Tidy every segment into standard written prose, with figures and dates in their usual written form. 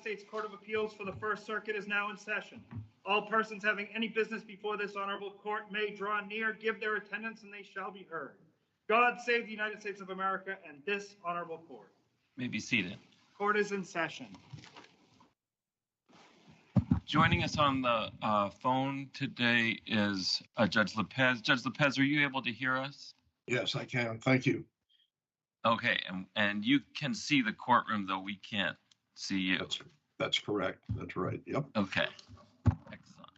States Court of Appeals for the First Circuit is now in session. All persons having any business before this honorable court may draw near, give their attendance, and they shall be heard. God save the United States of America and this honorable court. May be seated. Court is in session. Joining us on the phone today is Judge Lopez. Judge Lopez, are you able to hear us? Yes, I can. Thank you. Okay, and you can see the courtroom, though we can't see you. That's correct. That's right. Yep. Okay. Excellent.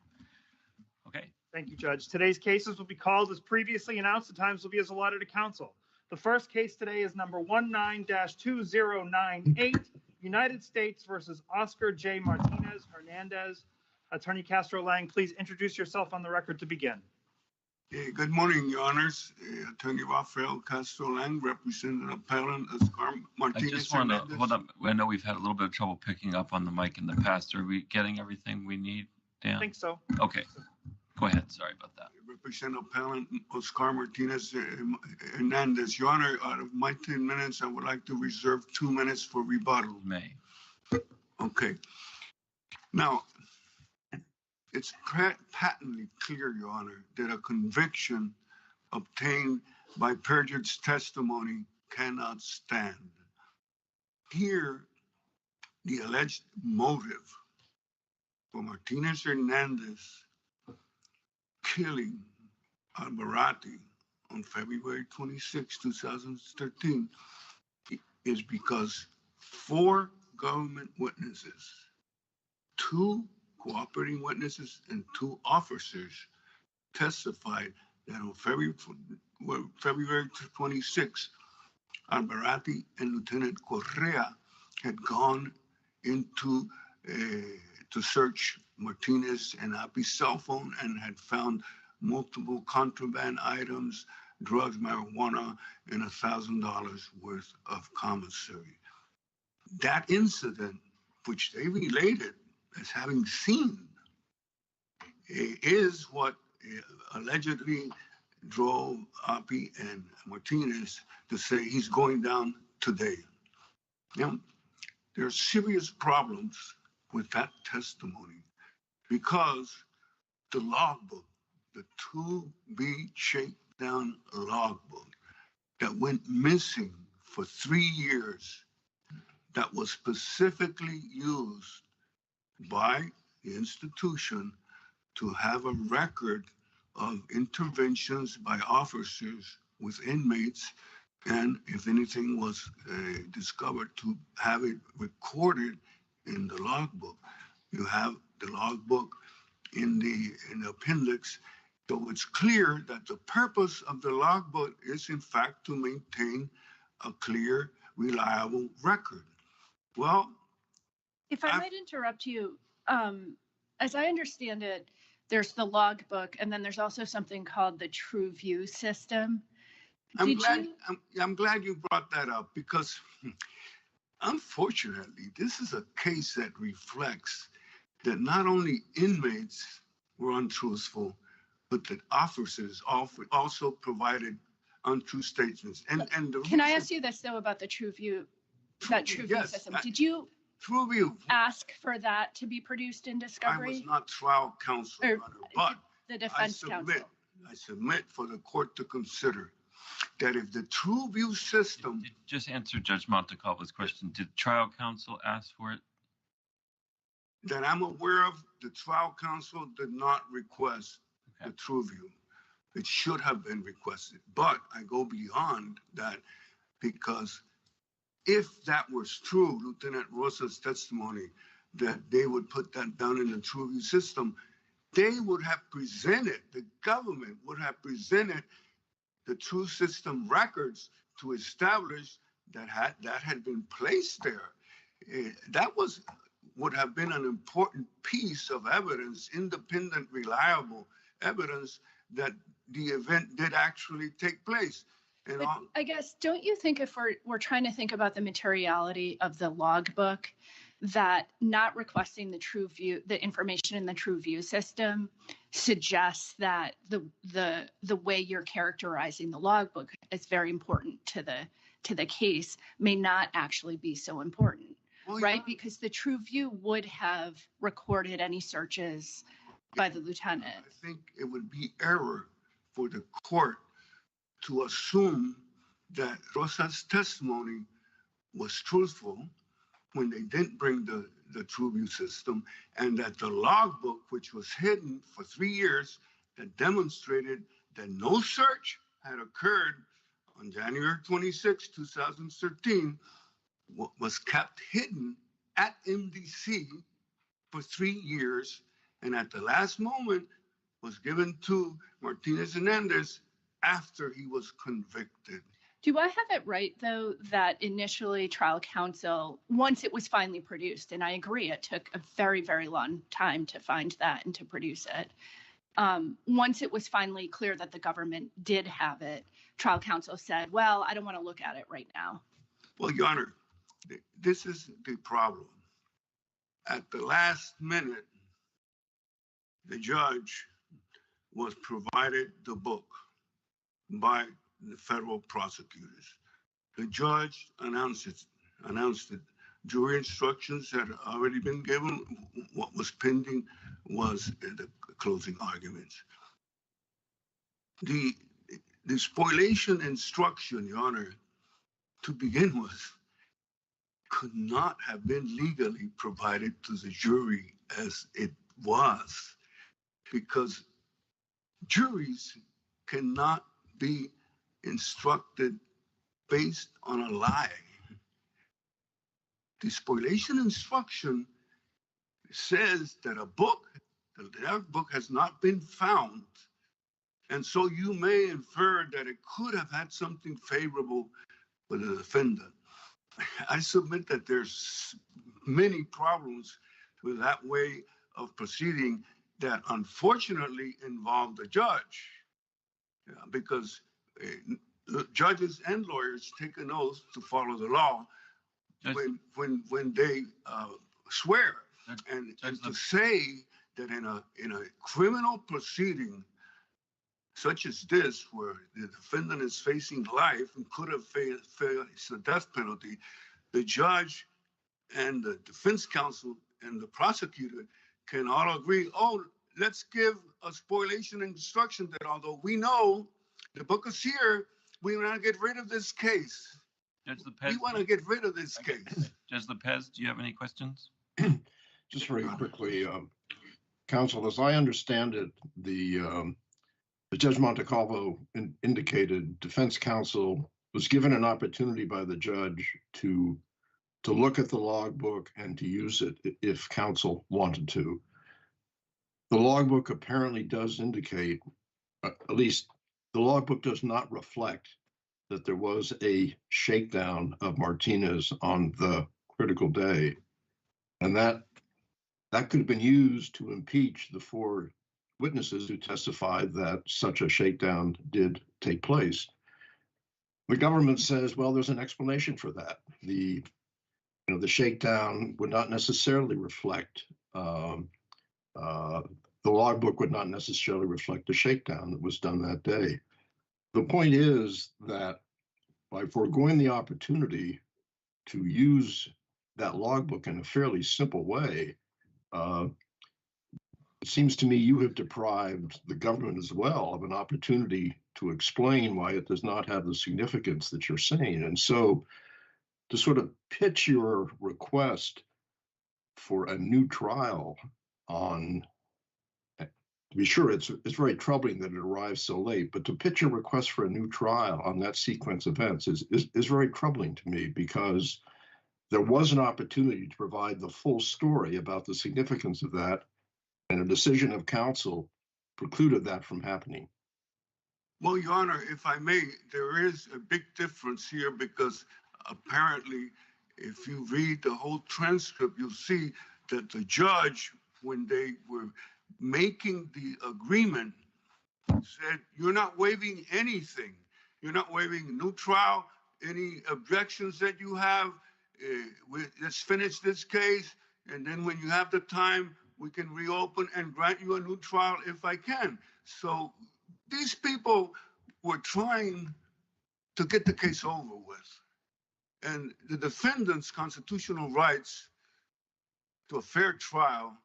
Okay. Thank you, Judge. Today's cases will be called as previously announced. The times will be as allotted to counsel. The first case today is number 19-2098, United States versus Oscar J. Martínez-Hernández. Attorney Castro-Lang, please introduce yourself on the record to begin. Good morning, Your Honors. Attorney Rafael Castro-Lang, representing appellant Oscar Martínez-Hernández. I just want to hold up. I know we've had a little bit of trouble picking up on the mic in the past. Are we getting everything we need, Dan? I think so. Okay. Go ahead. Sorry about that. Represent appellant Oscar Martínez-Hernández. Your Honor, out of my 10 minutes, I would like to reserve 2 minutes for rebuttal. May. Okay. Now, it's patently clear, Your Honor, that a conviction obtained by perjured testimony cannot stand. Here, the alleged motive for Martínez-Hernández killing Albarrate on February 26, 2013 is because 4 government witnesses, 2 cooperating witnesses and 2 officers testified that on February 26, Albarrate and Lieutenant Correa had gone into to search Martinez and Api's cell phone and had found multiple contraband items, drugs, marijuana, and $1,000 worth of commissary. That incident, which they related as having seen, is what allegedly drove Api and Martinez to say he's going down today. Now, there are serious problems with that testimony because the logbook, the 2B shakedown logbook that went missing for 3 years, that was specifically used by the institution to have a record of interventions by officers with inmates, and if anything was discovered, to have it recorded in the logbook. You have the logbook in the appendix, so it's clear that the purpose of the logbook is in fact to maintain a clear, reliable record. Well, if I might interrupt you, as I understand it, there's the logbook, and then there's also something called the True View system. I'm glad you brought that up because, unfortunately, this is a case that reflects that not only inmates were untruthful, but that officers also provided untrue statements. Can I ask you this though about the True View, that True View system? Did you ask for that to be produced in discovery? I was not trial counsel, but the defense counsel. I submit for the court to consider that if the True View system... Just answer Judge Montecalvo's question. Did trial counsel ask for it? That I'm aware of, the trial counsel did not request the True View. It should have been requested, but I go beyond that because if that was true, Lieutenant Rosa's testimony, that they would put that down in the True View system, they would have presented, the government would have presented the True System records to establish that had been placed there. That would have been an important piece of evidence, independent, reliable evidence that the event did actually take place. But I guess, don't you think if we're trying to think about the materiality of the logbook, that not requesting the True View, the information in the True View system, suggests that the way you're characterizing the logbook is very important to the case, may not actually be so important? Oh, right? yeah. Because the True View would have recorded any searches by the lieutenant. I think it would be error for the court to assume that Rosa's testimony was truthful when they didn't bring the TrueView system, and that the logbook, which was hidden for 3 years, that demonstrated that no search had occurred on January 26, 2013, was kept hidden at MDC for 3 years, and at the last moment was given to Martínez-Hernández after he was convicted. Do I have it right, though, that initially trial counsel, once it was finally produced, and I agree, it took a very, very long time to find that and to produce it. Once it was finally clear that the government did have it, trial counsel said, well, I don't want to look at it right now. Well, Your Honor, this is the problem. At the last minute, the judge was provided the book by the federal prosecutors. The judge announced it. Jury instructions had already been given. What was pending was the closing arguments. The spoliation instruction, Your Honor, to begin with, could not have been legally provided to the jury as it was, because juries cannot be instructed based on a lie. The spoliation instruction says that the book has not been found, and so you may infer that it could have had something favorable for the defendant. I submit that there's many problems with that way of proceeding that unfortunately involve the judge, because judges and lawyers take an oath to follow the law when they swear, and to say that in a criminal proceeding such as this, where the defendant is facing life and could have faced the death penalty, the judge and the defense counsel and the prosecutor can all agree, oh, let's give a spoliation instruction that although we know the book is here, we want to get rid of this case. Judge Lopez, We want to get rid of this case. Judge Lopez, do you have any questions? Just very quickly, counsel, as I understand it, the Judge Montecalvo indicated defense counsel was given an opportunity by the judge to look at the logbook and to use it if counsel wanted to. The logbook apparently does indicate, at least the logbook does not reflect that there was a shakedown of Martinez on the critical day. And that could have been used to impeach the 4 witnesses who testified that such a shakedown did take place. The government says, well, there's an explanation for that. The shakedown would not necessarily reflect, the logbook would not necessarily reflect the shakedown that was done that day. The point is that by foregoing the opportunity to use that logbook in a fairly simple way, it seems to me you have deprived the government as well of an opportunity to explain why it does not have the significance that you're saying. And so to sort of pitch your request for a new trial on, to be sure, it's very troubling that it arrives so late, but to pitch a request for a new trial on that sequence of events is very troubling to me, because there was an opportunity to provide the full story about the significance of that, and a decision of counsel precluded that from happening. Well, Your Honor, if I may, there is a big difference here, because apparently, if you read the whole transcript, you'll see that the judge, when they were making the agreement, said, you're not waiving anything. You're not waiving a new trial, any objections that you have. Let's finish this case, and then when you have the time, we can reopen and grant you a new trial if I can. So these people were trying to get the case over with. And the defendant's constitutional rights to a fair trial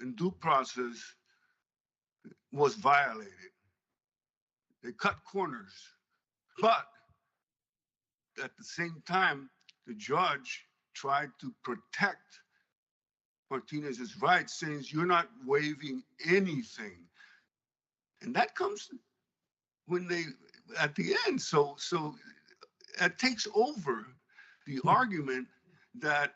and due process was violated. They cut corners, but at the same time, the judge tried to protect Martinez's rights, saying you're not waiving anything. And that comes when they, at the end, so it takes over the argument that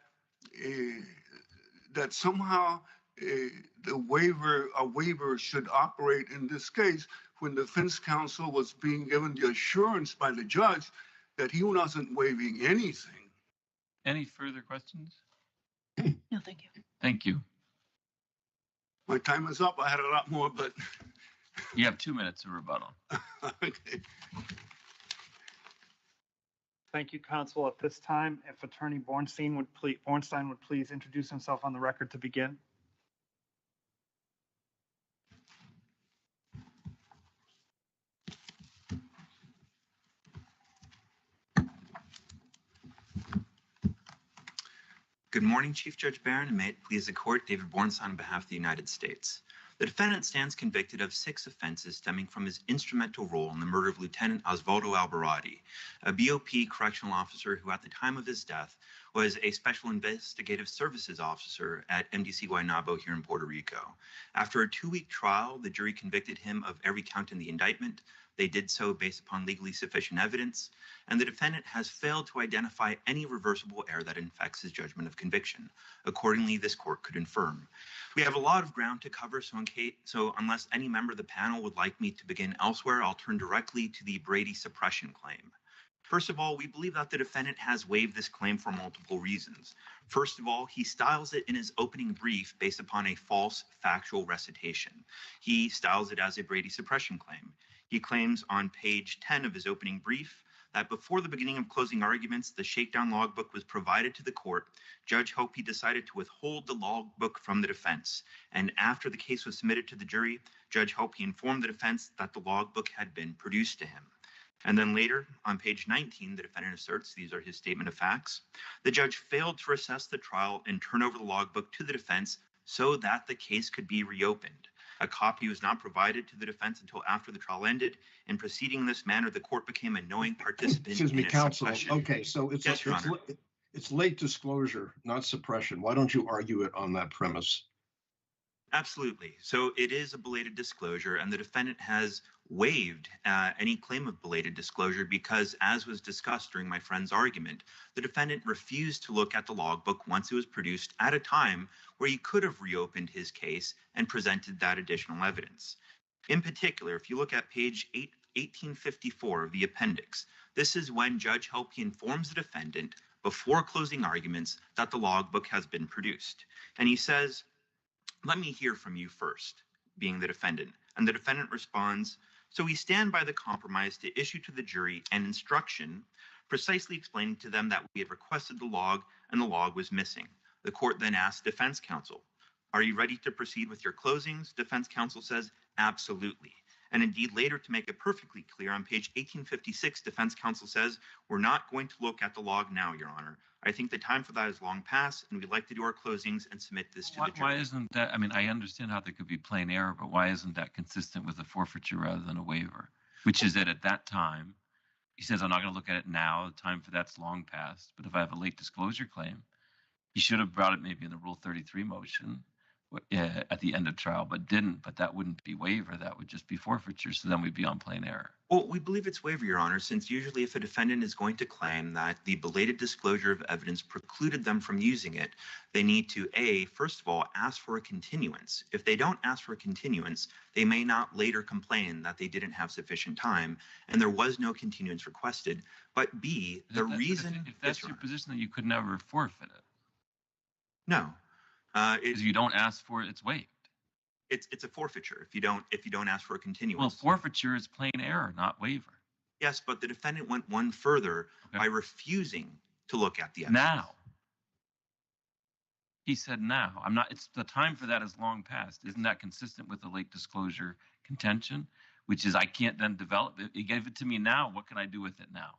that somehow a waiver should operate in this case when the defense counsel was being given the assurance by the judge that he wasn't waiving anything. Any further questions? No, thank you. Thank you. My time is up. I had a lot more, but You have 2 minutes of rebuttal. okay. Thank you, counsel. At this time, if Attorney Bornstein would please introduce himself on the record to begin. Good morning, Chief Judge Barron, and may it please the court, David Bornstein on behalf of the United States. The defendant stands convicted of 6 offenses stemming from his instrumental role in the murder of Lieutenant Osvaldo Albarradi, a BOP correctional officer who at the time of his death was a Special Investigative Services officer at MDC Guaynabo here in Puerto Rico. After a 2-week trial, the jury convicted him of every count in the indictment. They did so based upon legally sufficient evidence, and the defendant has failed to identify any reversible error that infects his judgment of conviction. Accordingly, this court could affirm. We have a lot of ground to cover, so unless any member of the panel would like me to begin elsewhere, I'll turn directly to the Brady suppression claim. First of all, we believe that the defendant has waived this claim for multiple reasons. First of all, he styles it in his opening brief based upon a false factual recitation. He styles it as a Brady suppression claim. He claims on page 10 of his opening brief that before the beginning of closing arguments, the shakedown logbook was provided to the court. Judge Hopi decided to withhold the logbook from the defense. And after the case was submitted to the jury, Judge Hopi informed the defense that the logbook had been produced to him. And then later, on page 19, the defendant asserts, these are his statement of facts, the judge failed to assess the trial and turn over the logbook to the defense so that the case could be reopened. A copy was not provided to the defense until after the trial ended. In proceeding in this manner, the court became a knowing participant. Excuse me, in its counsel. suppression. Okay, so it's late disclosure, not suppression. Why don't you argue it on that premise? Absolutely. So it is a belated disclosure, and the defendant has waived any claim of belated disclosure because, as was discussed during my friend's argument, the defendant refused to look at the logbook once it was produced at a time where he could have reopened his case and presented that additional evidence. In particular, if you look at page 1854 of the appendix, this is when Judge Hopi informs the defendant before closing arguments that the logbook has been produced. And he says, "Let me hear from you first," being the defendant. And the defendant responds, "So we stand by the compromise to issue to the jury an instruction precisely explaining to them that we had requested the log and the log was missing." The court then asked defense counsel, "Are you ready to proceed with your closings?" Defense counsel says, "Absolutely." And indeed, later, to make it perfectly clear, on page 1856, defense counsel says, "We're not going to look at the log now, Your Honor. I think the time for that is long past, and we'd like to do our closings and submit this to the jury." Why isn't that, I mean, I understand how there could be plain error, but why isn't that consistent with a forfeiture rather than a waiver? Which is that at that time, he says, "I'm not going to look at it now. The time for that's long past. But if I have a late disclosure claim, he should have brought it maybe in the Rule 33 motion at the end of trial, but didn't. But that wouldn't be waiver. That would just be forfeiture. So then we'd be on plain error." Well, we believe it's waiver, Your Honor, since usually if a defendant is going to claim that the belated disclosure of evidence precluded them from using it, they need to, first of all, ask for a continuance. If they don't ask for a continuance, they may not later complain that they didn't have sufficient time and there was no continuance requested. But B, the reason... If that's your position, that you could never forfeit it. No. Because you don't ask for it, it's waived. It's a forfeiture if you don't ask for a continuance. Well, forfeiture is plain error, not waiver. Yes, but the defendant went one further by refusing to look at the evidence. Now. He said now. It's the time for that is long past. Isn't that consistent with the late disclosure contention? Which is I can't then develop it. He gave it to me now. What can I do with it now?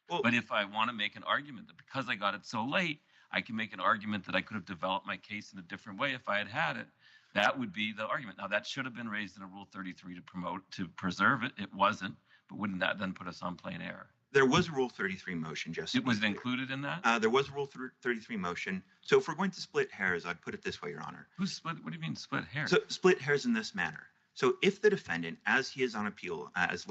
Well, But if I want to make an argument that because I got it so late, I can make an argument that I could have developed my case in a different way if I had had it. That would be the argument. Now, that should have been raised in a Rule 33 to preserve it. It wasn't. But wouldn't that then put us on plain error? there was a Rule 33 motion, just to It be was clear. included in that? There was a Rule 33 motion. So if we're going to split hairs, I'd put it this way, Your Honor. Who's split? What do you mean split hairs? So split hairs in this manner. So if the defendant, as he is on appeal, as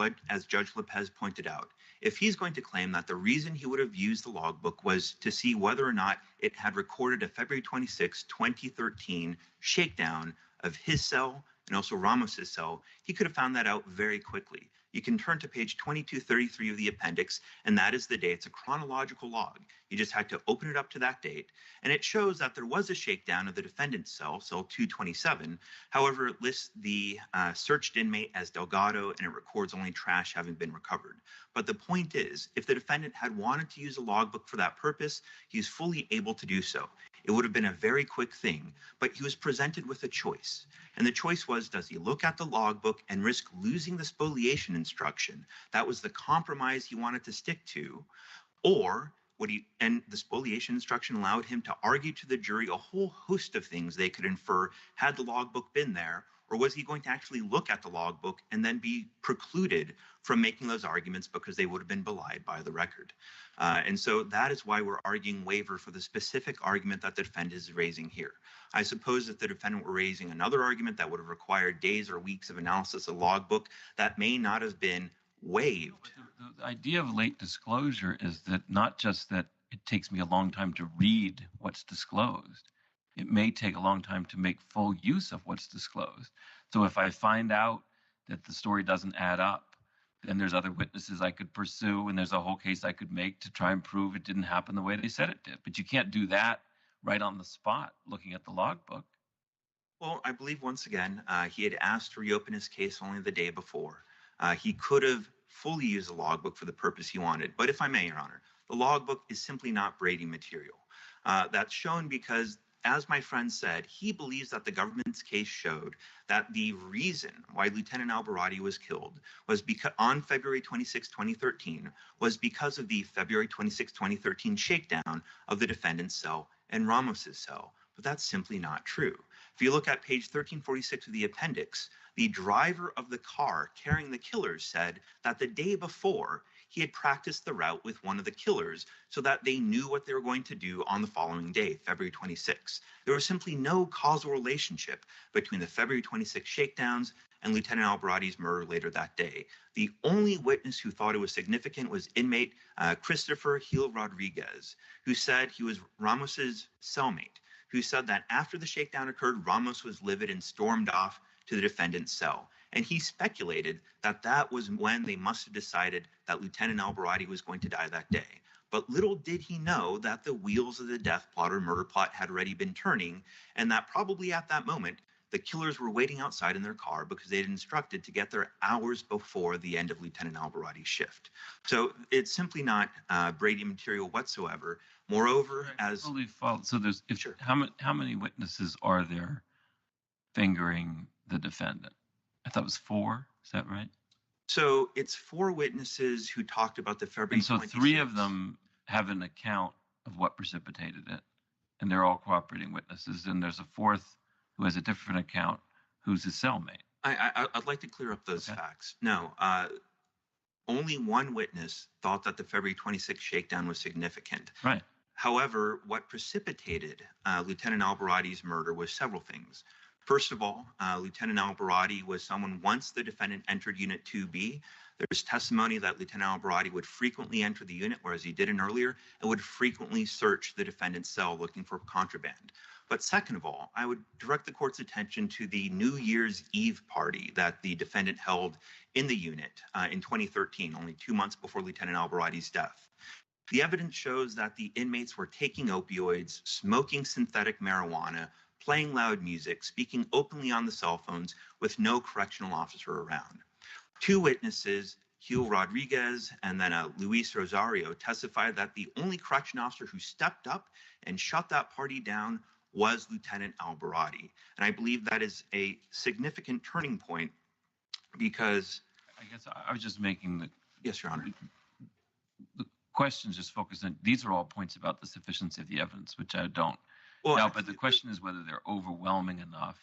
Judge Lopez pointed out, if he's going to claim that the reason he would have used the logbook was to see whether or not it had recorded a February 26, 2013 shakedown of his cell and also Ramos's cell, he could have found that out very quickly. You can turn to page 2233 of the appendix, and that is the day. It's a chronological log. You just had to open it up to that date, and it shows that there was a shakedown of the defendant's cell, cell 227. However, it lists the searched inmate as Delgado, and it records only trash having been recovered. But the point is, if the defendant had wanted to use a logbook for that purpose, he's fully able to do so. It would have been a very quick thing, but he was presented with a choice. And the choice was, does he look at the logbook and risk losing the spoliation instruction? That was the compromise he wanted to stick to. Or would he, and the spoliation instruction allowed him to argue to the jury a whole host of things they could infer had the logbook been there, or was he going to actually look at the logbook and then be precluded from making those arguments because they would have been belied by the record? And so that is why we're arguing waiver for the specific argument that the defendant is raising here. I suppose if the defendant were raising another argument that would have required days or weeks of analysis of logbook, that may not have been waived. The idea of late disclosure is that not just that it takes me a long time to read what's disclosed, it may take a long time to make full use of what's disclosed. So if I find out that the story doesn't add up, then there's other witnesses I could pursue, and there's a whole case I could make to try and prove it didn't happen the way they said it did. But you can't do that right on the spot looking at the logbook. Well, I believe once again, he had asked to reopen his case only the day before. He could have fully used the logbook for the purpose he wanted. But if I may, Your Honor, the logbook is simply not Brady material. That's shown because, as my friend said, he believes that the government's case showed that the reason why Lieutenant Albarrati was killed was because on February 26, 2013, was because of the February 26, 2013 shakedown of the defendant's cell and Ramos's cell. But that's simply not true. If you look at page 1346 of the appendix, the driver of the car carrying the killers said that the day before, he had practiced the route with one of the killers so that they knew what they were going to do on the following day, February 26. There was simply no causal relationship between the February 26 shakedowns and Lieutenant Albarrati's murder later that day. The only witness who thought it was significant was inmate Christopher Gil Rodriguez, who said he was Ramos's cellmate, who said that after the shakedown occurred, Ramos was livid and stormed off to the defendant's cell. And he speculated that that was when they must have decided that Lieutenant Albarrati was going to die that day. But little did he know that the wheels of the death plot or murder plot had already been turning, and that probably at that moment, the killers were waiting outside in their car because they had instructed to get there hours before the end of Lieutenant Albarrati's shift. So it's simply not Brady material whatsoever. Moreover, as Totally false. So there's Sure. how many witnesses are there fingering the defendant? I thought it was 4. Is that right? So it's 4 witnesses who talked about the February And so 26th. 3 of them have an account of what precipitated it, and they're all cooperating witnesses. And there's a 4th who has a different account, who's his cellmate. I'd like to clear up those Okay. facts. No, only one witness thought that the February 26th shakedown was significant. Right. However, what precipitated Lieutenant Albarrati's murder was several things. First of all, Lieutenant Albarrati was someone, once the defendant entered Unit 2B, there's testimony that Lieutenant Albarrati would frequently enter the unit, whereas he didn't earlier, and would frequently search the defendant's cell looking for contraband. But second of all, I would direct the court's attention to the New Year's Eve party that the defendant held in the unit in 2013, only 2 months before Lieutenant Albarrati's death. The evidence shows that the inmates were taking opioids, smoking synthetic marijuana, playing loud music, speaking openly on the cell phones with no correctional officer around. 2 witnesses, Gil Rodriguez and then Luis Rosario, testified that the only correction officer who stepped up and shut that party down was Lieutenant Albarrati. And I believe that is a significant turning point because... I guess I was just making the Yes, Your Honor. questions just focus on, these are all points about the sufficiency of the evidence, which I don't. Well, Now, but the question is whether they're overwhelming enough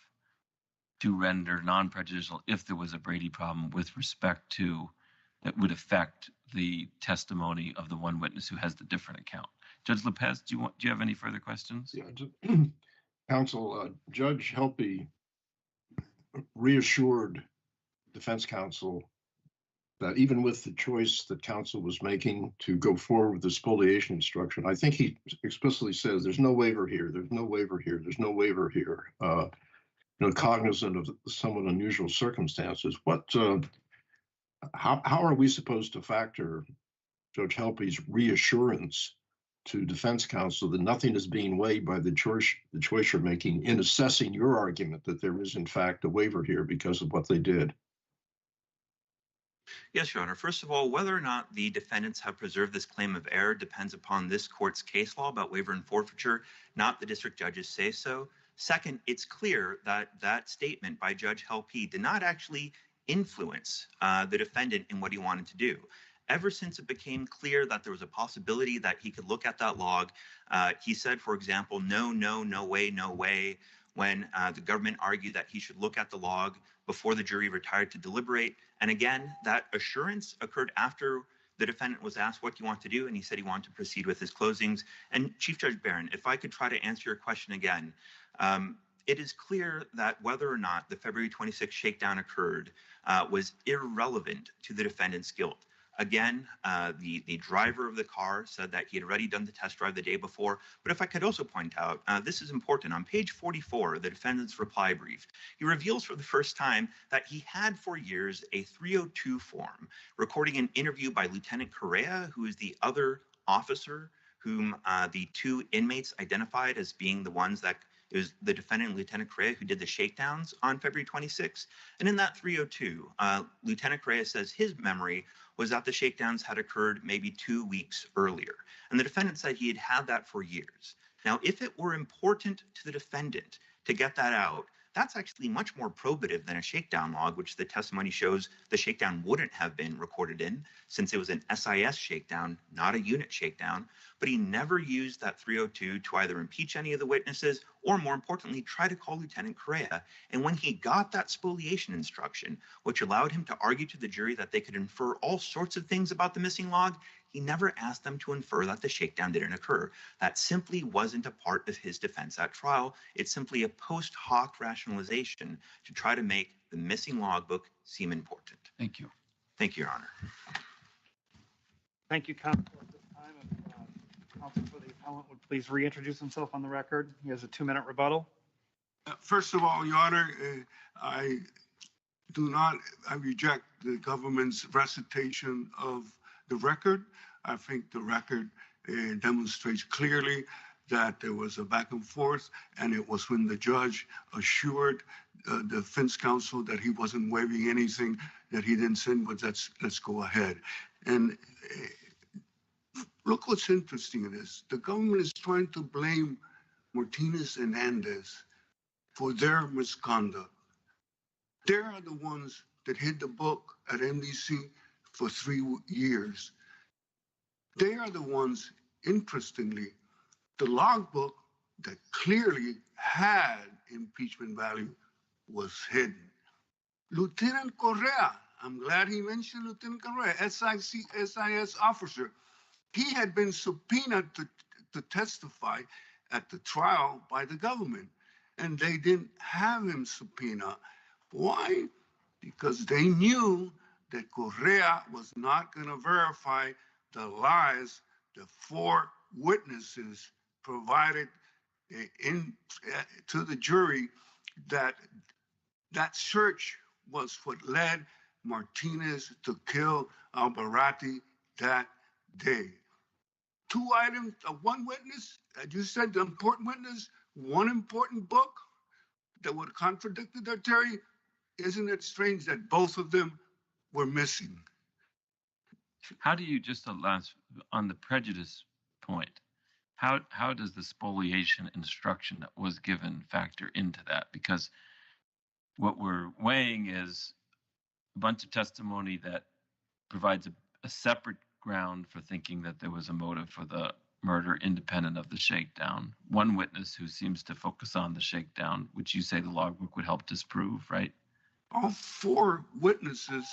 to render non-prejudicial if there was a Brady problem with respect to that would affect the testimony of the one witness who has the different account. Judge Lopez, do you have any further questions? Yeah, counsel, Judge Helpe reassured defense counsel that even with the choice that counsel was making to go forward with the spoliation instruction, I think he explicitly says there's no waiver here, there's no waiver here, there's no waiver here. Cognizant of somewhat unusual circumstances. How are we supposed to factor Judge Helpe's reassurance to defense counsel that nothing is being weighed by the choice you're making in assessing your argument that there is in fact a waiver here because of what they did? Yes, Your Honor. First of all, whether or not the defendants have preserved this claim of error depends upon this court's case law about waiver and forfeiture, not the district judges say so. Second, it's clear that that statement by Judge Helpe did not actually influence the defendant in what he wanted to do. Ever since it became clear that there was a possibility that he could look at that log, he said, for example, no way, when the government argued that he should look at the log before the jury retired to deliberate. And again, that assurance occurred after the defendant was asked, what do you want to do? And he said he wanted to proceed with his closings. And Chief Judge Barron, if I could try to answer your question again, it is clear that whether or not the February 26th shakedown occurred was irrelevant to the defendant's guilt. Again, the driver of the car said that he had already done the test drive the day before. But if I could also point out, this is important. On page 44 of the defendant's reply brief, he reveals for the first time that he had for years a 302 form recording an interview by Lieutenant Correa, who is the other officer whom the two inmates identified as being the ones that it was the defendant, Lieutenant Correa, who did the shakedowns on February 26th. And in that 302, Lieutenant Correa says his memory was that the shakedowns had occurred maybe 2 weeks earlier. And the defendant said he had had that for years. Now, if it were important to the defendant to get that out, that's actually much more probative than a shakedown log, which the testimony shows the shakedown wouldn't have been recorded in, since it was an SIS shakedown, not a unit shakedown. But he never used that 302 to either impeach any of the witnesses or, more importantly, try to call Lieutenant Correa. And when he got that spoliation instruction, which allowed him to argue to the jury that they could infer all sorts of things about the missing log, he never asked them to infer that the shakedown didn't occur. That simply wasn't a part of his defense at trial. It's simply a post hoc rationalization to try to make the missing logbook seem important. Thank you. Thank you, Your Honor. Thank you, counsel. At this time, if counsel for the appellant would please reintroduce himself on the record. He has a 2-minute rebuttal. First of all, Your Honor, I reject the government's recitation of the record. I think the record demonstrates clearly that there was a back and forth, and it was when the judge assured the defense counsel that he wasn't waiving anything that he didn't send, but let's go ahead. And look what's interesting in this. The government is trying to blame Martínez-Hernández for their misconduct. They are the ones that hid the book at MDC for 3 years. They are the ones, interestingly, the logbook that clearly had impeachment value was hidden. Lieutenant Correa, I'm glad he mentioned Lieutenant Correa, SIS officer. He had been subpoenaed to testify at the trial by the government, and they didn't have him subpoena. Why? Because they knew that Correa was not going to verify the lies the 4 witnesses provided to the jury, that search was what led Martínez to kill Albarrate that day. 2 items, 1 witness, as you said, the important witness, 1 important book that would have contradicted their theory. Isn't it strange that both of them were missing? How do you, just on the prejudice point, how does the spoliation instruction that was given factor into that? Because what we're weighing is a bunch of testimony that provides a separate ground for thinking that there was a motive for the murder independent of the shakedown. One witness who seems to focus on the shakedown, which you say the logbook would help disprove, right? All four witnesses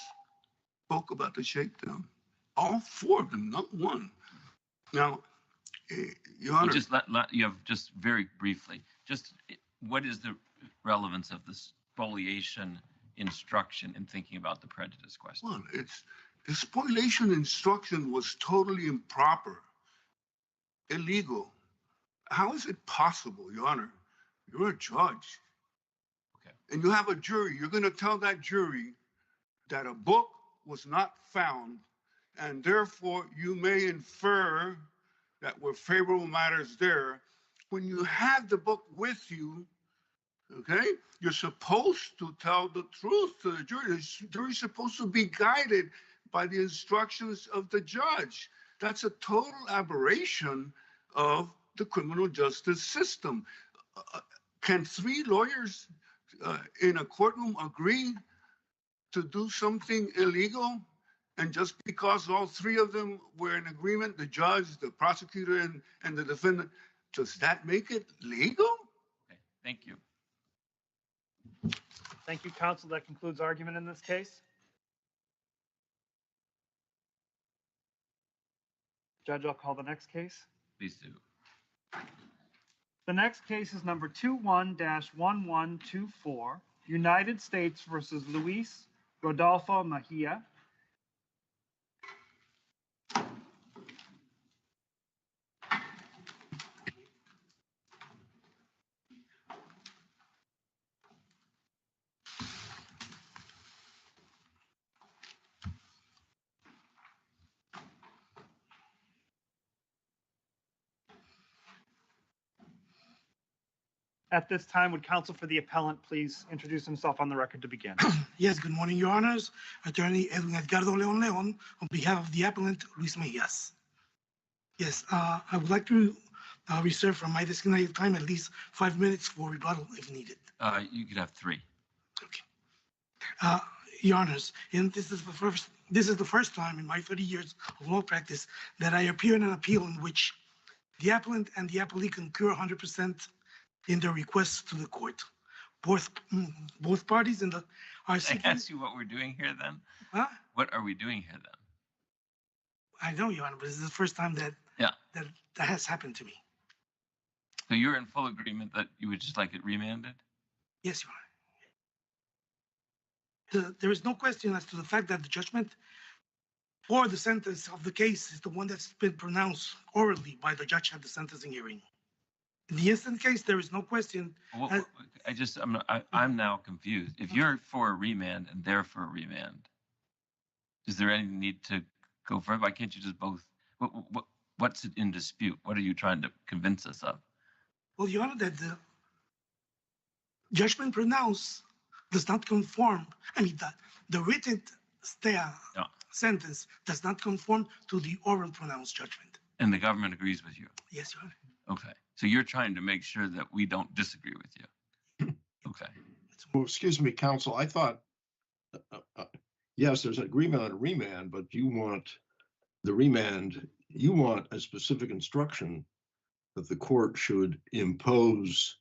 spoke about the shakedown. All four of them, not one. Now, Your Honor. Just you have just very briefly, just what is the relevance of the spoliation instruction in thinking about the prejudice question? Well, the spoliation instruction was totally improper, illegal. How is it possible, Your Honor? You're a judge. Okay. And you have a jury. You're going to tell that jury that a book was not found, and therefore you may infer that were favorable matters there. When you have the book with you, okay, you're supposed to tell the truth to the jury. The jury's supposed to be guided by the instructions of the judge. That's a total aberration of the criminal justice system. Can three lawyers in a courtroom agree to do something illegal? And just because all three of them were in agreement, the judge, the prosecutor, and the defendant, does that make it legal? Okay, thank you. Thank you, counsel. That concludes argument in this case. Judge, I'll call the next case. Please do. The next case is number 21-1124, United States versus Luis Rodolfo Mejia. At this time, would counsel for the appellant please introduce himself on the record to begin? Yes, good morning, Your Honors. Attorney Edwin Edgardo Leon Leon on behalf of the appellant, Luis Mejias. Yes, I would like to reserve from my designated time at least 5 minutes for rebuttal if needed. You could have 3. Okay. Your Honors, and this is the first time in my 30 years of law practice that I appear in an appeal in which the appellant and the appellee concur 100% in their requests to the court. Both parties in the are seeking. Can I ask you what we're doing here then? Huh? What are we doing here then? I know, Your Honor, but this is the first time that that has happened to me. So you're in full agreement that you would just like it remanded? Yes, Your Honor. There is no question as to the fact that the judgment or the sentence of the case is the one that's been pronounced orally by the judge at the sentencing hearing. In the instant case, there is no question. Well, I'm now confused. If you're for a remand and they're for a remand, is there any need to go further? Why can't you just both? What's in dispute? What are you trying to convince us of? Well, Your Honor, that the judgment pronounced does not conform. I mean, the written sentence does not conform to the oral pronounced judgment. And the government agrees with you? Yes, Your Honor. Okay. So you're trying to make sure that we don't disagree with you. Okay. Well, excuse me, counsel, I thought, yes, there's an agreement on a remand, but you want the remand, you want a specific instruction that the court should impose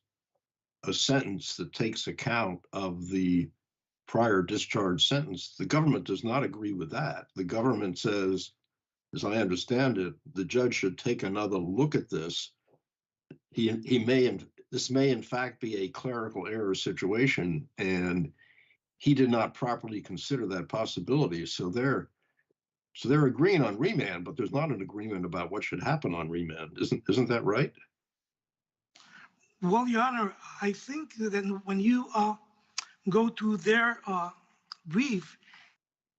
a sentence that takes account of the prior discharge sentence. The government does not agree with that. The government says, as I understand it, the judge should take another look at this. This may in fact be a clerical error situation, and he did not properly consider that possibility. So they're agreeing on remand, but there's not an agreement about what should happen on remand. Isn't that right? Well, Your Honor, I think that when you go to their brief,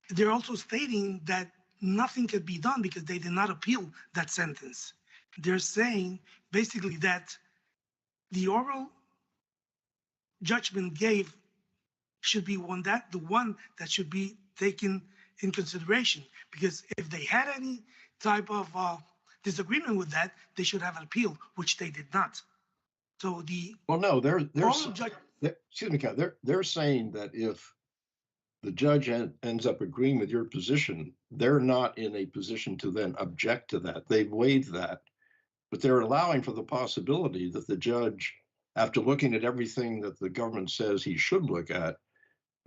they're also stating that nothing could be done because they did not appeal that sentence. They're saying basically that the oral judgment gave should be the one that should be taken in consideration, because if they had any type of disagreement with that, they should have an appeal, which they did not. So they're excuse me, they're saying that if the judge ends up agreeing with your position, they're not in a position to then object to that. They've waived that, but they're allowing for the possibility that the judge, after looking at everything that the government says he should look at,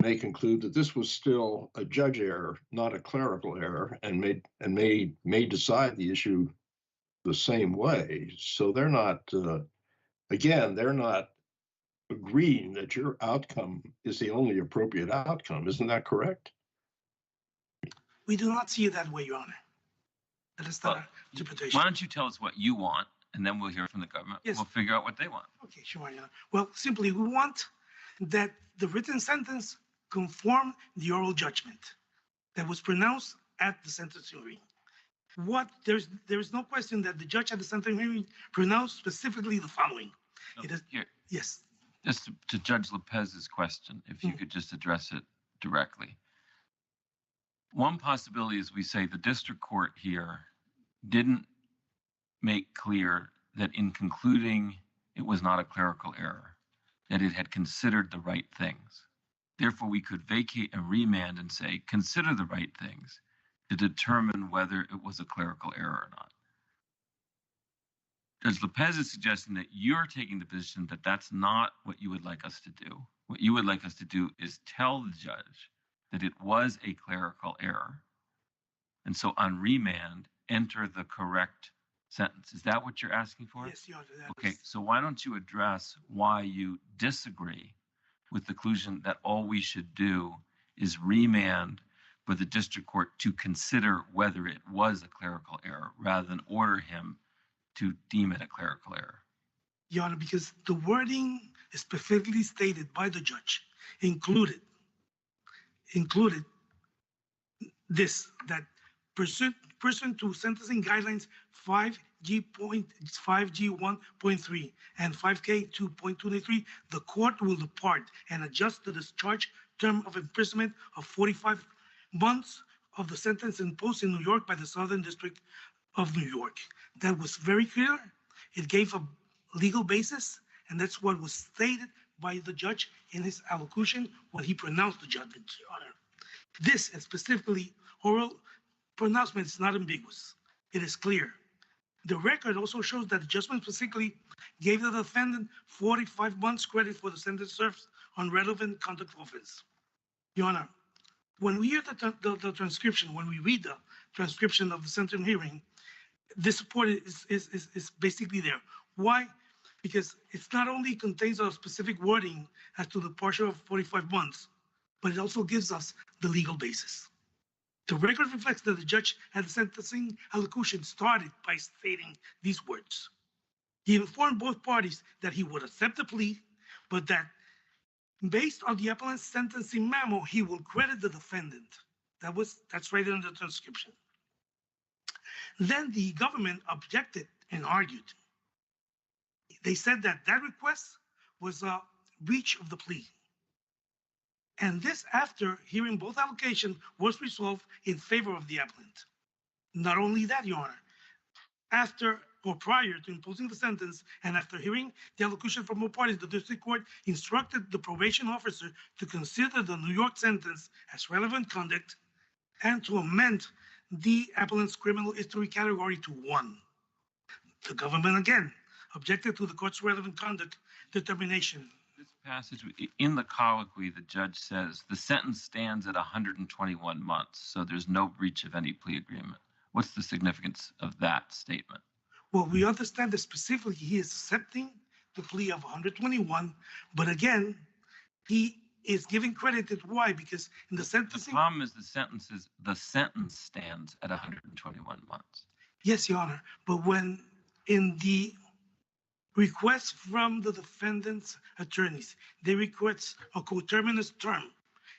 may conclude that this was still a judge error, not a clerical error, and may decide the issue the same way. So they're not, again, they're not agreeing that your outcome is the only appropriate outcome. Isn't that correct? We do not see it that way, Your Honor. That is not our interpretation. Why don't you tell us what you want, and then we'll hear from the government. Yes. We'll figure out what they want. Okay, sure, Your Honor. Well, simply, we want that the written sentence conform the oral judgment that was pronounced at the sentencing hearing. There is no question that the judge at the sentencing hearing pronounced specifically the following. No, It is, here, yes, just to Judge Lopez's question, if you could just address it directly. One possibility is we say the district court here didn't make clear that in concluding it was not a clerical error, that it had considered the right things. Therefore, we could vacate and remand and say, consider the right things to determine whether it was a clerical error or not. Judge Lopez is suggesting that you're taking the position that that's not what you would like us to do. What you would like us to do is tell the judge that it was a clerical error. And so on remand, enter the correct sentence. Is that what you're asking for? yes, Your Honor. Okay, so why don't you address why you disagree with the conclusion that all we should do is remand for the district court to consider whether it was a clerical error rather than order him to deem it a clerical error? Your Honor, because the wording is specifically stated by the judge, included this, that pursuant to sentencing guidelines 5G1.3 and 5K2.23, the court will depart and adjust the discharge term of imprisonment of 45 months of the sentence imposed in New York by the Southern District of New York. That was very clear. It gave a legal basis, and that's what was stated by the judge in his allocution when he pronounced the judgment, Your Honor. This, and specifically oral pronouncement, is not ambiguous. It is clear. The record also shows that the judgment specifically gave the defendant 45 months credit for the sentence served on relevant conduct offense. Your Honor, when we hear the transcription, when we read the transcription of the sentencing hearing, this support is basically there. Why? Because it's not only contains a specific wording as to the partial of 45 months, but it also gives us the legal basis. The record reflects that the judge at the sentencing allocution started by stating these words. He informed both parties that he would accept the plea, but that based on the appellant's sentencing memo, he will credit the defendant. That's right in the transcription. Then the government objected and argued. They said that request was a breach of the plea. And this after hearing both allocations was resolved in favor of the appellant. Not only that, Your Honor, after or prior to imposing the sentence and after hearing the allocution from both parties, the district court instructed the probation officer to consider the New York sentence as relevant conduct and to amend the appellant's criminal history category to 1. The government again objected to the court's relevant conduct determination. This passage, in the colloquy, the judge says the sentence stands at 121 months, so there's no breach of any plea agreement. What's the significance of that statement? Well, we understand that specifically he is accepting the plea of 121, but again, he is giving credit to why, because in the sentencing— The problem is the sentence stands at 121 months. Yes, Your Honor, but when in the request from the defendant's attorneys, they request a coterminous term,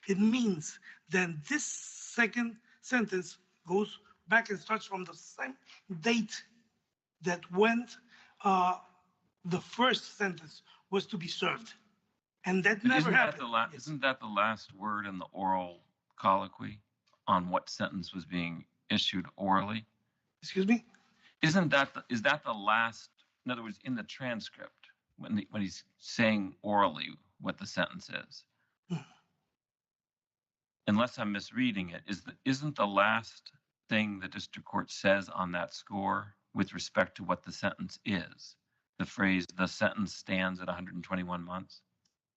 it means that this second sentence goes back and starts from the same date that when the first sentence was to be served. And that never happened. Isn't that the last word in the oral colloquy on what sentence was being issued orally? Excuse me? Is that the last, in other words, in the transcript, when he's saying orally what the sentence is? unless I'm misreading it, isn't the last thing the district court says on that score with respect to what the sentence is, the phrase, the sentence stands at 121 months?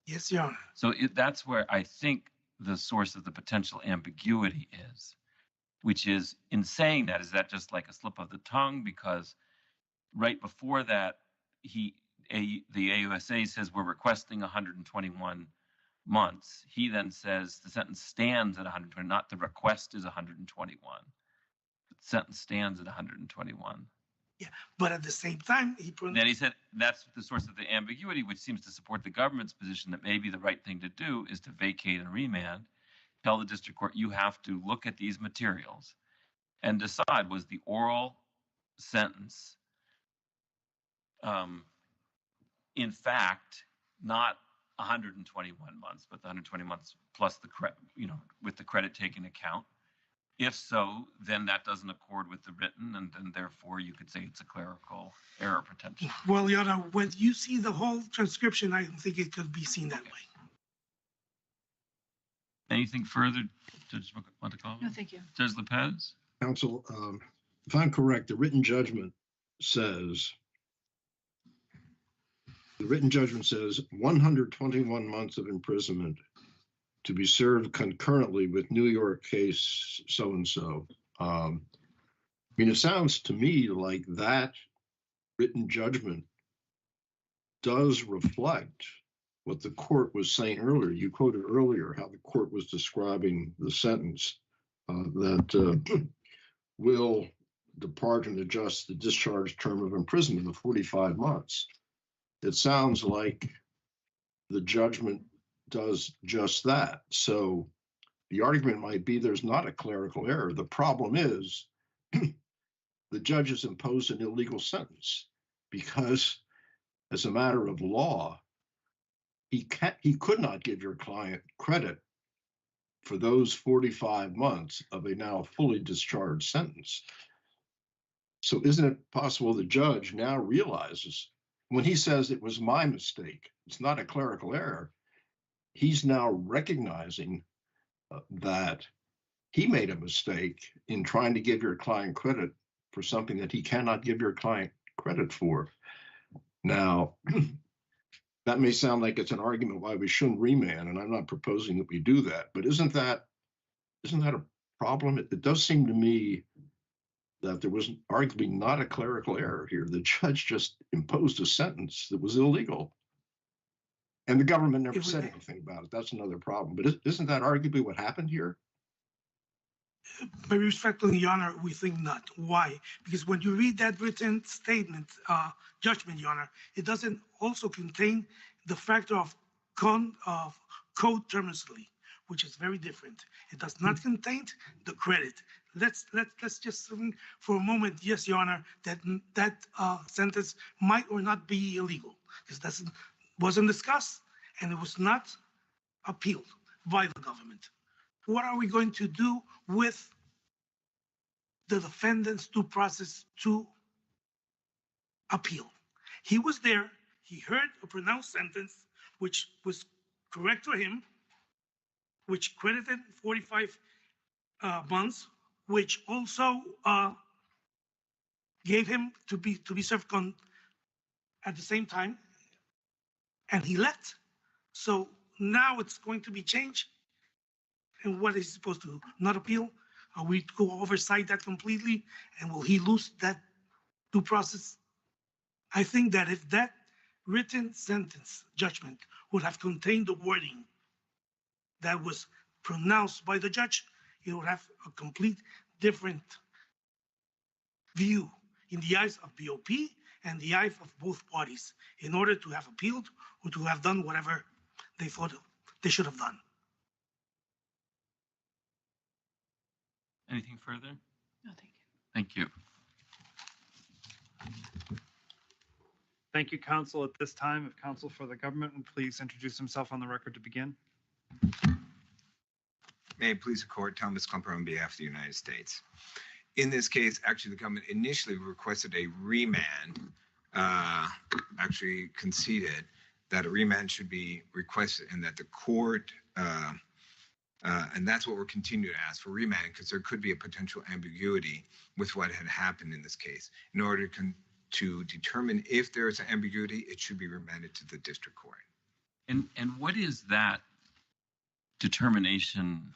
Yes, Your Honor. So that's where I think the source of the potential ambiguity is, which is, in saying that, is that just like a slip of the tongue? Because right before that, the AUSA says we're requesting 121 months. He then says the sentence stands at 120, not the request is 121. The sentence stands at 121. Yeah, but at the same time, Then he said that's the source of the ambiguity, which seems to support the government's position that maybe the right thing to do is to vacate and remand, tell the district court you have to look at these materials and decide, was the oral sentence in fact not 121 months, but the 120 months plus the credit, with the credit taken account. If so, then that doesn't accord with the written, and then therefore you could say it's a clerical error potential. Well, Your Honor, when you see the whole transcription, I don't think it could be seen that way. Anything further, Judge Montecalvo? No, thank you. Judge Lopez? Counsel, if I'm correct, the written judgment says 121 months of imprisonment to be served concurrently with New York case so-and-so. I mean, it sounds to me like that written judgment does reflect what the court was saying earlier. You quoted earlier how the court was describing the sentence that will depart and adjust the discharge term of imprisonment of 45 months. It sounds like the judgment does just that. So the argument might be there's not a clerical error. The problem is the judge has imposed an illegal sentence because, as a matter of law, he could not give your client credit for those 45 months of a now fully discharged sentence. So isn't it possible the judge now realizes when he says it was my mistake, it's not a clerical error, he's now recognizing that he made a mistake in trying to give your client credit for something that he cannot give your client credit for. Now, that may sound like it's an argument why we shouldn't remand, and I'm not proposing that we do that, but isn't that a problem? It does seem to me that there was arguably not a clerical error here. The judge just imposed a sentence that was illegal. And the government never said anything about it. That's another problem. But isn't that arguably what happened here? Very respectfully, Your Honor, we think not. Why? Because when you read that written statement, judgment, Your Honor, it doesn't also contain the factor of coterminously, which is very different. It does not contain the credit. Let's just think for a moment, yes, Your Honor, that sentence might or not be illegal, because that wasn't discussed and it was not appealed by the government. What are we going to do with the defendant's due process to appeal? He was there, he heard a pronounced sentence, which was correct for him, which credited 45 months, which also gave him to be served at the same time, and he left. So now it's going to be changed. And what is he supposed to do? Not appeal? Are we to go oversight that completely? And will he lose that due process? I think that if that written sentence judgment would have contained the wording that was pronounced by the judge, it would have a complete different view in the eyes of BOP and the eyes of both parties in order to have appealed or to have done whatever they thought they should have done. Anything further? No, thank you. Thank you. Thank you, counsel. At this time, if counsel for the government would please introduce himself on the record to begin. May it please the court, Thomas Klumper on behalf of the United States. In this case, actually, the government initially requested a remand, actually conceded that a remand should be requested and that the court And that's what we're continuing to ask for remand, because there could be a potential ambiguity with what had happened in this case. In order to determine if there is an ambiguity, it should be remanded to the district court. And what is that determination?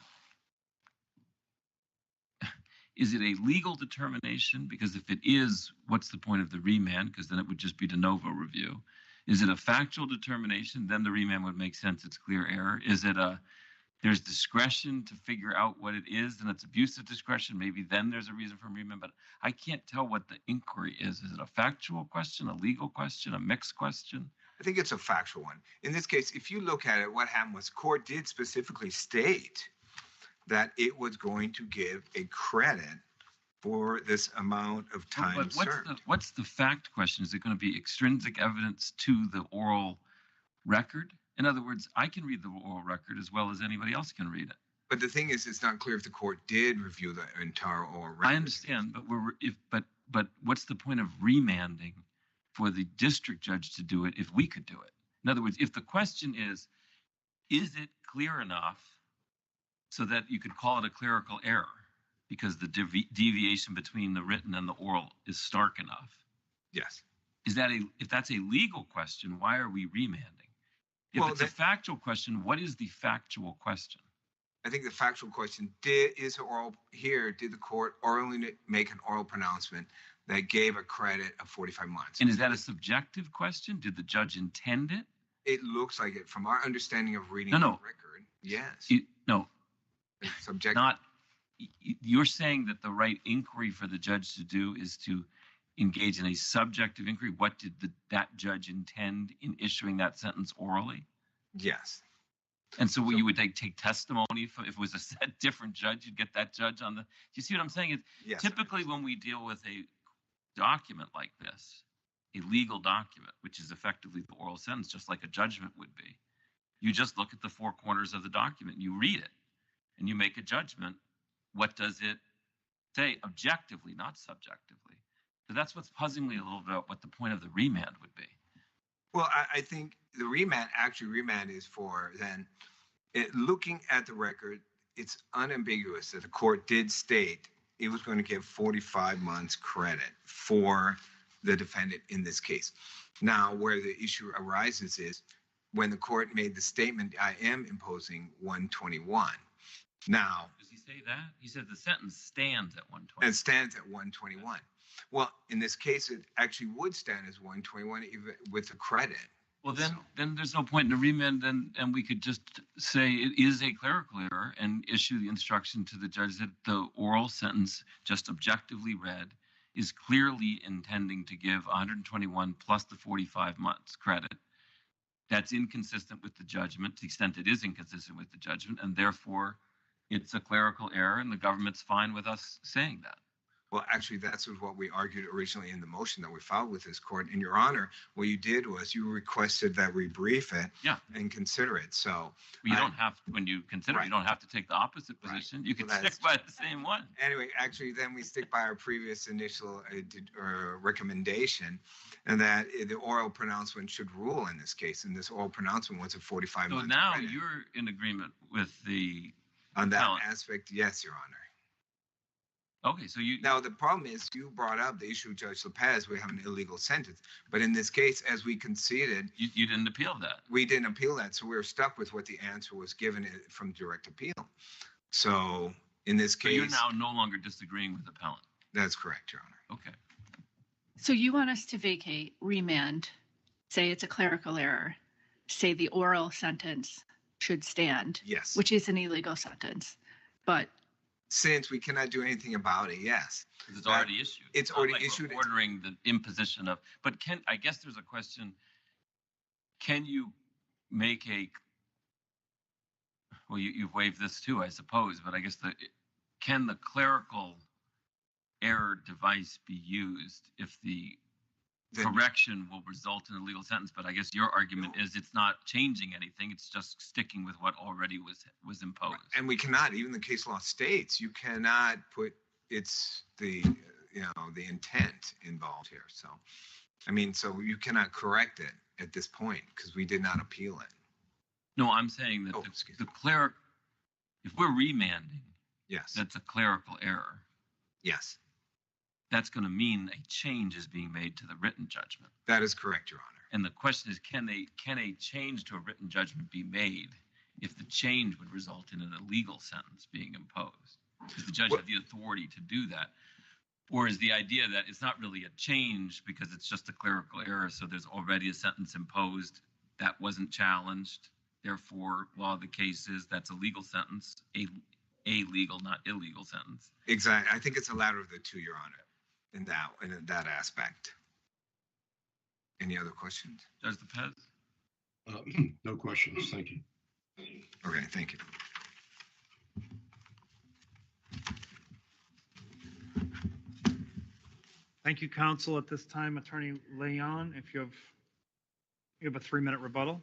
Is it a legal determination? Because if it is, what's the point of the remand? Because then it would just be de novo review. Is it a factual determination? Then the remand would make sense. It's clear error. Is it there's discretion to figure out what it is, and it's abuse of discretion? Maybe then there's a reason for remand, but I can't tell what the inquiry is. Is it a factual question, a legal question, a mixed question? I think it's a factual one. In this case, if you look at it, what happened was court did specifically state that it was going to give a credit for this amount of time served. What's the fact question? Is it going to be extrinsic evidence to the oral record? In other words, I can read the oral record as well as anybody else can read it. But the thing is, it's not clear if the court did review the entire oral record. I understand, but but what's the point of remanding for the district judge to do it if we could do it? In other words, if the question is it clear enough so that you could call it a clerical error because the deviation between the written and the oral is stark enough? Yes. If that's a legal question, why are we remanding? If it's a factual question, what is the factual question? I think the factual question did the court orally make an oral pronouncement that gave a credit of 45 months? And is that a subjective question? Did the judge intend it? It looks like it from our understanding of reading the record. Yes. No. It's subjective. You're saying that the right inquiry for the judge to do is to engage in a subjective inquiry. What did that judge intend in issuing that sentence orally? Yes. And so you would take testimony if it was a different judge, you'd get that judge on the. Do you see what I'm saying? Yes, typically when we deal with a document like this, a legal document, which is effectively the oral sentence, just like a judgment would be, you just look at the four corners of the document, you read it, and you make a judgment. What does it say objectively, not subjectively? So that's what's puzzling me a little bit about what the point of the remand would be. Well, I think the remand is for then looking at the record. It's unambiguous that the court did state it was going to give 45 months credit for the defendant in this case. Now, where the issue arises is when the court made the statement, I am imposing 121. Now, does he say that? He said the sentence stands at 121. It stands at 121. Well, in this case, it actually would stand as 121 even with the credit. Well, then there's no point in a remand, and we could just say it is a clerical error and issue the instruction to the judge that the oral sentence, just objectively read, is clearly intending to give 121 plus the 45 months credit. That's inconsistent with the judgment to the extent it is inconsistent with the judgment, and therefore it's a clerical error, and the government's fine with us saying that. Well, actually, that's what we argued originally in the motion that we filed with this court. In your honor, what you did was you requested that we brief it and consider it. So you don't have to, when you consider it, you don't have to take the opposite position. You can stick by the same one. Anyway, actually, then we stick by our previous initial recommendation, and that the oral pronouncement should rule in this case. And this oral pronouncement was a 45 months. So now you're in agreement with the on that aspect, yes, Your Honor. Okay, so now the problem is you brought up the issue of Judge Lopez. We have an illegal sentence, but in this case, as we conceded, you didn't appeal that. We didn't appeal that, so we were stuck with what the answer was given from direct appeal. So in this case, so you're now no longer disagreeing with the appellant. That's correct, Your Honor. Okay. So you want us to vacate, remand, say it's a clerical error, say the oral sentence should stand. Yes. Which is an illegal sentence, but. Since we cannot do anything about it, yes. It's already issued. It's already issued. Ordering the imposition of, but I guess there's a question, can you make well, you've waived this too, I suppose, but I guess can the clerical error device be used if the correction will result in a legal sentence? But I guess your argument is it's not changing anything. It's just sticking with what already was imposed. And we cannot, even the case law states, you cannot put the intent involved here. So, I mean, so you cannot correct it at this point because we did not appeal it. No, I'm saying that the cleric, If we're remanding, Yes, that's a clerical error. yes, That's going to mean a change is being made to the written judgment. that is correct, Your Honor. And the question is, can a change to a written judgment be made if the change would result in an illegal sentence being imposed? Does the judge have the authority to do that? Or is the idea that it's not really a change because it's just a clerical error, so there's already a sentence imposed that wasn't challenged, therefore, law of the case is that's a legal sentence, a legal, not illegal sentence? Exactly. I think it's a latter of the two, Your Honor, in that aspect. Any other questions? Judge Lopez? No questions. Thank you. Okay, thank you. Thank you, counsel. At this time, Attorney Leon, if you have a 3-minute rebuttal.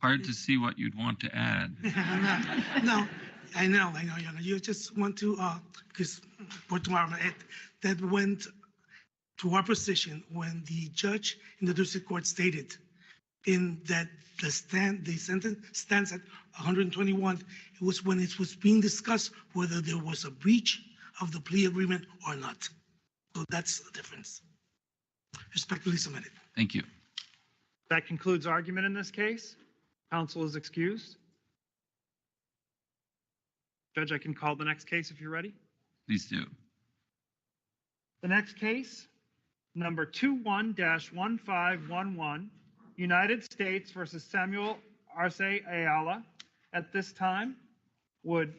Hard to see what you'd want to add. No, I know, you know, you just want to, because for tomorrow, that went to our position when the judge in the district court stated in that the sentence stands at 121. It was when it was being discussed whether there was a breach of the plea agreement or not. So that's the difference. Respectfully submitted. Thank you. That concludes argument in this case. Counsel is excused. Judge, I can call the next case if you're ready. Please do. The next case, number 21-1511, United States versus Samuel Arce-Ayala. At this time, would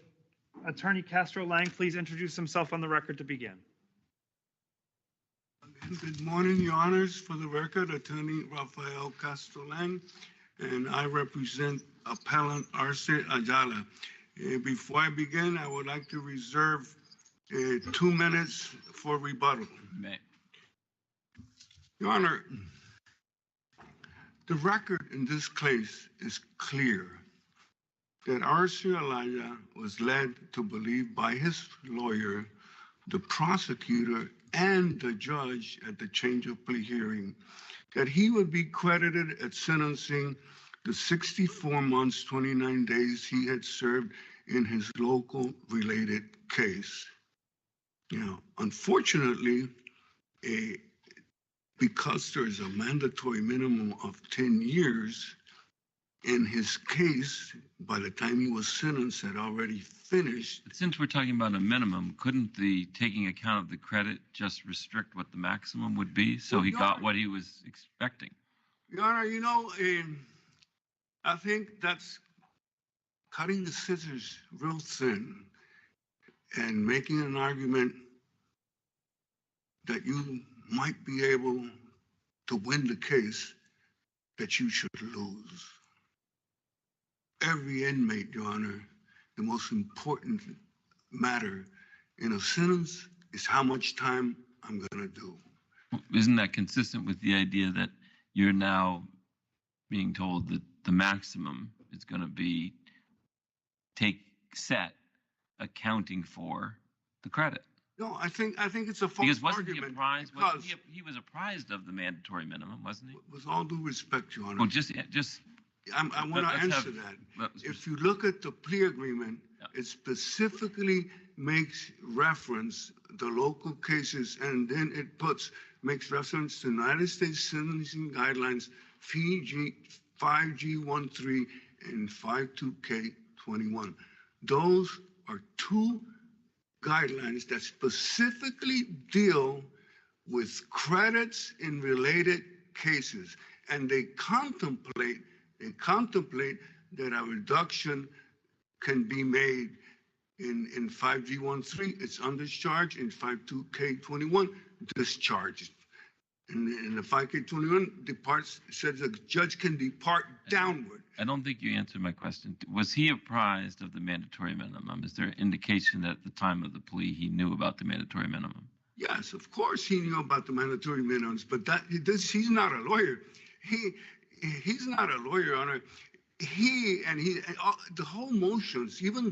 Attorney Castro-Lang please introduce himself on the record to begin? Good morning, Your Honors. For the record, Attorney Rafael Castro-Lang, and I represent appellant Arce-Ayala. Before I begin, I would like to reserve 2 minutes for rebuttal. May. Your Honor, the record in this case is clear that Arce-Ayala was led to believe by his lawyer, the prosecutor, and the judge at the change of plea hearing that he would be credited at sentencing the 64 months, 29 days he had served in his local related case. Now, unfortunately, because there is a mandatory minimum of 10 years, in his case, by the time he was sentenced, had already finished. Since we're talking about a minimum, couldn't the taking account of the credit just restrict what the maximum would be? So he got what he was expecting. Your Honor, you know, I think that's cutting the scissors real thin and making an argument that you might be able to win the case that you should lose. Every inmate, Your Honor, the most important matter in a sentence is how much time I'm going to do. Isn't that consistent with the idea that you're now being told that the maximum is going to be set accounting for the credit? No, I think it's a false Because wasn't argument. he apprised? Because, He was apprised of the mandatory minimum, wasn't he? with all due respect, Your Honor, Well, just I want to answer that. If you look at the plea agreement, it specifically makes reference the local cases, and then it makes reference to United States Sentencing Guidelines 5G13 and 52K21. Those are two guidelines that specifically deal with credits in related cases, and they contemplate that a reduction can be made in 5G13, it's undischarged, in 52K21, discharged. And the 5K21 says the judge can depart downward. I don't think you answered my question. Was he apprised of the mandatory minimum? Is there indication that at the time of the plea he knew about the mandatory minimum? Yes, of course he knew about the mandatory minimums, but he's not a lawyer. He's not a lawyer, Your Honor. The whole motions, even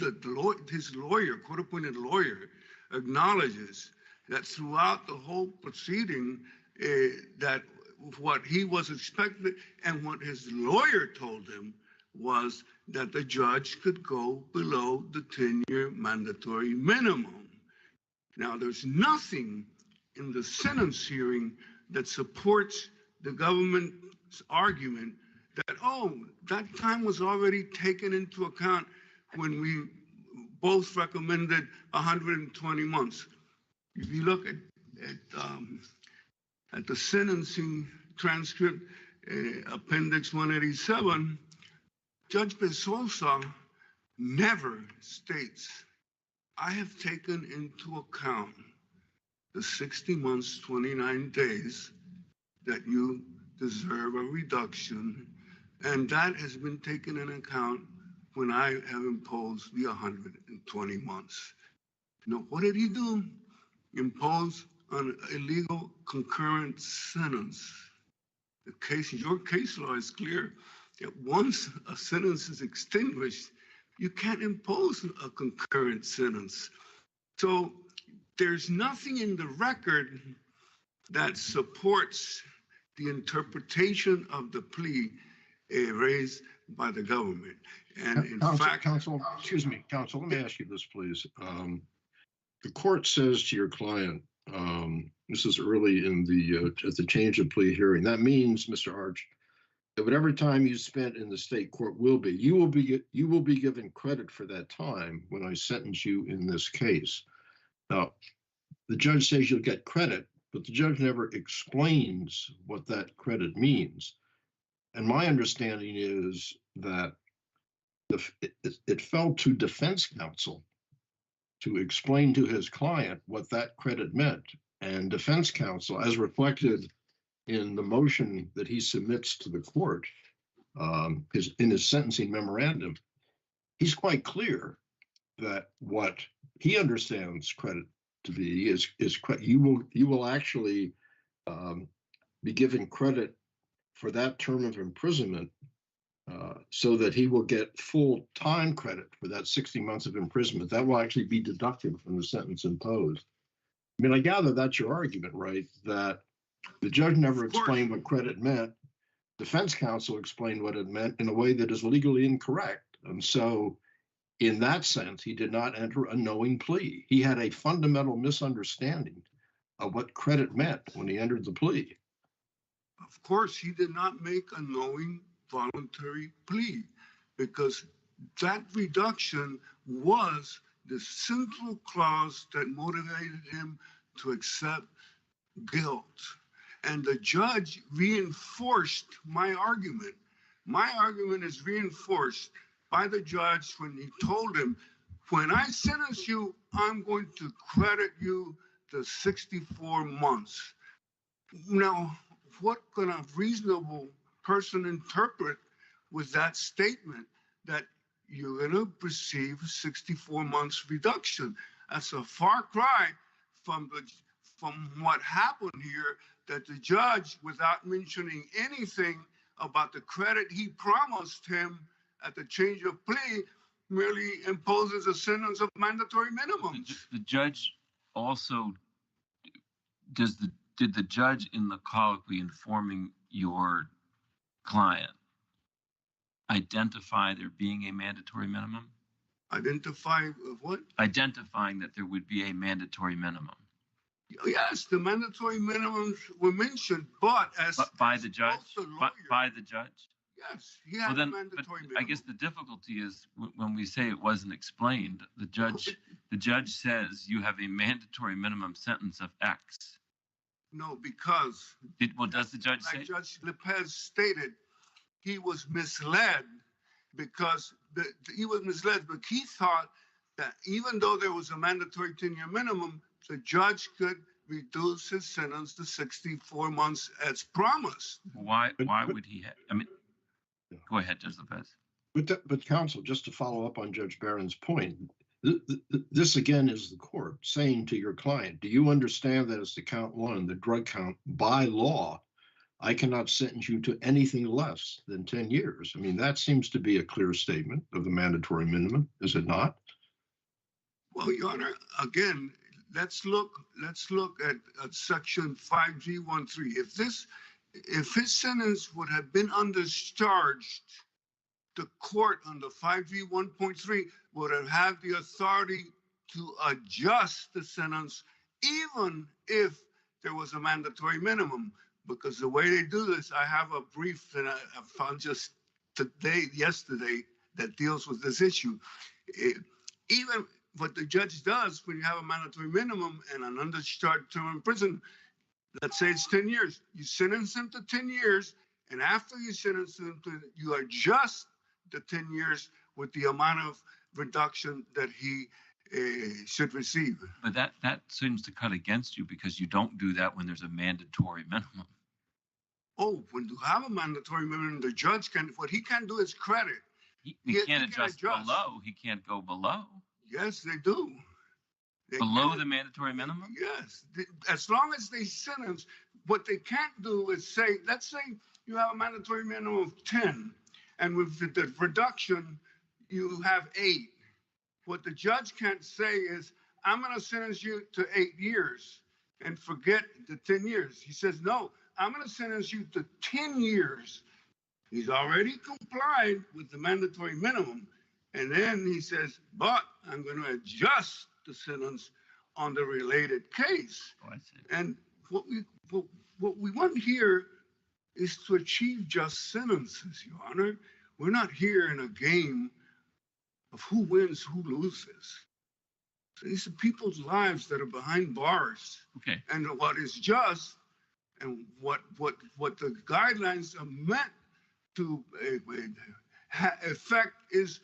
his lawyer, court-appointed lawyer, acknowledges that throughout the whole proceeding, that what he was expected and what his lawyer told him was that the judge could go below the 10-year mandatory minimum. Now, there's nothing in the sentence hearing that supports the government's argument that, oh, that time was already taken into account when we both recommended 120 months. If you look at the sentencing transcript, Appendix 187, Judge Bezosa never states, I have taken into account the 60 months, 29 days that you deserve a reduction, and that has been taken into account when I have imposed the 120 months. Now, what did he do? Impose an illegal concurrent sentence. Your case law is clear that once a sentence is extinguished, you can't impose a concurrent sentence. So there's nothing in the record that supports the interpretation of the plea raised by the government. And in fact, counsel, let me ask you this, please. The court says to your client, this is early in at the change of plea hearing. That means, Mr. Arch, that whatever time you spent in the state court you will be given credit for that time when I sentence you in this case. Now, the judge says you'll get credit, but the judge never explains what that credit means. And my understanding is that it fell to defense counsel to explain to his client what that credit meant. And defense counsel, as reflected in the motion that he submits to the court, in his sentencing memorandum, he's quite clear that what he understands credit to be is you will actually be given credit for that term of imprisonment, so that he will get full time credit for that 60 months of imprisonment. That will actually be deducted from the sentence imposed. I mean, I gather that's your argument, right? That the judge never explained what credit meant. Defense counsel explained what it meant in a way that is legally incorrect. And so in that sense, he did not enter a knowing plea. He had a fundamental misunderstanding of what credit meant when he entered the plea. Of course, he did not make a knowing voluntary plea, because that reduction was the central clause that motivated him to accept guilt. And the judge reinforced my argument. My argument is reinforced by the judge when he told him, when I sentence you, I'm going to credit you the 64 months. Now, what can a reasonable person interpret with that statement, that you're going to receive 64 months reduction? That's a far cry from what happened here, that the judge, without mentioning anything about the credit he promised him at the change of plea, merely imposes a sentence of mandatory minimums. The judge also, did the judge in the colloquy informing your client identify there being a mandatory minimum? Identify what? Identifying that there would be a mandatory minimum. Yes, the mandatory minimums were mentioned, but by the judge? By the judge? Yes, he had a mandatory minimum. I guess the difficulty is when we say it wasn't explained, the judge says you have a mandatory minimum sentence of X. No, because does the judge say? Judge Lopez stated, he was misled because but he thought that even though there was a mandatory 10-year minimum, the judge could reduce his sentence to 64 months as promised. Why would he have? I mean, go ahead, Judge Lopez. But counsel, just to follow up on Judge Barron's point, this again is the court saying to your client, do you understand that as to count one, the drug count, by law, I cannot sentence you to anything less than 10 years? I mean, that seems to be a clear statement of the mandatory minimum, is it not? Well, Your Honor, again, let's look at section 5G13. If his sentence would have been undischarged the court under 5V 1.3 would have had the authority to adjust the sentence even if there was a mandatory minimum. Because the way they do this, I have a brief that I found just yesterday, that deals with this issue. Even what the judge does when you have a mandatory minimum and an undischarged term in prison, let's say it's 10 years, you sentence him to 10 years, and after you sentence him you adjust the 10 years with the amount of reduction that he should receive. But that seems to cut against you, because you don't do that when there's a mandatory minimum. Oh, when you have a mandatory minimum, the judge what he can do is credit. He can't adjust below. He can't go below. Yes, they do. Below the mandatory minimum? Yes. As long as they sentence, what they can't do is say, let's say you have a mandatory minimum of 10, and with the reduction, you have 8. What the judge can't say is, I'm going to sentence you to 8 years and forget the 10 years. He says, no, I'm going to sentence you to 10 years. He's already complied with the mandatory minimum. And then he says, but I'm going to adjust the sentence on the related case. Oh, I see. And what we want here is to achieve just sentences, Your Honor. We're not here in a game of who wins, who loses. So these are people's lives that are behind bars. Okay. And what is just and what the guidelines are meant to effect is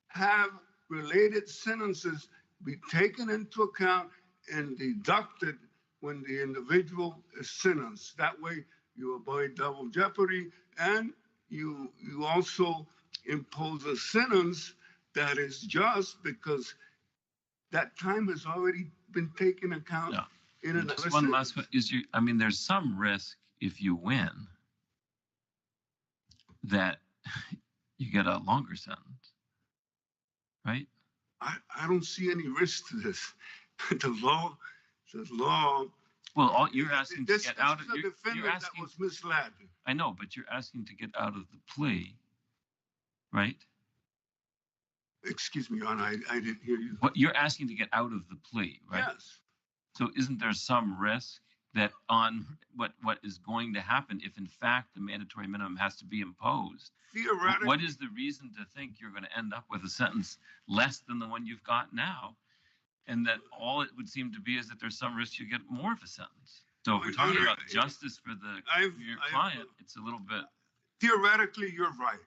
have related sentences be taken into account and deducted when the individual is sentenced. That way you avoid double jeopardy, and you also impose a sentence that is just, because that time has already been taken account. Yeah. In another Just one sentence. last one. There's some risk if you win that you get a longer sentence, right? I don't see any risk to this. The law. Well, you're asking to get out of. This is a defendant that was misled. I know, but you're asking to get out of the plea, right? Excuse me, Your Honor, I didn't hear you. What you're asking to get out of the plea, right? Yes. So isn't there some risk that on what is going to happen if in fact the mandatory minimum has to be imposed? Theoretically. What is the reason to think you're going to end up with a sentence less than the one you've got now? And that all it would seem to be is that there's some risk you get more of a sentence. So if we're talking about justice for your client, it's a little bit. Theoretically, you're right.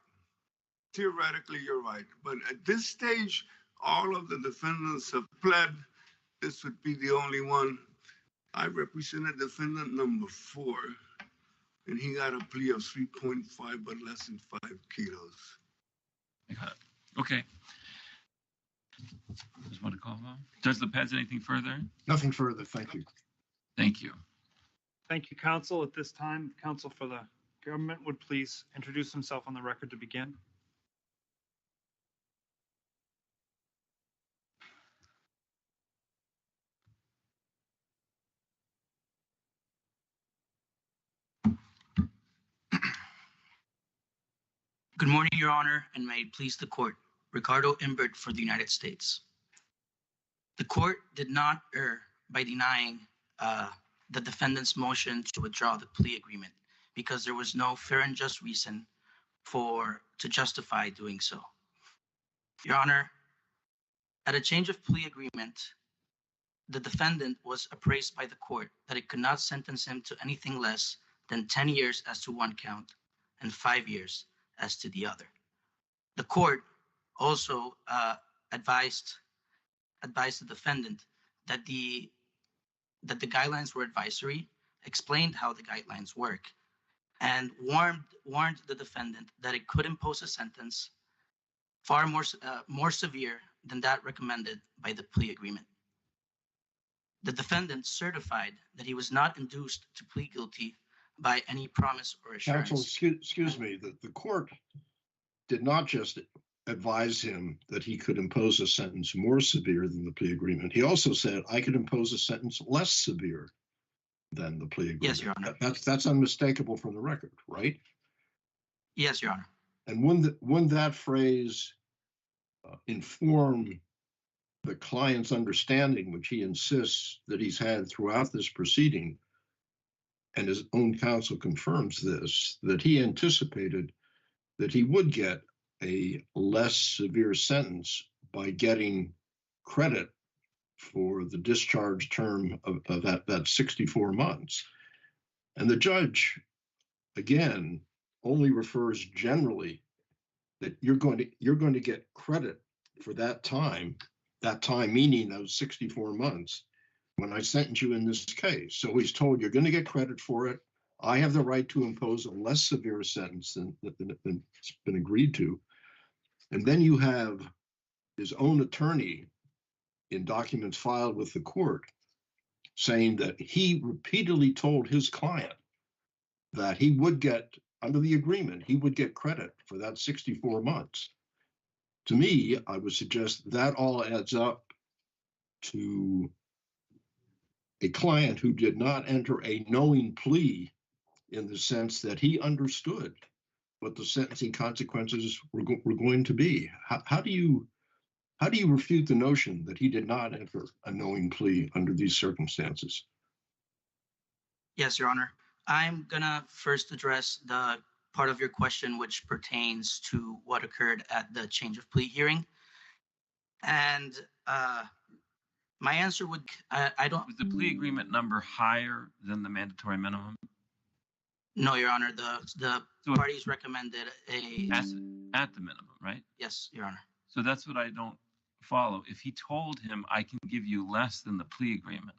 Theoretically, you're right. But at this stage, all of the defendants have pled. This would be the only one. I represented defendant number 4, and he got a plea of 3.5, but less than 5 kilos. I got it. Okay. Just want to call on. Judge Lopez, anything further? Nothing further. Thank you. Thank you. Thank you, counsel. At this time, counsel for the government would please introduce himself on the record to begin. Good morning, Your Honor, and may it please the court. Ricardo Imbert for the United States. The court did not err by denying the defendant's motion to withdraw the plea agreement because there was no fair and just reason to justify doing so. Your Honor, at a change of plea agreement, the defendant was appraised by the court that it could not sentence him to anything less than 10 years as to one count and 5 years as to the other. The court also advised the defendant that the guidelines were advisory, explained how the guidelines work, and warned the defendant that it could impose a sentence far more severe than that recommended by the plea agreement. The defendant certified that he was not induced to plead guilty by any promise or assurance. Counsel, excuse me, the court did not just advise him that he could impose a sentence more severe than the plea agreement. He also said, I could impose a sentence less severe than the plea agreement. Yes, Your Honor. That's unmistakable from the record, right? Yes, Your Honor. And wouldn't that phrase inform the client's understanding, which he insists that he's had throughout this proceeding, and his own counsel confirms this, that he anticipated that he would get a less severe sentence by getting credit for the discharge term of that 64 months. And the judge, again, only refers generally that you're going to get credit for that time meaning those 64 months when I sentence you in this case. So he's told you're going to get credit for it. I have the right to impose a less severe sentence than it's been agreed to. And then you have his own attorney in documents filed with the court saying that he repeatedly told his client that he would get, under the agreement, he would get credit for that 64 months. To me, I would suggest that all adds up to a client who did not enter a knowing plea in the sense that he understood what the sentencing consequences were going to be. How do you refute the notion that he did not enter a knowing plea under these circumstances? Yes, Your Honor. I'm gonna first address the part of your question which pertains to what occurred at the change of plea hearing. And my answer would, I don't. Was the plea agreement number higher than the mandatory minimum? No, Your Honor. The So parties recommended a. At the minimum, right? Yes, Your Honor. So that's what I don't follow. If he told him, I can give you less than the plea agreement,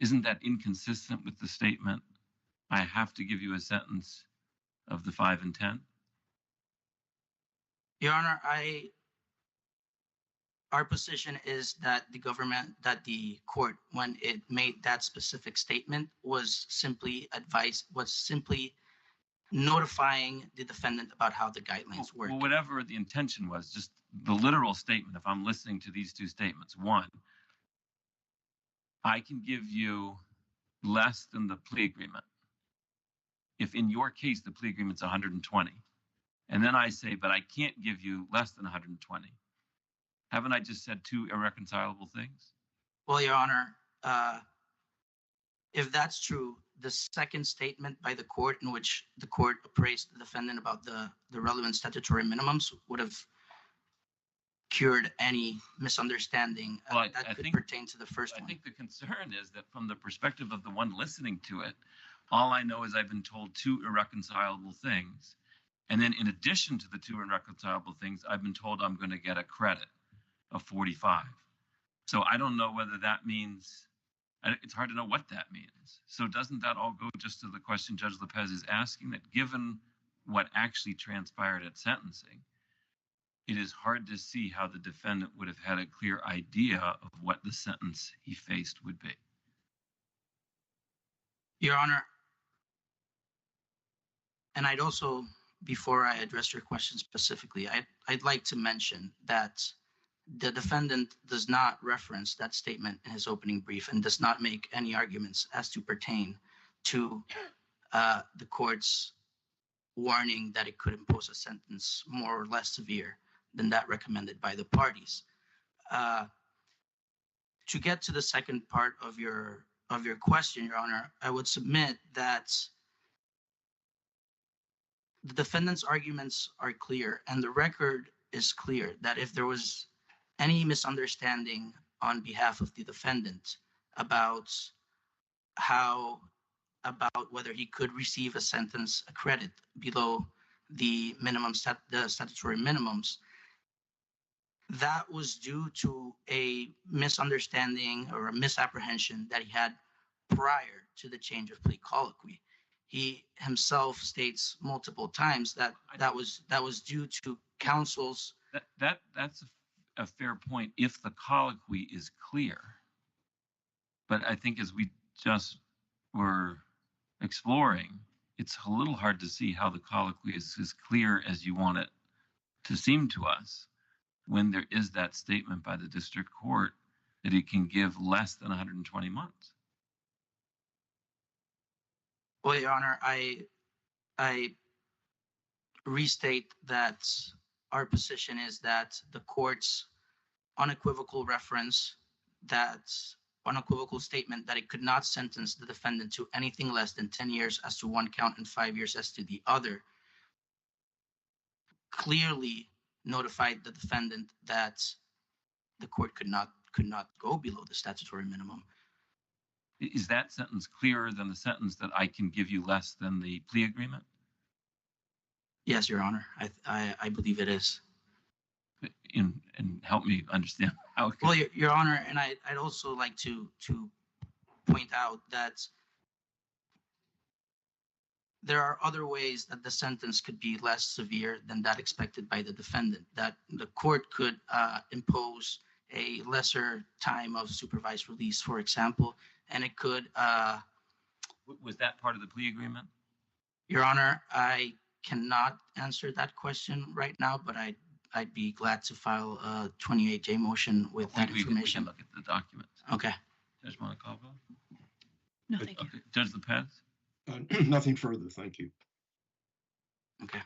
isn't that inconsistent with the statement, I have to give you a sentence of the 5 and 10? Your Honor, our position is that the court, when it made that specific statement, was simply notifying the defendant about how the guidelines work. Well, whatever the intention was, just the literal statement, if I'm listening to these two statements, one, I can give you less than the plea agreement. If in your case, the plea agreement's 120, and then I say, but I can't give you less than 120. Haven't I just said two irreconcilable things? Well, Your Honor, if that's true, the second statement by the court in which the court appraised the defendant about the relevant statutory minimums would have cured any misunderstanding Well, that I could think, pertain to the first one. I think the concern is that from the perspective of the one listening to it, all I know is I've been told two irreconcilable things. And then in addition to the two irreconcilable things, I've been told I'm going to get a credit of 45. So I don't know whether that means, it's hard to know what that means. So doesn't that all go just to the question Judge Lopez is asking, that given what actually transpired at sentencing, it is hard to see how the defendant would have had a clear idea of what the sentence he faced would be. Your Honor, and I'd also, before I address your question specifically, I'd like to mention that the defendant does not reference that statement in his opening brief and does not make any arguments as to pertain to the court's warning that it could impose a sentence more or less severe than that recommended by the parties. To get to the second part of your question, Your Honor, I would submit that the defendant's arguments are clear, and the record is clear that if there was any misunderstanding on behalf of the defendant about whether he could receive a sentence, a credit below the the statutory minimums, that was due to a misunderstanding or a misapprehension that he had prior to the change of plea colloquy. He himself states multiple times that that was due to counsel's. That's a fair point if the colloquy is clear. But I think as we just were exploring, it's a little hard to see how the colloquy is as clear as you want it to seem to us when there is that statement by the district court that it can give less than 120 months. Well, Your Honor, I restate that our position is that the court's unequivocal statement that it could not sentence the defendant to anything less than 10 years as to one count and 5 years as to the other clearly notified the defendant that the court could not go below the statutory minimum. Is that sentence clearer than the sentence that I can give you less than the plea agreement? Yes, Your Honor. I believe it is. And help me understand how. Well, Your Honor, and I'd also like to point out that there are other ways that the sentence could be less severe than that expected by the defendant, that the court could impose a lesser time of supervised release, for example, and it could... Was that part of the plea agreement? Your Honor, I cannot answer that question right now, but I'd be glad to file a 28-J motion with that information. We can look at the documents. Okay. Judge Montecalvo? No, thank you. Okay. Judge Lopez? Nothing further, thank you. Okay.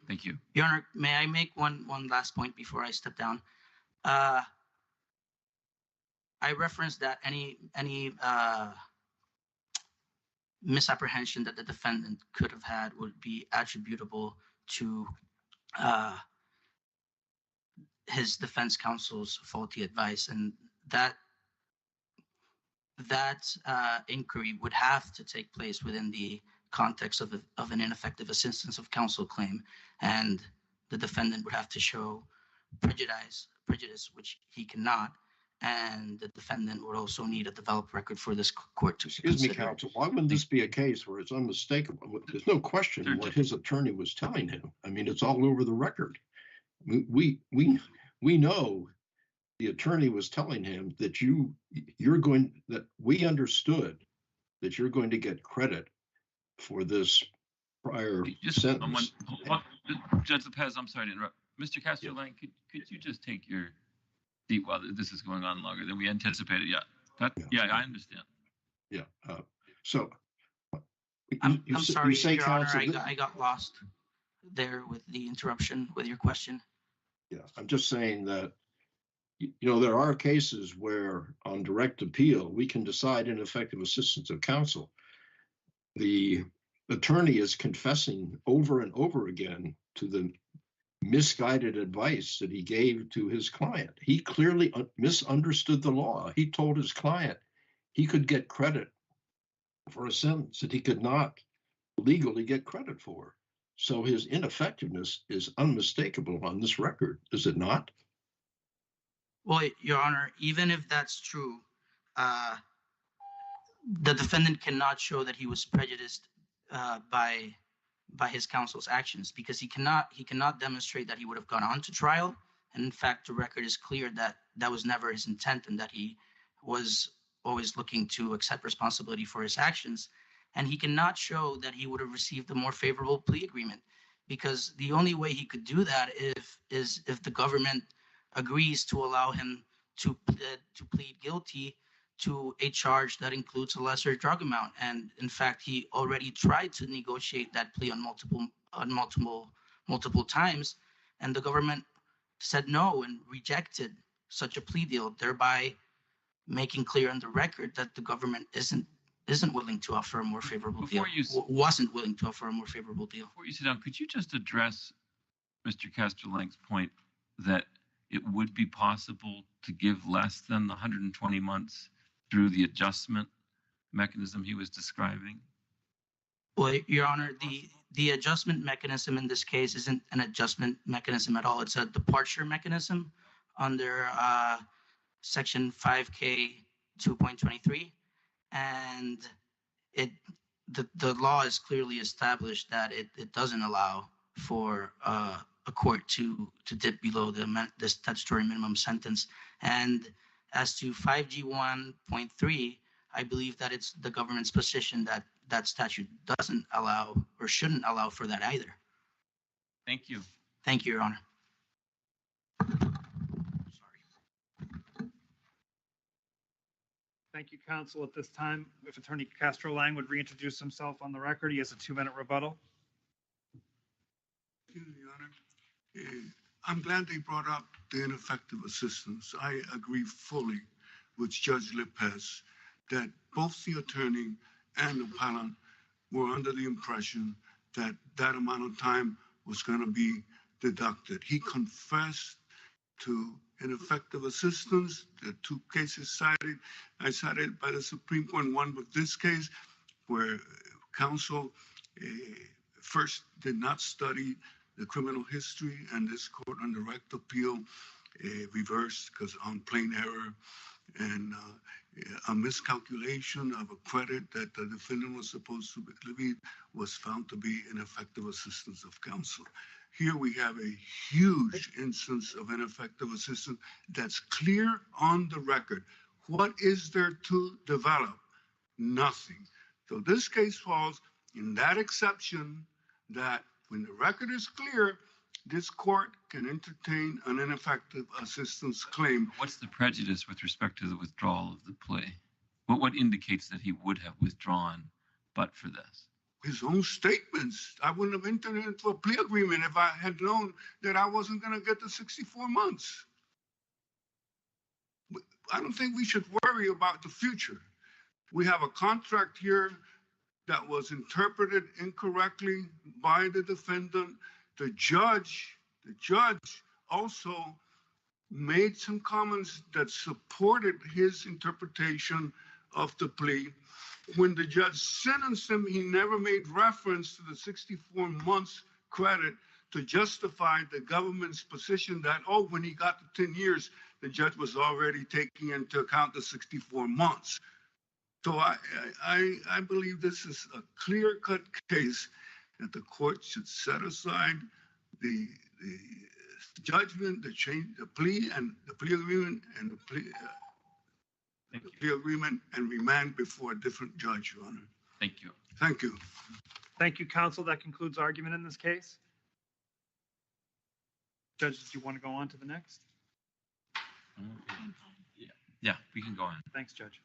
Thank you. Your Honor, may I make one last point before I step down? I referenced that any misapprehension that the defendant could have had would be attributable to his defense counsel's faulty advice, and that inquiry would have to take place within the context of an ineffective assistance of counsel claim, and the defendant would have to show prejudice, which he cannot, and the defendant would also need a developed record for this court to consider. Excuse me, counsel, why wouldn't this be a case where it's unmistakable? There's no question what his attorney was telling him. I mean, it's all over the record. We know the attorney was telling him that that we understood that you're going to get credit for this prior sentence. Judge Lopez, I'm sorry to interrupt. Mr. Castro-Lang, could you just take your seat while this is going on longer than we anticipated? Yeah, I understand. Yeah. So I'm sorry, Your Honor, I got lost there with the interruption with your question. Yeah, I'm just saying that, there are cases where on direct appeal, we can decide ineffective assistance of counsel. The attorney is confessing over and over again to the misguided advice that he gave to his client. He clearly misunderstood the law. He told his client he could get credit for a sentence that he could not legally get credit for. So his ineffectiveness is unmistakable on this record, is it not? Well, Your Honor, even if that's true, the defendant cannot show that he was prejudiced by his counsel's actions, because he cannot demonstrate that he would have gone on to trial. And in fact, the record is clear that that was never his intent, and that he was always looking to accept responsibility for his actions. And he cannot show that he would have received a more favorable plea agreement, because the only way he could do that is if the government agrees to allow him to plead guilty to a charge that includes a lesser drug amount. And in fact, he already tried to negotiate that plea on multiple times, and the government said no and rejected such a plea deal, thereby making clear on the record that the government isn't willing to offer a more favorable deal. Wasn't willing to offer a more favorable deal. Before you sit down, could you just address Mr. Castro-Lang's point that it would be possible to give less than the 120 months through the adjustment mechanism he was describing? Well, Your Honor, the adjustment mechanism in this case isn't an adjustment mechanism at all. It's a departure mechanism under Section 5K 2.23. And the law is clearly established that it doesn't allow for a court to dip below the statutory minimum sentence. And as to 5G 1.3, I believe that it's the government's position that that statute doesn't allow or shouldn't allow for that either. Thank you. Thank you, Your Honor. Thank you, counsel. At this time, if Attorney Castro-Lang would reintroduce himself on the record, he has a 2-minute rebuttal. Excuse me, Your Honor. I'm glad they brought up the ineffective assistance. I agree fully with Judge Lopez that both the attorney and the appellant were under the impression that that amount of time was going to be deducted. He confessed to ineffective assistance. The two cases cited, I cited by the Supreme Court, one with this case, where counsel first did not study the criminal history, and this court on direct appeal reversed because on plain error and a miscalculation of a credit that the defendant was supposed to be was found to be ineffective assistance of counsel. Here we have a huge instance of ineffective assistance that's clear on the record. What is there to develop? Nothing. So this case falls in that exception that when the record is clear, this court can entertain an ineffective assistance claim. What's the prejudice with respect to the withdrawal of the plea? What indicates that he would have withdrawn but for this? His own statements. I wouldn't have entered into a plea agreement if I had known that I wasn't going to get the 64 months. I don't think we should worry about the future. We have a contract here that was interpreted incorrectly by the defendant. The judge also made some comments that supported his interpretation of the plea. When the judge sentenced him, he never made reference to the 64 months credit to justify the government's position that, oh, when he got to 10 years, the judge was already taking into account the 64 months. So I believe this is a clear-cut case that the court should set aside the judgment, the plea agreement, and the plea agreement, and remand before a different judge, Your Honor. Thank you. Thank you. Thank you, counsel. That concludes argument in this case. Judges, do you want to go on to the next? Yeah, we can go on. Thanks, Judge.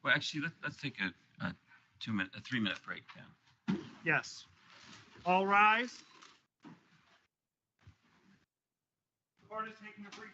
Well, actually, let's take a 3-minute break then. Yes. All rise. Court is taking a brief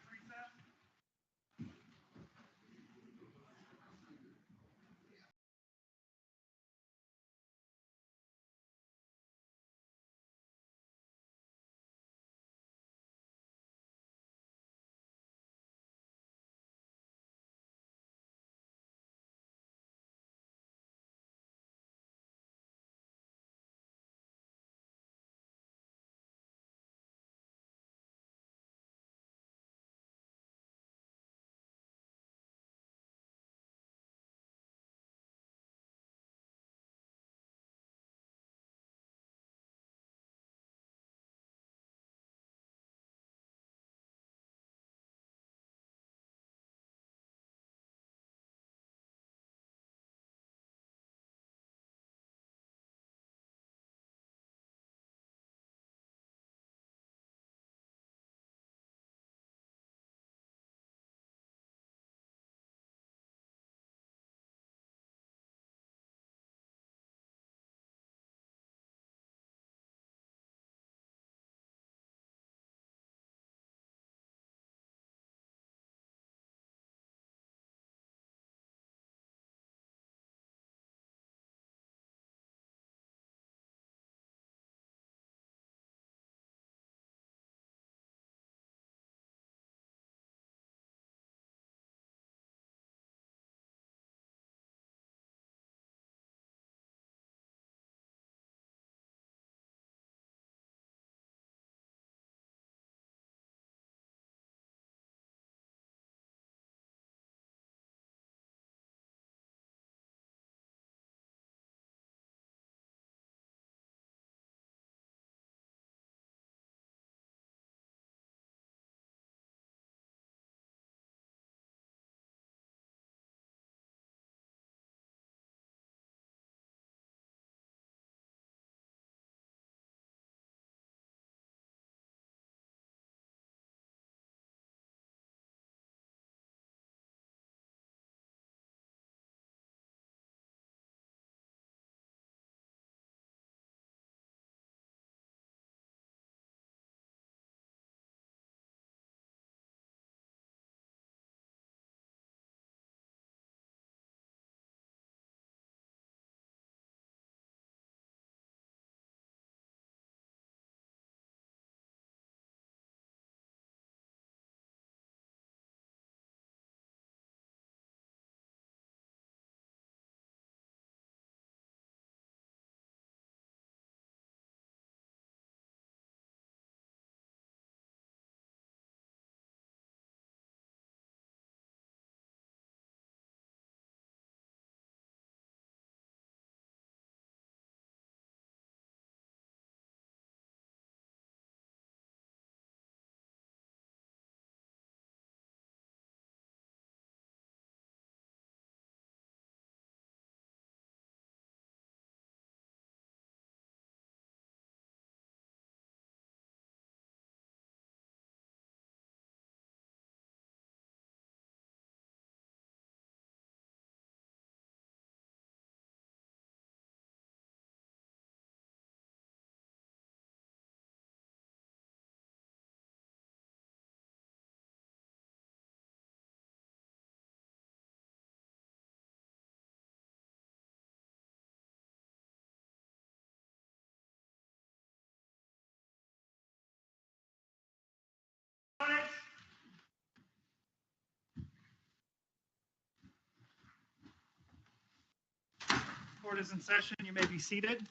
Court is in session. You may be seated.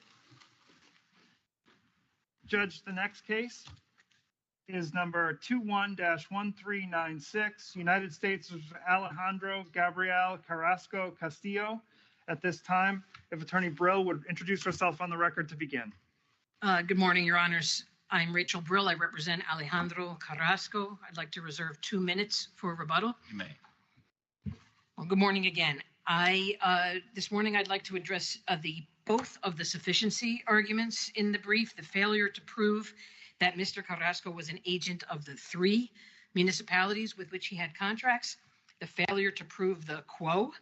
Judge, the next case is number 21-1396, United States v. Alejandro Gabriel Carrasco-Castillo. At this time, if Attorney Brill would introduce herself on the record to begin. Good morning, Your Honors. I'm Rachel Brill. I represent Alejandro Carrasco. I'd like to reserve 2 minutes for rebuttal. You may. Well, good morning again. This morning I'd like to address both of the sufficiency arguments in the brief, the failure to prove that Mr. Carrasco was an agent of the 3 municipalities with which he had contracts, the failure to prove the quo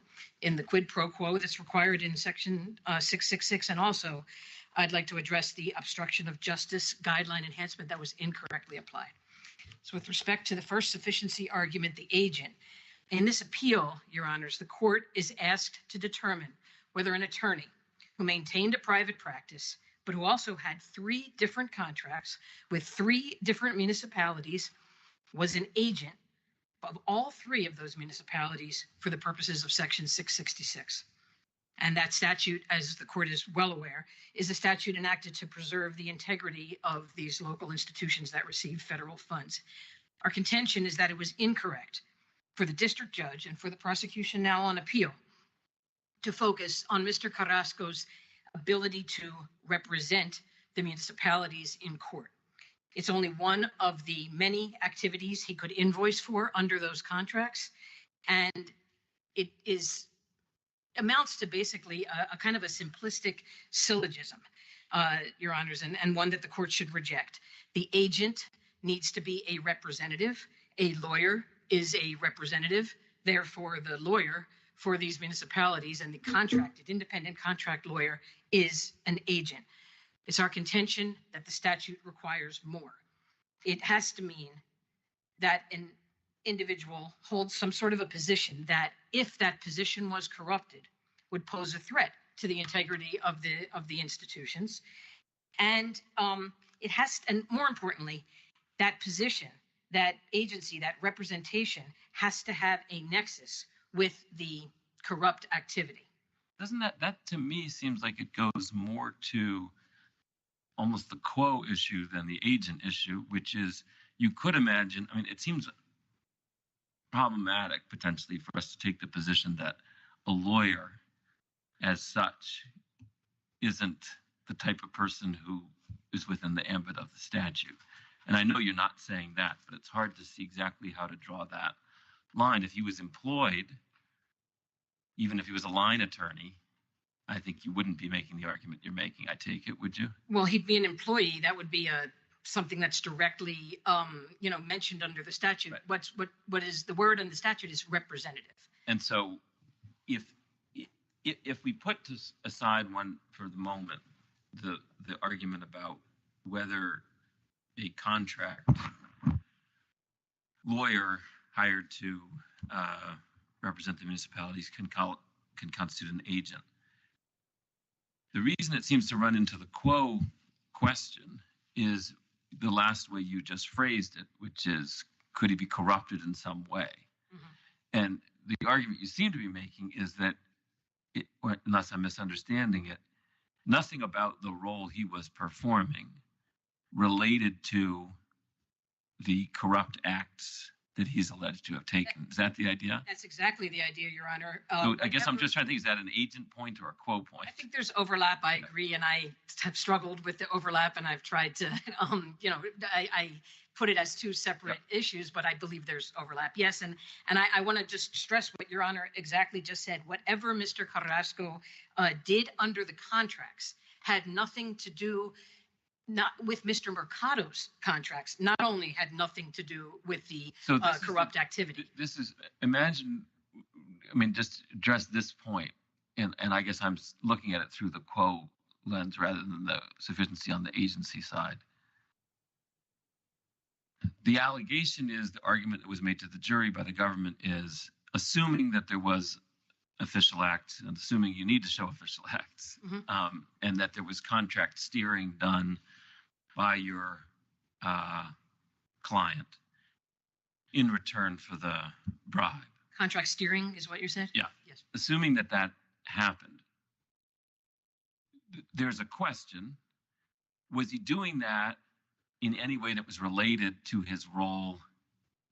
in the quid pro quo that's required in section 666, and also I'd like to address the obstruction of justice guideline enhancement that was incorrectly applied. So with respect to the first sufficiency argument, the agent, in this appeal, Your Honors, the court is asked to determine whether an attorney who maintained a private practice, but who also had 3 different contracts with 3 different municipalities, was an agent of all 3 of those municipalities for the purposes of section 666. And that statute, as the court is well aware, is a statute enacted to preserve the integrity of these local institutions that receive federal funds. Our contention is that it was incorrect for the district judge and for the prosecution now on appeal to focus on Mr. Carrasco's ability to represent the municipalities in court. It's only one of the many activities he could invoice for under those contracts, and it amounts to basically a kind of a simplistic syllogism, Your Honors, and one that the court should reject. The agent needs to be a representative. A lawyer is a representative. Therefore, the lawyer for these municipalities and the contracted independent contract lawyer is an agent. It's our contention that the statute requires more. It has to mean that an individual holds some sort of a position that, if that position was corrupted, would pose a threat to the integrity of the institutions. And it has, and more importantly, that position, that agency, that representation has to have a nexus with the corrupt activity. Doesn't that to me seems like it goes more to almost the quo issue than the agent issue, which is, you could imagine, I mean, it seems problematic potentially for us to take the position that a lawyer as such isn't the type of person who is within the ambit of the statute. And I know you're not saying that, but it's hard to see exactly how to draw that line. If he was employed, even if he was a line attorney, I think you wouldn't be making the argument you're making, I take it, would you? Well, he'd be an employee. That would be something that's directly, mentioned under the statute. Right. What is the word in the statute is representative. And so if we put aside one for the moment, the argument about whether a contract lawyer hired to represent the municipalities can constitute an agent. The reason it seems to run into the quo question is the last way you just phrased it, which is, could he be corrupted in some way? Mm-hmm. And the argument you seem to be making is that, unless I'm misunderstanding it, nothing about the role he was performing related to the corrupt acts that he's alleged to have taken. Is that the idea? That's exactly the idea, Your Honor. So I guess I'm just trying to think, is that an agent point or a quo point? I think there's overlap. I agree. And I have struggled with the overlap, and I've tried to, I put it as 2 separate issues, but I believe there's overlap. Yes. And I want to just stress what Your Honor exactly just said. Whatever Mr. Carrasco did under the contracts had nothing to do not with Mr. Mercado's contracts, not only had nothing to do with the corrupt activity. This is, imagine, I mean, just address this point, and I guess I'm looking at it through the quo lens rather than the sufficiency on the agency side. The allegation is, the argument that was made to the jury by the government is, assuming that there was official acts, and assuming you need to show official acts, mm-hmm. And that there was contract steering done by your client in return for the bribe. Contract steering is what you said? Yeah. Yes. Assuming that happened, there's a question. Was he doing that in any way that was related to his role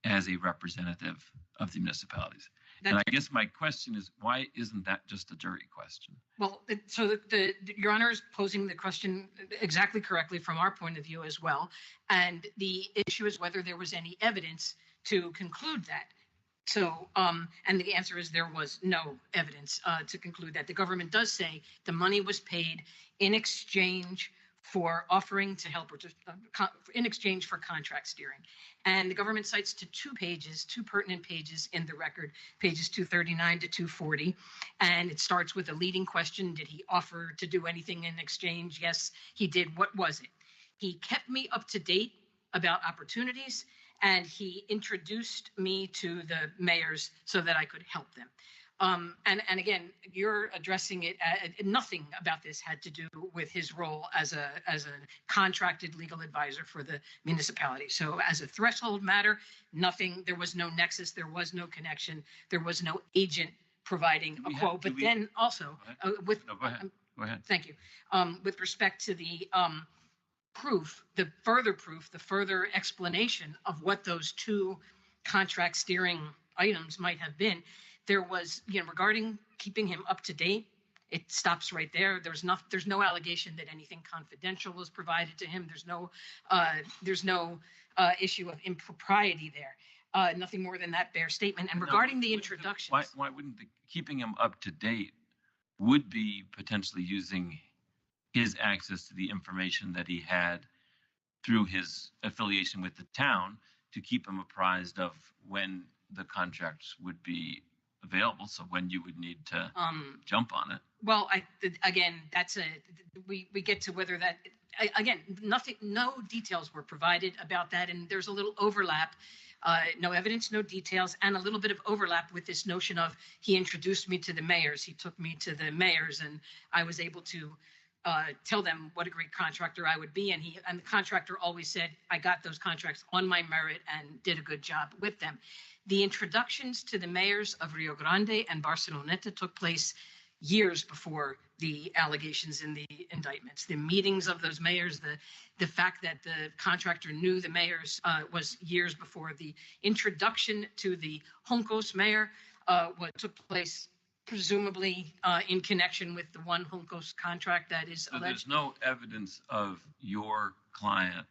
as a representative of the municipalities? And I guess my question is, why isn't that just a jury question? Well, so Your Honor is posing the question exactly correctly from our point of view as well. And the issue is whether there was any evidence to conclude that. So, and the answer is there was no evidence to conclude that. The government does say the money was paid in exchange for offering to help, or just in exchange for contract steering. And the government cites to two pertinent pages in the record, pages 239 to 240. And it starts with a leading question. Did he offer to do anything in exchange? Yes, he did. What was it? He kept me up to date about opportunities, and he introduced me to the mayors so that I could help them. And again, you're addressing it. Nothing about this had to do with his role as a contracted legal advisor for the municipality. So as a threshold matter, nothing. There was no nexus. There was no connection. There was no agent providing a quote. But then also with No, go ahead. Thank you. With respect to the proof, the further explanation of what those two contract steering items might have been. There was, regarding keeping him up to date, it stops right there. There's no allegation that anything confidential was provided to him. There's no issue of impropriety there. Nothing more than that bare statement. And regarding the introductions, why wouldn't keeping him up to date would be potentially using his access to the information that he had through his affiliation with the town to keep him apprised of when the contracts would be available, so when you would need to jump on it? Well, again, we get to whether that, again, no details were provided about that, and there's a little overlap, no evidence, no details, and a little bit of overlap with this notion of he introduced me to the mayors, he took me to the mayors, and I was able to tell them what a great contractor I would be, and the contractor always said, I got those contracts on my merit and did a good job with them. The introductions to the mayors of Rio Grande and Barceloneta took place years before the allegations in the indictments. The meetings of those mayors, the fact that the contractor knew the mayors was years before. The introduction to the Juncos mayor took place presumably in connection with the one Juncos contract that is so alleged. There's no evidence of your client.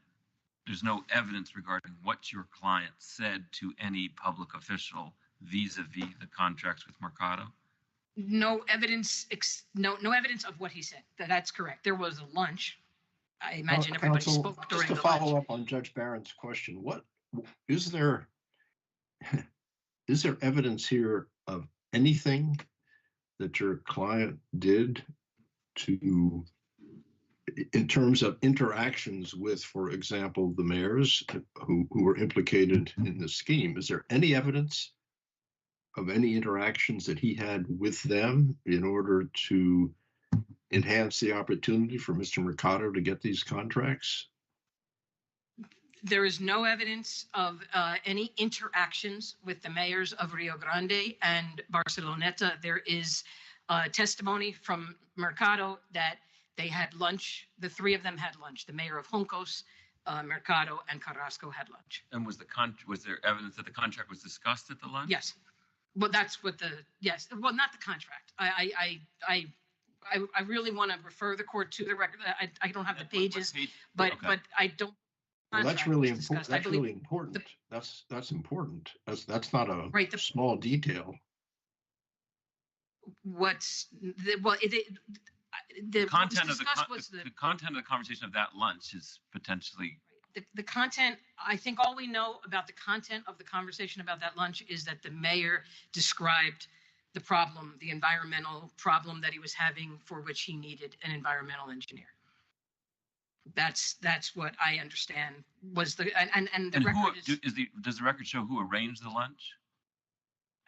There's no evidence regarding what your client said to any public official vis-a-vis the contracts with Mercado? No evidence, no evidence of what he said. That's correct. There was a lunch. I imagine everybody Counsel, spoke during just the to follow lunch. up on Judge Barron's question, what is there evidence here of anything that your client did to, in terms of interactions with, for example, the mayors who were implicated in the scheme? Is there any evidence of any interactions that he had with them in order to enhance the opportunity for Mr. Mercado to get these contracts? There is no evidence of any interactions with the mayors of Rio Grande and Barceloneta. There is testimony from Mercado that they had lunch. The three of them had lunch. The mayor of Juncos, Mercado, and Carrasco had lunch. And was there evidence that the contract was discussed at the lunch? Yes. Well, that's what yes. Well, not the contract. I really want to refer the court to the record. I don't have the pages, but I don't. Well, that's really important. That's really important. That's important. That's not a small detail. The content of the content of the conversation of that lunch is potentially the content. I think all we know about the content of the conversation about that lunch is that the mayor described the problem, the environmental problem that he was having, for which he needed an environmental engineer. That's what I understand was the and the record does the record show who arranged the lunch?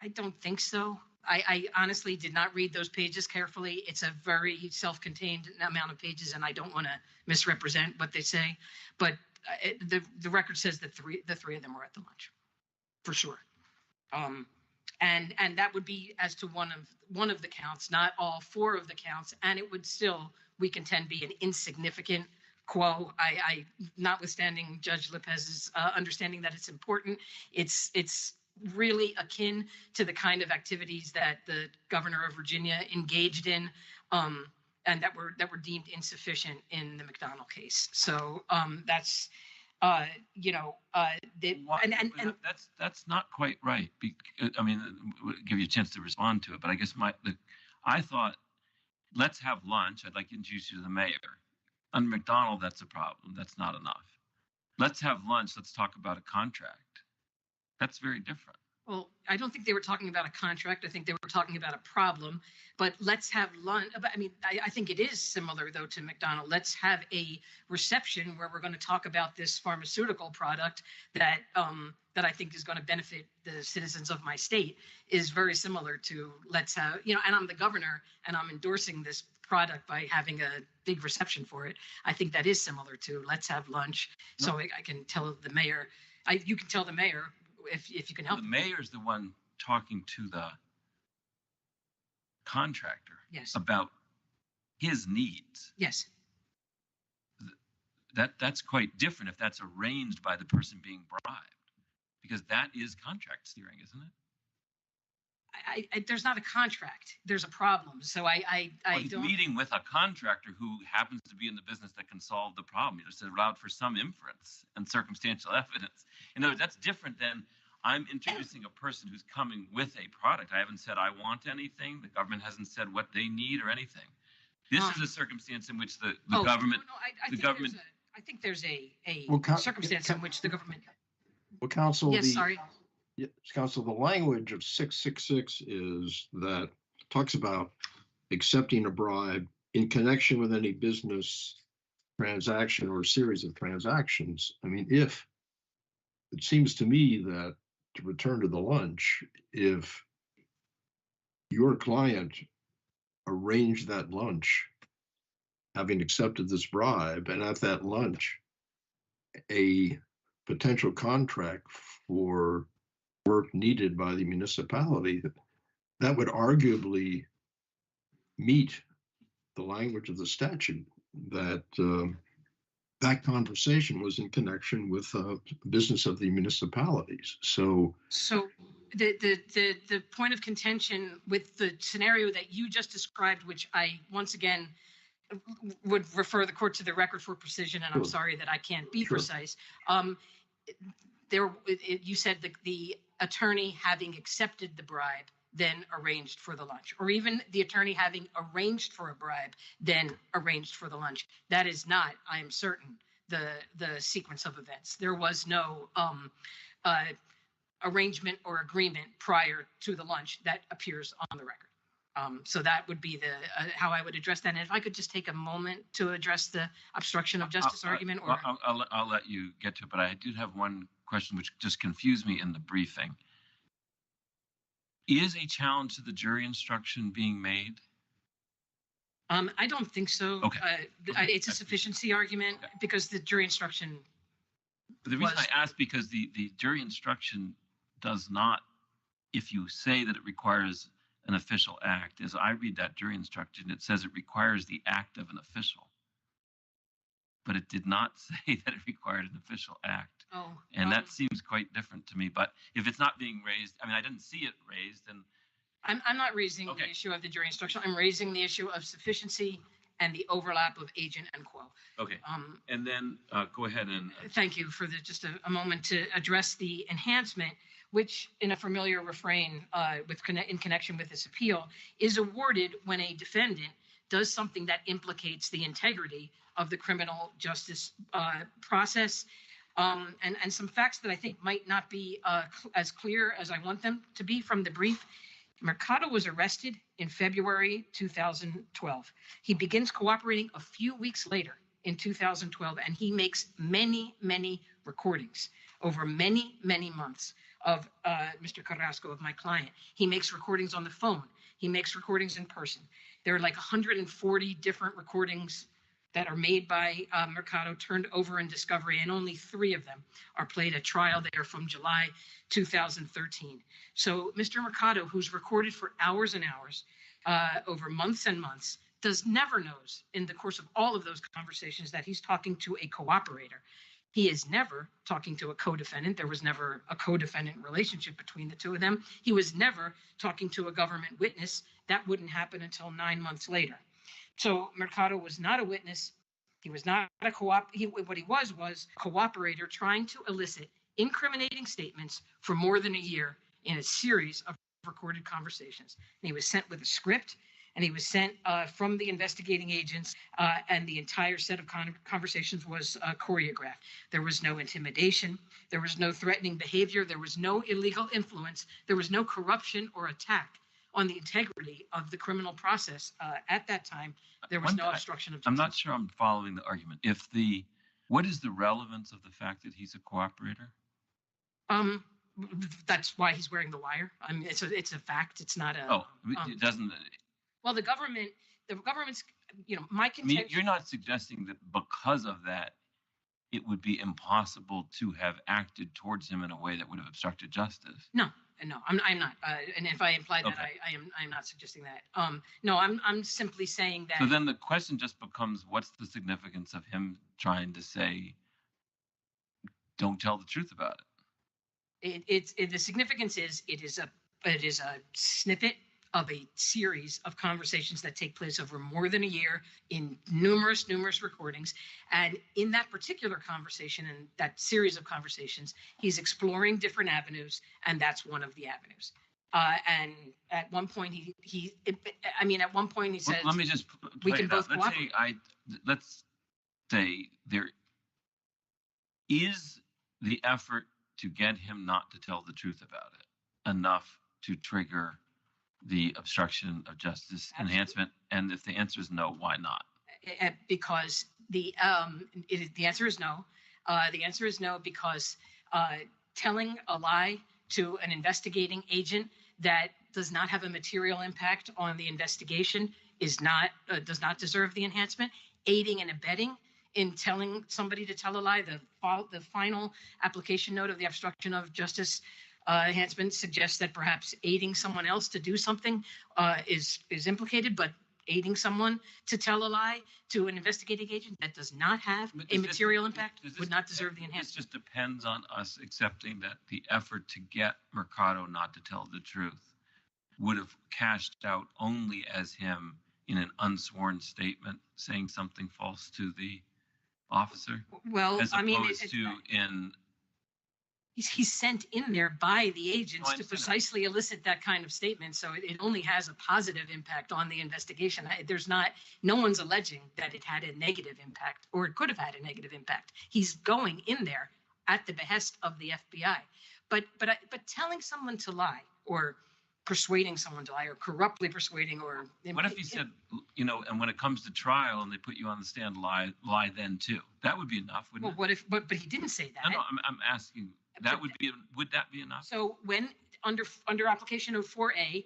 I don't think so. I honestly did not read those pages carefully. It's a very self-contained amount of pages, and I don't want to misrepresent what they say. But the record says that the three of them were at the lunch, for sure. And that would be as to one of the counts, not all four of the counts, and it would still we contend be an insignificant quo. I notwithstanding Judge Lopez's understanding that it's important, it's really akin to the kind of activities that the governor of Virginia engaged in, and that were deemed insufficient in the McDonald case. So that's that's not quite right. I mean, we'll give you a chance to respond to it, but I guess I thought, let's have lunch. I'd like to introduce you to the mayor. On McDonald, that's a problem. That's not enough. Let's have lunch. Let's talk about a contract. That's very different. Well, I don't think they were talking about a contract. I think they were talking about a problem. But let's have lunch. I mean, I think it is similar, though, to McDonald. Let's have a reception where we're going to talk about this pharmaceutical product that that I think is going to benefit the citizens of my state, is very similar to let's have, and I'm the governor and I'm endorsing this product by having a big reception for it. I think that is similar to let's have lunch. No. So I can tell the mayor, you can tell the mayor if you can help. The mayor's the one talking to the contractor. Yes. About his needs. Yes. That's quite different if that's arranged by the person being bribed, because that is contract steering, isn't it? There's not a contract. There's a problem. So I he's don't. Meeting with a contractor who happens to be in the business that can solve the problem. You just allowed for some inference and circumstantial evidence. In other words, that's different than I'm introducing a person who's coming with a product. I haven't said I want anything. The government hasn't said what they need or anything. This is a circumstance in which the government. I think there's a circumstance in which the government. Well, counsel. Yes, sorry. Yes, counsel. The language of 666 is that talks about accepting a bribe in connection with any business transaction or series of transactions. I mean, if it seems to me that, to return to the lunch, if your client arranged that lunch, having accepted this bribe, and at that lunch, a potential contract for work needed by the municipality, that would arguably meet the language of the statute, that that conversation was in connection with business of the municipalities. So the point of contention with the scenario that you just described, which I once again would refer the court to the record for precision, and I'm sorry that I can't be precise. You said the attorney having accepted the bribe then arranged for the lunch, or even the attorney having arranged for a bribe then arranged for the lunch. That is not, I am certain, the sequence of events. There was no arrangement or agreement prior to the lunch that appears on the record. So that would be how I would address that. And if I could just take a moment to address the obstruction of justice argument. Or I'll let you get to it, but I did have one question which just confused me in the briefing. Is a challenge to the jury instruction being made? I don't think so. Okay. It's a sufficiency argument because the jury instruction. But the reason I ask, because the jury instruction does not, if you say that it requires an official act, as I read that jury instruction, it says it requires the act of an official. But it did not say that it required an official act. Oh. And that seems quite different to me. But if it's not being raised, I mean, I didn't see it raised, and I'm not raising the issue of the jury instruction. I'm raising the issue of sufficiency and the overlap of agent and quo. Okay. And then go ahead and. Thank you for just a moment to address the enhancement, which, in a familiar refrain in connection with this appeal, is awarded when a defendant does something that implicates the integrity of the criminal justice process. And some facts that I think might not be as clear as I want them to be from the brief. Mercado was arrested in February 2012. He begins cooperating a few weeks later in 2012, and he makes many, many recordings over many, many months of Mr. Carrasco, of my client. He makes recordings on the phone. He makes recordings in person. There are like 140 different recordings that are made by Mercado, turned over in discovery, and only 3 of them are played at trial. They are from July 2013. So Mr. Mercado, who's recorded for hours and hours over months and months, never knows in the course of all of those conversations that he's talking to a cooperator. He is never talking to a co-defendant. There was never a co-defendant relationship between the two of them. He was never talking to a government witness. That wouldn't happen until 9 months later. So Mercado was not a witness. He was not a what he was a cooperator trying to elicit incriminating statements for more than a year in a series of recorded conversations. And he was sent with a script, and he was sent from the investigating agents, and the entire set of conversations was choreographed. There was no intimidation. There was no threatening behavior. There was no illegal influence. There was no corruption or attack on the integrity of the criminal process. At that time, there was no obstruction of justice. I'm not sure I'm following the argument. What is the relevance of the fact that he's a cooperator? That's why he's wearing the wire. I mean, it's a fact. It's not a. Oh, it doesn't. Well, the government's, my contention. You're not suggesting that because of that, it would be impossible to have acted towards him in a way that would have obstructed justice. No, I'm not. And if I imply that, Okay. I'm not suggesting that. No, I'm simply saying that. So then the question just becomes, what's the significance of him trying to say, don't tell the truth about it? The significance is it is a snippet of a series of conversations that take place over more than a year in numerous recordings. And in that particular conversation and that series of conversations, he's exploring different avenues, and that's one of the avenues. And at one point he says, Let me just we play can it both out. cooperate. Let's say there is the effort to get him not to tell the truth about it enough to trigger the obstruction of justice enhancement. And if the answer is no, why not? Because the answer is no. The answer is no because telling a lie to an investigating agent that does not have a material impact on the investigation does not deserve the enhancement. Aiding and abetting in telling somebody to tell a lie, the final application note of the obstruction of justice enhancement suggests that perhaps aiding someone else to do something is implicated, but aiding someone to tell a lie to an investigating agent that does not have a material impact would not deserve the enhancement. This just depends on us accepting that the effort to get Mercado not to tell the truth would have cashed out only as him in an unsworn statement saying something false to the officer. Well, as opposed to in. He's sent in there by the agents to precisely elicit that kind of statement. So it only has a positive impact on the investigation. No one's alleging that it had a negative impact or it could have had a negative impact. He's going in there at the behest of the FBI. But telling someone to lie or persuading someone to lie or corruptly persuading or. What if he said, and when it comes to trial and they put you on the stand, lie then too? That would be enough, wouldn't it? What if, but he didn't say that. No, I'm asking. Would that be enough? So when under application of 4A,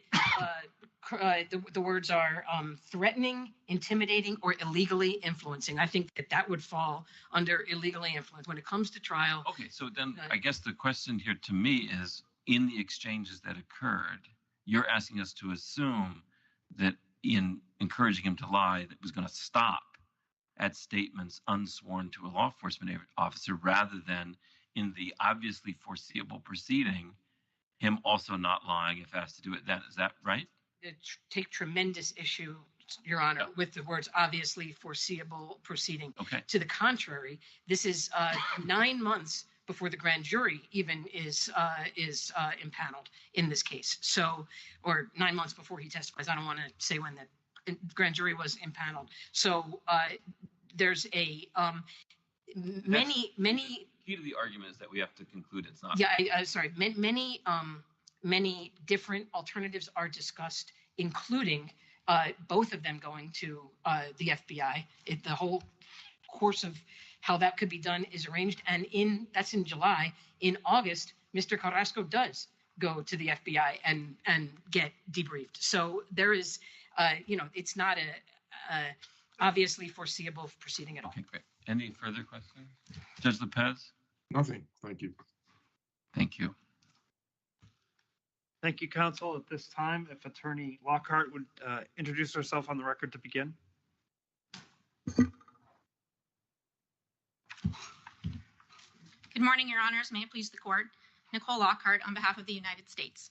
the words are threatening, intimidating, or illegally influencing. I think that would fall under illegally influence when it comes to trial. Okay, so then I guess the question here to me is, in the exchanges that occurred, you're asking us to assume that in encouraging him to lie, that was going to stop at statements unsworn to a law enforcement officer rather than in the obviously foreseeable proceeding, him also not lying if asked to do it then. Is that right? Take tremendous issue, Your Honor, with the words obviously foreseeable proceeding. Okay. To the contrary, this is 9 months before the grand jury even is impaneled in this case. So, or 9 months before he testifies. I don't want to say when the grand jury was impaneled. So there's a many. Key to the argument is that we have to conclude it's not. Yeah, sorry. Many different alternatives are discussed, including both of them going to the FBI. The whole course of how that could be done is arranged, and that's in July. In August, Mr. Carrasco does go to the FBI and get debriefed. So there is, it's not a obviously foreseeable proceeding at all. Okay, great. Any further questions? Judge Lopez? Nothing. Thank you. Thank you. Thank you, counsel. At this time, if Attorney Lockhart would introduce herself on the record to begin. Good morning, Your Honors. May it please the court. Nicole Lockhart on behalf of the United States.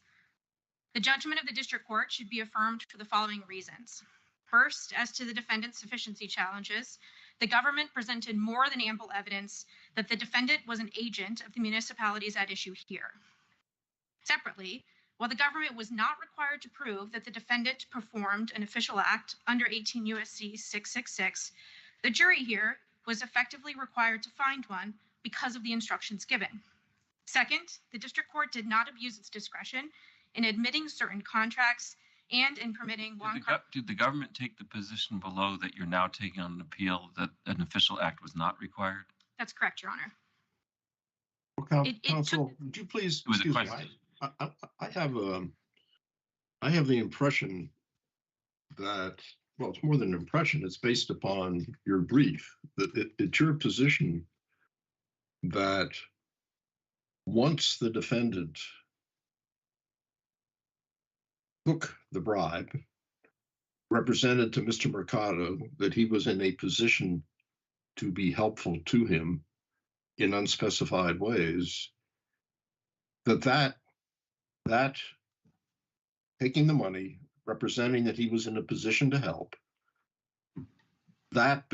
The judgment of the district court should be affirmed for the following reasons. First, as to the defendant's sufficiency challenges, the government presented more than ample evidence that the defendant was an agent of the municipalities at issue here. Separately, while the government was not required to prove that the defendant performed an official act under 18 U.S.C. 666, the jury here was effectively required to find one because of the instructions given. Second, the district court did not abuse its discretion in admitting certain contracts and in permitting Did the government take the position below that you're now taking on an appeal that an official act was not required? That's correct, Your Honor. Well, counsel, would you please? It was a excuse me, question. I have the impression that, well, it's more than an impression. It's based upon your brief. That it's your position that once the defendant took the bribe, represented to Mr. Mercado that he was in a position to be helpful to him in unspecified ways, that taking the money, representing that he was in a position to help, that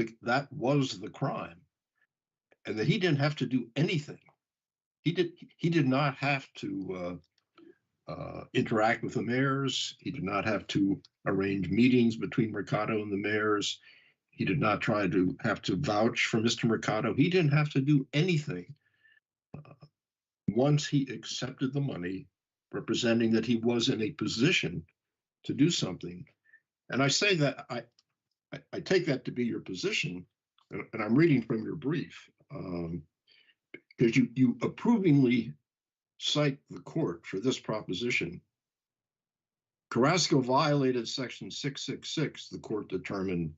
was the crime, and that he didn't have to do anything. He did not have to interact with the mayors. He did not have to arrange meetings between Mercado and the mayors. He did not try to have to vouch for Mr. Mercado. He didn't have to do anything. Once he accepted the money, representing that he was in a position to do something. And I say that, I take that to be your position, and I'm reading from your brief, because you approvingly cite the court for this proposition. Carrasco violated section 666, the court determined,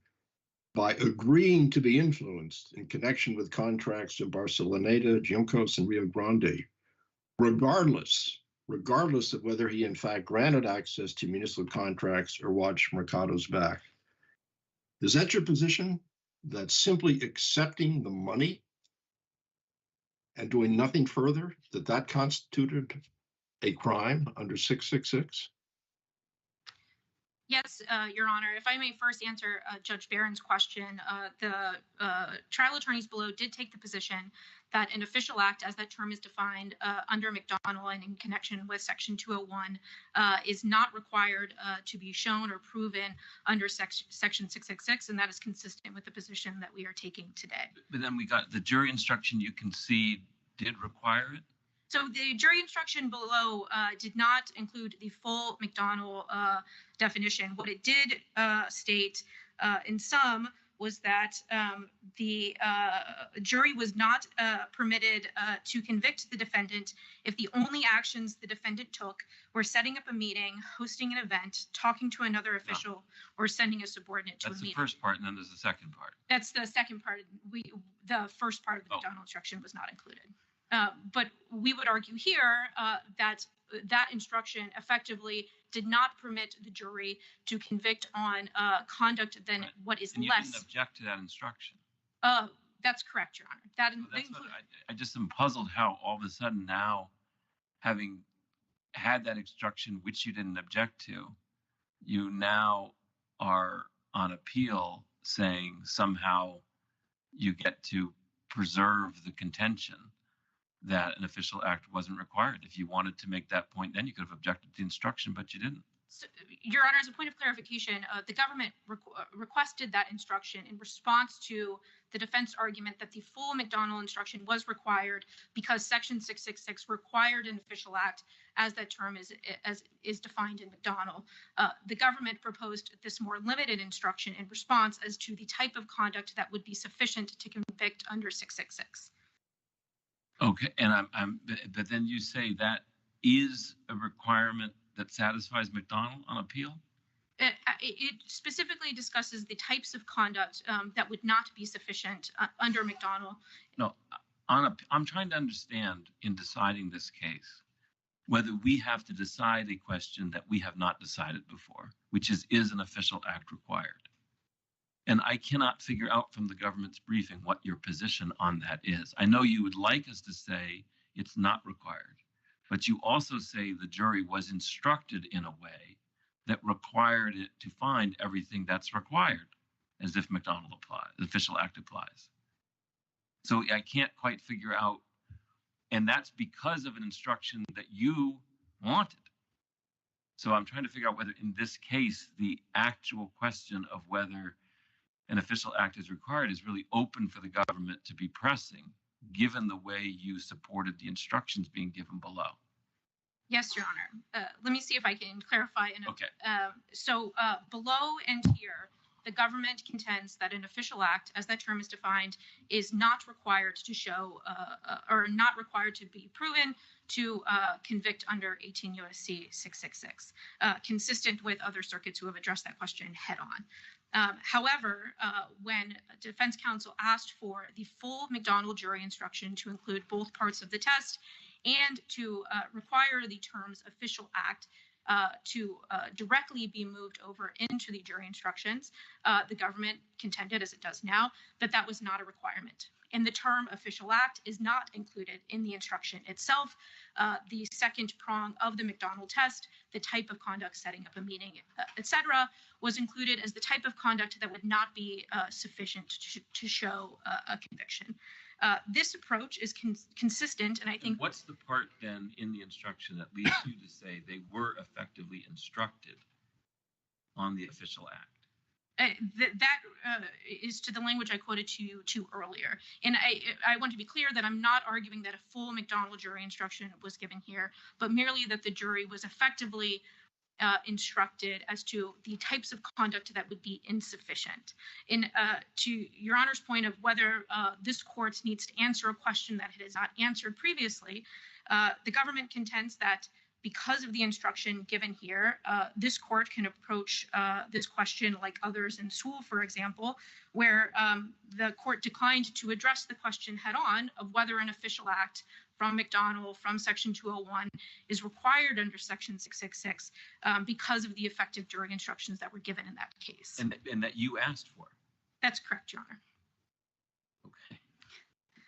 by agreeing to be influenced in connection with contracts in Barceloneta, Juncos, and Rio Grande, regardless of whether he in fact granted access to municipal contracts or watched Mercado's back. Is that your position? That simply accepting the money and doing nothing further, that constituted a crime under 666? Yes, Your Honor. If I may first answer Judge Barron's question, the trial attorneys below did take the position that an official act, as that term is defined under McDonnell and in connection with Section 201, is not required to be shown or proven under Section 666, and that is consistent with the position that we are taking today. But then we got the jury instruction you concede did require it? So the jury instruction below did not include the full McDonnell definition. What it did state in sum was that the jury was not permitted to convict the defendant if the only actions the defendant took were setting up a meeting, hosting an event, talking to another official, or sending a subordinate to a meeting. That's the first part, and then there's the second part. That's the second part. The first part of the McDonnell instruction was not included. But we would argue here that that instruction effectively did not permit the jury to convict on conduct than what is and less. You didn't object to that instruction. That's correct, Your Honor. I just am puzzled how all of a sudden now, having had that instruction, which you didn't object to, you now are on appeal saying somehow you get to preserve the contention that an official act wasn't required. If you wanted to make that point, then you could have objected to the instruction, but you didn't. So, Your Honor, as a point of clarification, the government requested that instruction in response to the defense argument that the full McDonnell instruction was required because Section 666 required an official act, as that term is defined in McDonnell. The government proposed this more limited instruction in response as to the type of conduct that would be sufficient to convict under 666. Okay, and but then you say that is a requirement that satisfies McDonnell on appeal? It specifically discusses the types of conduct that would not be sufficient under McDonnell. No, I'm trying to understand in deciding this case whether we have to decide a question that we have not decided before, which is an official act required? And I cannot figure out from the government's briefing what your position on that is. I know you would like us to say it's not required, but you also say the jury was instructed in a way that required it to find everything that's required, as if McDonald applies, the official act applies. So I can't quite figure out, and that's because of an instruction that you wanted. So I'm trying to figure out whether in this case, the actual question of whether an official act is required is really open for the government to be pressing, given the way you supported the instructions being given below. Yes, Your Honor. Let me see if I can clarify. Okay. So below and here, the government contends that an official act, as that term is defined, is not required to show or not required to be proven to convict under 18 U.S.C. 666, consistent with other circuits who have addressed that question head on. However, when defense counsel asked for the full McDonald jury instruction to include both parts of the test and to require the terms official act to directly be moved over into the jury instructions, the government contended, as it does now, that that was not a requirement. And the term official act is not included in the instruction itself. The second prong of the McDonald test, the type of conduct, setting up a meeting, etc., was included as the type of conduct that would not be sufficient to show a conviction. This approach is consistent, and I think— What's the part then in the instruction that leads you to say they were effectively instructed on the official act? That is to the language I quoted to you earlier. And I want to be clear that I'm not arguing that a full McDonald jury instruction was given here, but merely that the jury was effectively instructed as to the types of conduct that would be insufficient. And to Your Honor's point of whether this court needs to answer a question that it has not answered previously, the government contends that because of the instruction given here, this court can approach this question like others in Sewell, for example, where the court declined to address the question head on of whether an official act from McDonald, from Section 201, is required under Section 666 because of the effective jury instructions that were given in that case. And that you asked for? That's correct, Your Honor.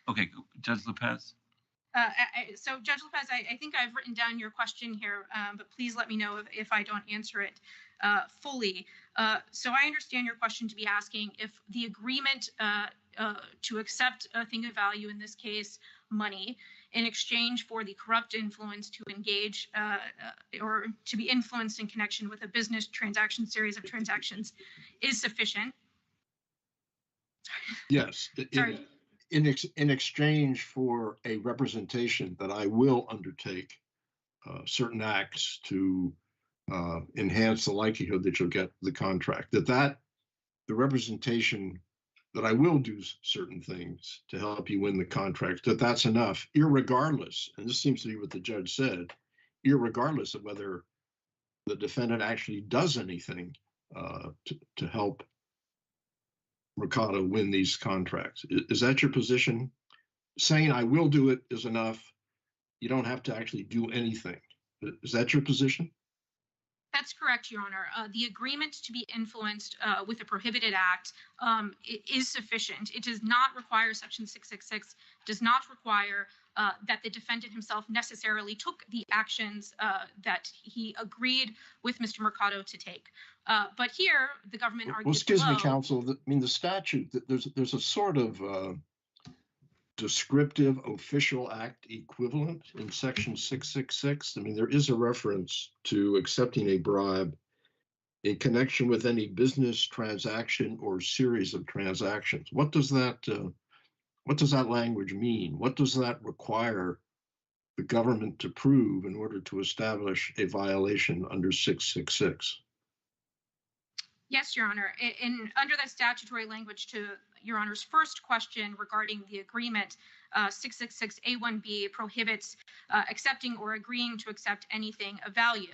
Okay, Judge Lopez? So, Judge Lopez, I think I've written down your question here, but please let me know if I don't answer it fully. So I understand your question to be asking if the agreement to accept a thing of value, in this case, money, in exchange for the corrupt influence to engage or to be influenced in connection with a business transaction, series of transactions, is sufficient. Yes. Sorry. In exchange for a representation that I will undertake certain acts to enhance the likelihood that you'll get the contract, the representation that I will do certain things to help you win the contract, that's enough, irregardless, and this seems to be what the judge said, irregardless of whether the defendant actually does anything to help Mercado win these contracts. Is that your position? Saying I will do it is enough. You don't have to actually do anything. Is that your position? That's correct, Your Honor. The agreement to be influenced with a prohibited act is sufficient. It does not require Section 666, does not require that the defendant himself necessarily took the actions that he agreed with Mr. Mercado to take. But here, the government argues— Well, excuse me, counsel. I mean, the statute, there's a sort of descriptive official act equivalent in Section 666. I mean, there is a reference to accepting a bribe in connection with any business transaction or series of transactions. What does that language mean? What does that require the government to prove in order to establish a violation under 666? Yes, Your Honor. Under that statutory language, to Your Honor's first question regarding the agreement, 666A1B prohibits accepting or agreeing to accept anything of value.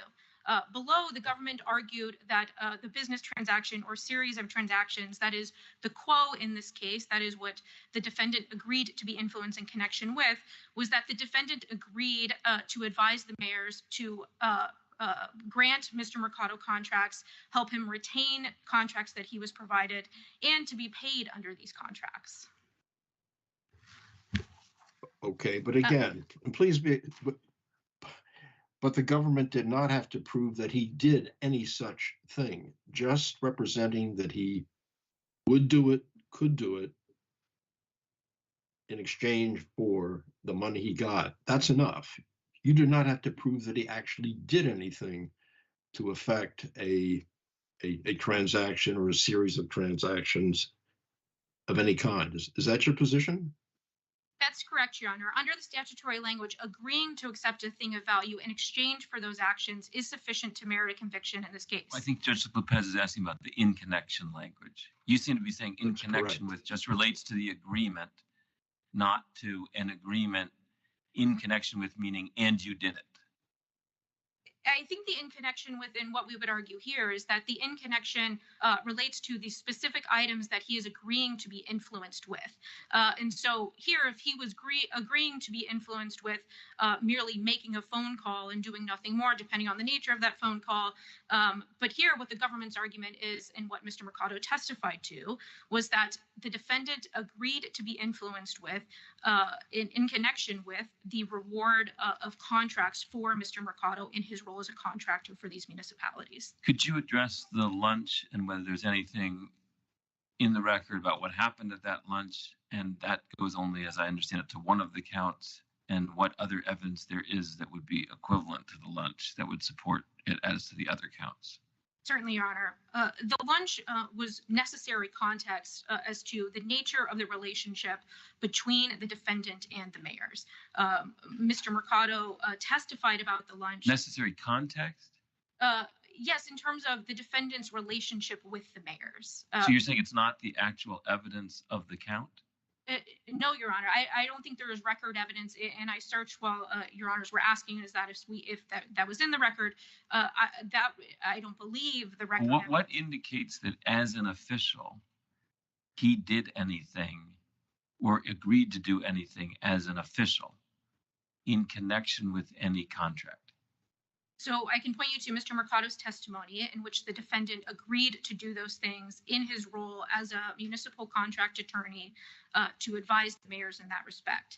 Below, the government argued that the business transaction or series of transactions, that is the quo in this case, that is what the defendant agreed to be influenced in connection with, was that the defendant agreed to advise the mayors to grant Mr. Mercado contracts, help him retain contracts that he was provided, and to be paid under these contracts. Okay, but again, please be, but the government did not have to prove that he did any such thing, just representing that he would do it, could do it in exchange for the money he got. That's enough. You do not have to prove that he actually did anything to affect a transaction or a series of transactions of any kind. Is that your position? That's correct, Your Honor. Under the statutory language, agreeing to accept a thing of value in exchange for those actions is sufficient to merit a conviction in this case. I think Judge Lopez is asking about the in connection language. You seem to be saying in That's connection correct. with just relates to the agreement, not to an agreement in connection with, meaning and you did it. I think the in connection with, and what we would argue here, is that the in connection relates to the specific items that he is agreeing to be influenced with. And so here, if he was agreeing to be influenced with merely making a phone call and doing nothing more, depending on the nature of that phone call. But here, what the government's argument is, and what Mr. Mercado testified to, was that the defendant agreed to be influenced with, in connection with the reward of contracts for Mr. Mercado in his role as a contractor for these municipalities. Could you address the lunch and whether there's anything in the record about what happened at that lunch? And that goes only, as I understand it, to one of the counts, and what other evidence there is that would be equivalent to the lunch that would support it as to the other counts. Certainly, Your Honor. The lunch was necessary context as to the nature of the relationship between the defendant and the mayors. Mr. Mercado testified about the lunch. Necessary context? Yes, in terms of the defendant's relationship with the mayors. So you're saying it's not the actual evidence of the count? No, Your Honor. I don't think there is record evidence, and I searched while Your Honors were asking, is that if that was in the record, I don't believe the record. What indicates that as an official, he did anything or agreed to do anything as an official in connection with any contract? So I can point you to Mr. Mercado's testimony, in which the defendant agreed to do those things in his role as a municipal contract attorney to advise the mayors in that respect.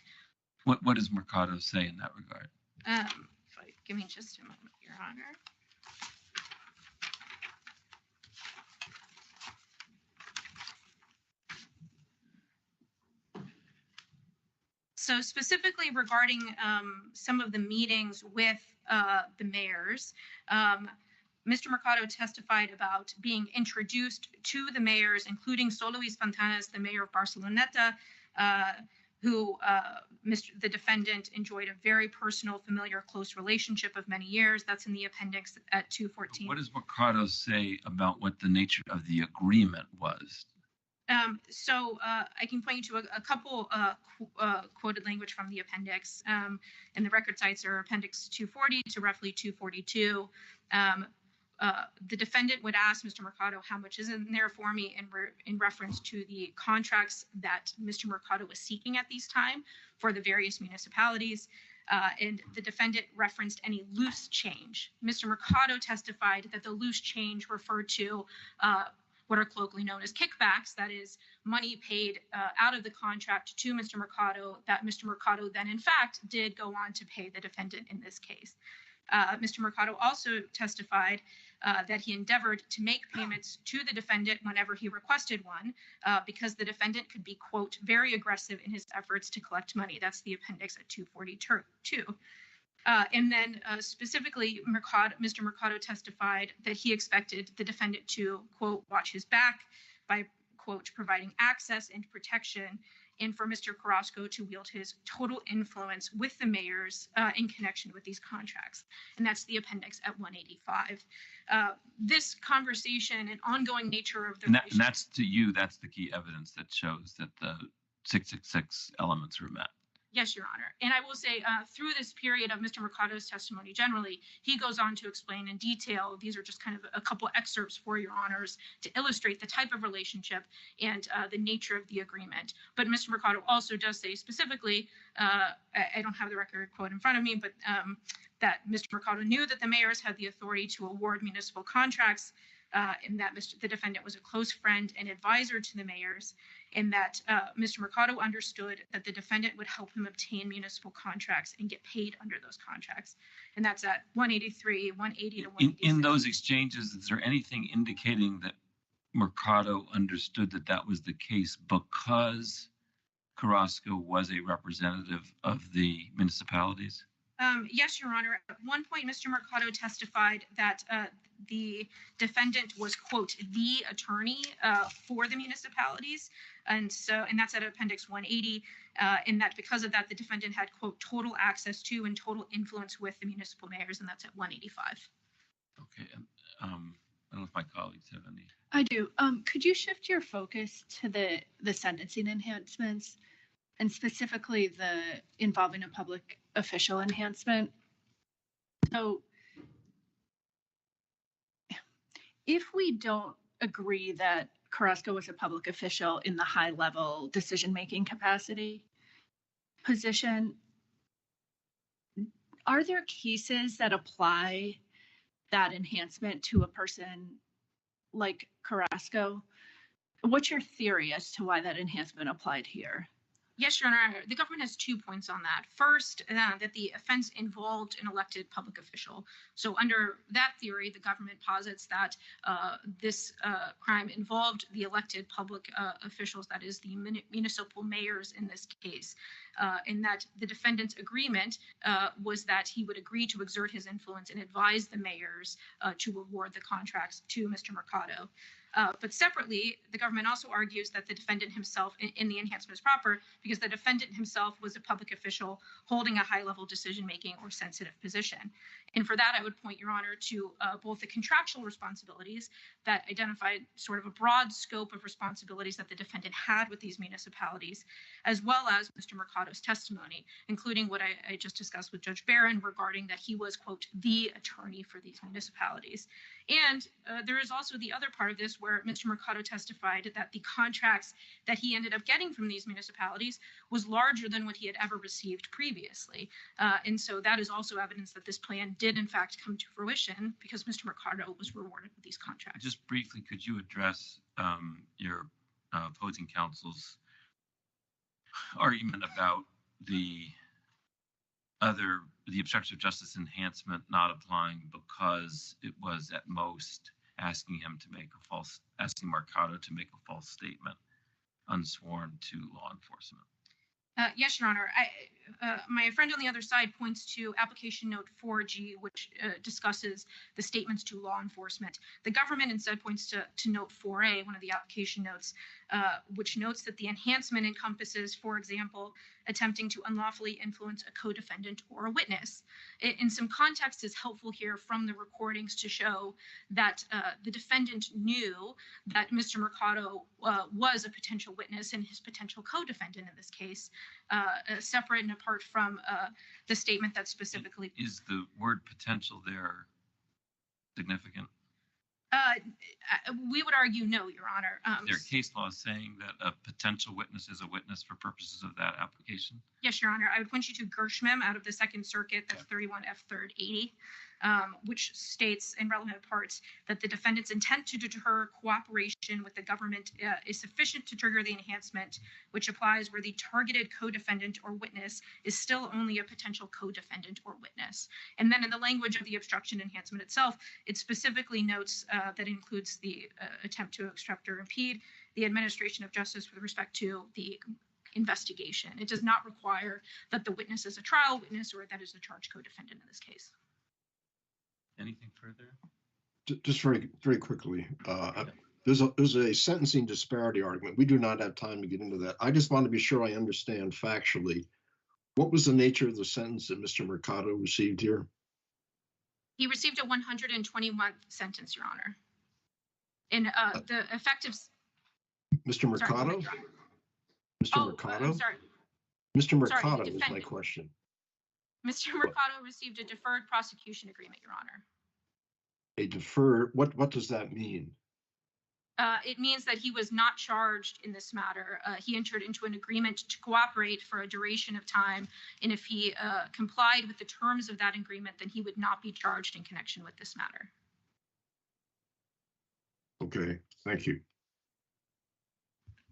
What does Mercado say in that regard? Give me just a moment, Your Honor. So specifically regarding some of the meetings with the mayors, Mr. Mercado testified about being introduced to the mayors, including Luis Fontanes, the mayor of Barceloneta, who the defendant enjoyed a very personal, familiar, close relationship of many years. That's in the appendix at 214. What does Mercado say about what the nature of the agreement was? So I can point you to a couple quoted language from the appendix, and the record sites are appendix 240 to roughly 242. The defendant would ask Mr. Mercado, how much is in there for me, in reference to the contracts that Mr. Mercado was seeking at these time for the various municipalities. And the defendant referenced any loose change. Mr. Mercado testified that the loose change referred to what are colloquially known as kickbacks, that is money paid out of the contract to Mr. Mercado, that Mr. Mercado then in fact did go on to pay the defendant in this case. Mr. Mercado also testified that he endeavored to make payments to the defendant whenever he requested one, because the defendant could be, quote, very aggressive in his efforts to collect money. That's the appendix at 242. And then specifically, Mr. Mercado testified that he expected the defendant to, quote, watch his back by, quote, providing access and protection, and for Mr. Carrasco to wield his total influence with the mayors in connection with these contracts. And that's the appendix at 185. This conversation and ongoing nature of the and that's to you, that's the key evidence that shows that the 666 elements are met. Yes, Your Honor. And I will say through this period of Mr. Mercado's testimony generally, he goes on to explain in detail. These are just kind of a couple excerpts for Your Honors to illustrate the type of relationship and the nature of the agreement. But Mr. Mercado also does say specifically, I don't have the record quote in front of me, but that Mr. Mercado knew that the mayors had the authority to award municipal contracts, and that the defendant was a close friend and advisor to the mayors, and that Mr. Mercado understood that the defendant would help him obtain municipal contracts and get paid under those contracts. And that's at 183, 180 to 186. In those exchanges, is there anything indicating that Mercado understood that that was the case because Carrasco was a representative of the municipalities? Yes, Your Honor. At one point, Mr. Mercado testified that the defendant was, quote, the attorney for the municipalities. And that's at Appendix 180. And that because of that, the defendant had, quote, total access to and total influence with the municipal mayors. And that's at 185. Okay. I don't know if my colleagues have any. I do. Could you shift your focus to the sentencing enhancements and specifically the involving a public official enhancement? So if we don't agree that Carrasco was a public official in the high level decision-making capacity position, are there cases that apply that enhancement to a person like Carrasco? What's your theory as to why that enhancement applied here? Yes, Your Honor. The government has 2 points on that. First, that the offense involved an elected public official. So under that theory, the government posits that this crime involved the elected public officials, that is the municipal mayors in this case, and that the defendant's agreement was that he would agree to exert his influence and advise the mayors to award the contracts to Mr. Mercado. But separately, the government also argues that the defendant himself in the enhancement is proper because the defendant himself was a public official holding a high-level decision-making or sensitive position. And for that, I would point, Your Honor, to both the contractual responsibilities that identified sort of a broad scope of responsibilities that the defendant had with these municipalities, as well as Mr. Mercado's testimony, including what I just discussed with Judge Barron regarding that he was, quote, the attorney for these municipalities. And there is also the other part of this where Mr. Mercado testified that the contracts that he ended up getting from these municipalities was larger than what he had ever received previously. And so that is also evidence that this plan did in fact come to fruition because Mr. Mercado was rewarded with these contracts. Just briefly, could you address your opposing counsel's argument about the obstruction of justice enhancement not applying because it was at most asking Mercado to make a false statement unsworn to law enforcement? Yes, Your Honor. My friend on the other side points to application note 4G, which discusses the statements to law enforcement. The government instead points to note 4A, one of the application notes, which notes that the enhancement encompasses, for example, attempting to unlawfully influence a co-defendant or a witness. In some context is helpful here from the recordings to show that the defendant knew that Mr. Mercado was a potential witness and his potential co-defendant in this case, separate and apart from the statement that specifically... Is the word potential there significant? We would argue no, Your Honor. Is there case law saying that a potential witness is a witness for purposes of that application? Yes, Your Honor. I would point you to Gershman out of the Second Circuit, that's 31 F. 3rd 80, which states in relevant parts that the defendant's intent to deter cooperation with the government is sufficient to trigger the enhancement, which applies where the targeted co-defendant or witness is still only a potential co-defendant or witness. And then in the language of the obstruction enhancement itself, it specifically notes that includes the attempt to obstruct or impede the administration of justice with respect to the investigation. It does not require that the witness is a trial witness or that is a charged co-defendant in this case. Anything further? Just very, very quickly, there's a sentencing disparity argument. We do not have time to get into that. I just want to be sure I understand factually, what was the nature of the sentence that Mr. Mercado received here? He received a 120-month sentence, Your Honor. And the effective... Mr. Mercado? Sorry, Mr. Mercado? I'm sorry. Mr. Sorry, Mercado is my defendant. question. Mr. Mercado received a deferred prosecution agreement, Your Honor. A deferred, what does that mean? It means that he was not charged in this matter. He entered into an agreement to cooperate for a duration of time, and if he complied with the terms of that agreement, then he would not be charged in connection with this matter. Okay, thank you.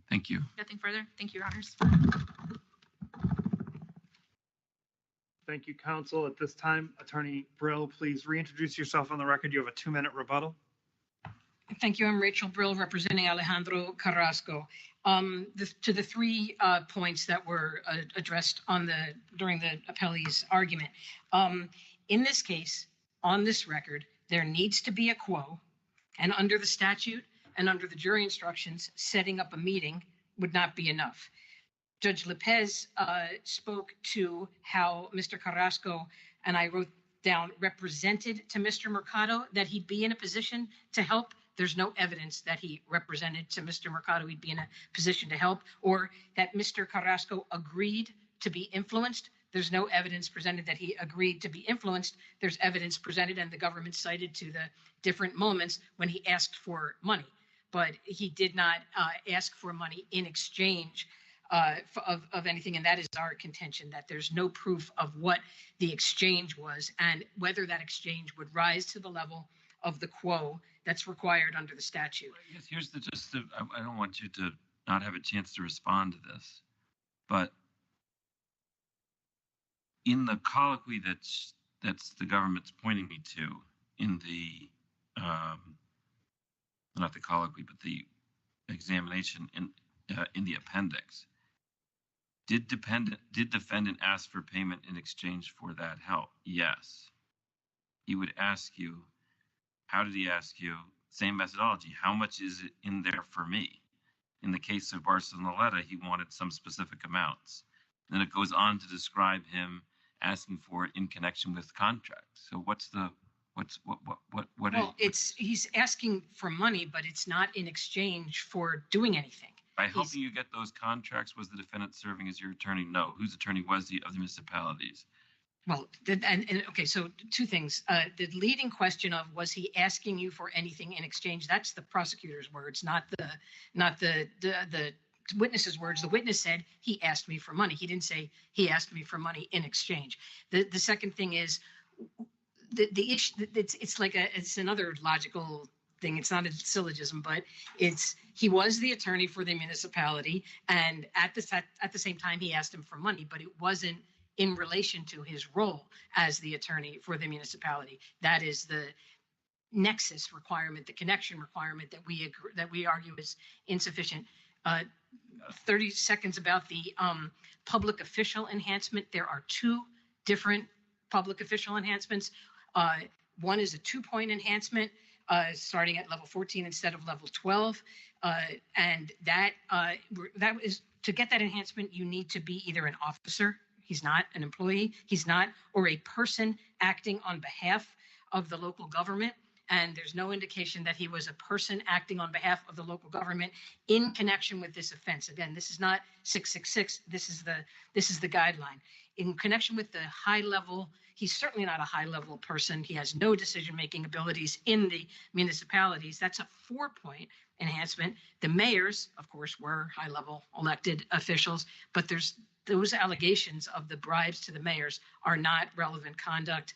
Thank you. Nothing further. Thank you, Your Honors. Thank you, counsel. At this time, Attorney Brill, please reintroduce yourself on the record. You have a 2-minute rebuttal. Thank you. I'm Rachel Brill, representing Alejandro Carrasco. To the 3 points that were addressed during the appellee's argument. In this case, on this record, there needs to be a quo, and under the statute and under the jury instructions, setting up a meeting would not be enough. Judge Lopez spoke to how Mr. Carrasco, and I wrote down, represented to Mr. Mercado that he'd be in a position to help. There's no evidence that he represented to Mr. Mercado he'd be in a position to help, or that Mr. Carrasco agreed to be influenced. There's no evidence presented that he agreed to be influenced. There's evidence presented, and the government cited to the different moments when he asked for money, but he did not ask for money in exchange of anything, and that is our contention, that there's no proof of what the exchange was and whether that exchange would rise to the level of the quo that's required under the statute. Yes, here's the gist of, I don't want you to not have a chance to respond to this, but in the colloquy that's the government's pointing me to in the, not the colloquy, but the examination in the appendix, did defendant ask for payment in exchange for that help? Yes. He would ask you, how did he ask you? Same methodology. How much is it in there for me? In the case of Barcelona, he wanted some specific amounts. Then it goes on to describe him asking for it in connection with contracts. So He's asking for money, but it's not in exchange for doing anything. By helping you get those contracts, was the defendant serving as your attorney? No. Whose attorney was he of the municipalities? Well, okay, so 2 things. The leading question of, was he asking you for anything in exchange? That's the prosecutor's words, not the witness's words. The witness said he asked me for money. He didn't say he asked me for money in exchange. The second thing is the issue. It's another logical thing. It's not a syllogism, but he was the attorney for the municipality, and at the same time he asked him for money, but it wasn't in relation to his role as the attorney for the municipality. That is the nexus requirement, the connection requirement that we argue is insufficient. 30 seconds about the public official enhancement. There are 2 different public official enhancements. One is a 2-point enhancement, starting at level 14 instead of level 12. And that is, to get that enhancement, you need to be either an officer, he's not an employee, he's not, or a person acting on behalf of the local government. And there's no indication that he was a person acting on behalf of the local government in connection with this offense. Again, this is not 666. This is the guideline. In connection with the high level, he's certainly not a high level person. He has no decision-making abilities in the municipalities. That's a 4-point enhancement. The mayors, of course, were high level elected officials, but those allegations of the bribes to the mayors are not relevant conduct.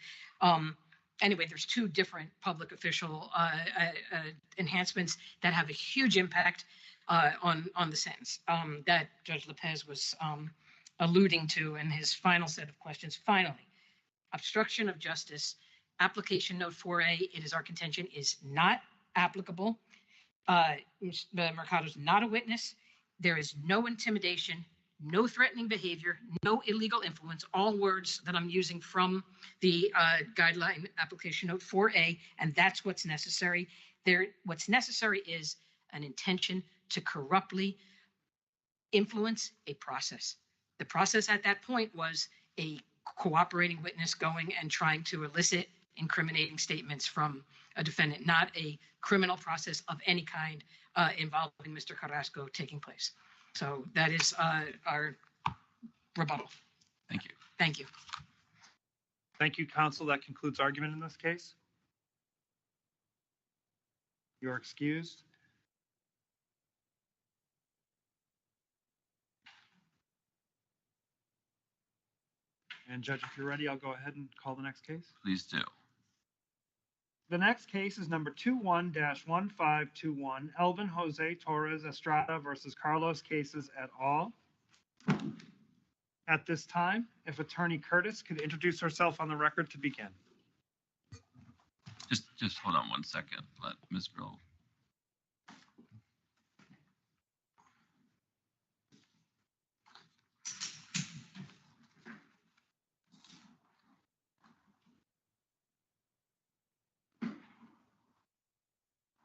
Anyway, there's 2 different public official enhancements that have a huge impact on the sentence that Judge Lopez was alluding to in his final set of questions. Finally, obstruction of justice, application note 4A, it is our contention, is not applicable. Mercado's not a witness. There is no intimidation, no threatening behavior, no illegal influence, all words that I'm using from the guideline application note 4A, and that's what's necessary. What's necessary is an intention to corruptly influence a process. The process at that point was a cooperating witness going and trying to elicit incriminating statements from a defendant, not a criminal process of any kind involving Mr. Carrasco taking place. So that is rebuttal. Thank you. Thank you. Thank you, counsel. That concludes argument in this case. You're excused. And Judge, if you're ready, I'll go ahead and call the next case. Please do. The next case is number 21-1521, Elvin Jose Torres-Estrada versus Carlos Cases et al. At this time, if Attorney Curtis could introduce herself on the record to begin. Just hold on one second. Let Ms. Grove.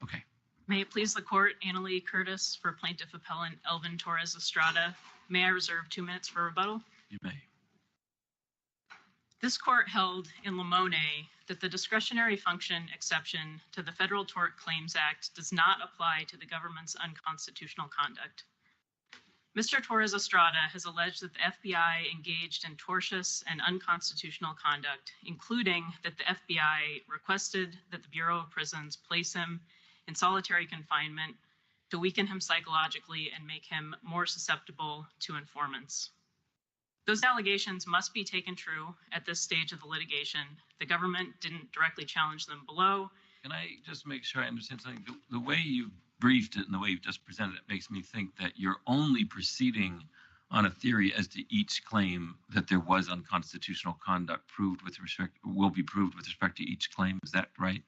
Okay. May it please the court, Annalee Curtis for plaintiff appellant Elvin Torres-Estrada. May I reserve 2 minutes for rebuttal? You may. This court held in Limone that the discretionary function exception to the Federal Tort Claims Act does not apply to the government's unconstitutional conduct. Mr. Torres-Estrada has alleged that the FBI engaged in tortious and unconstitutional conduct, including that the FBI requested that the Bureau of Prisons place him in solitary confinement to weaken him psychologically and make him more susceptible to informants. Those allegations must be taken true at this stage of the litigation. The government didn't directly challenge them below. Can I just make sure I understand something? The way you briefed it and the way you've just presented it makes me think that you're only proceeding on a theory as to each claim that there was unconstitutional conduct will be proved with respect to each claim. Is that right?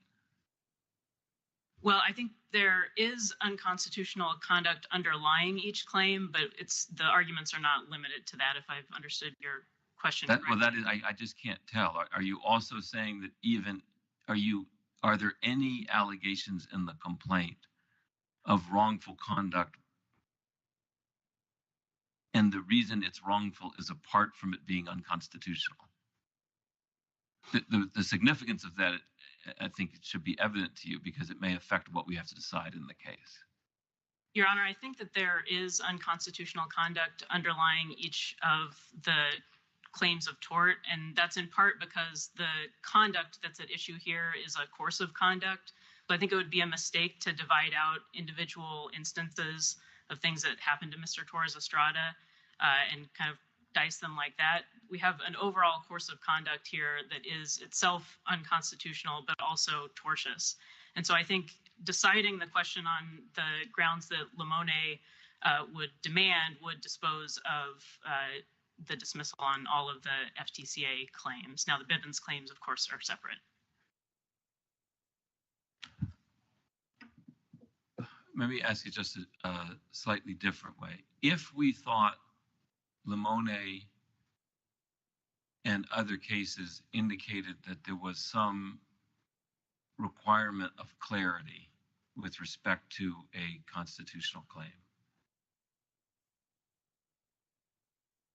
Well, I think there is unconstitutional conduct underlying each claim, but the arguments are not limited to that, if I've understood your question correctly. Well, that is, I just can't tell. Are you also saying that are there any allegations in the complaint of wrongful conduct? And the reason it's wrongful is apart from it being unconstitutional. The significance of that, I think it should be evident to you because it may affect what we have to decide in the case. Your Honor, I think that there is unconstitutional conduct underlying each of the claims of tort, and that's in part because the conduct that's at issue here is a course of conduct. So I think it would be a mistake to divide out individual instances of things that happened to Mr. Torres-Estrada and kind of dice them like that. We have an overall course of conduct here that is itself unconstitutional, but also tortious. And so I think deciding the question on the grounds that Limone would demand would dispose of the dismissal on all of the FTCA claims. Now, the Bivens claims, of course, are separate. Let me ask you just a slightly different way. If we thought Limone and other cases indicated that there was some requirement of clarity with respect to a constitutional claim,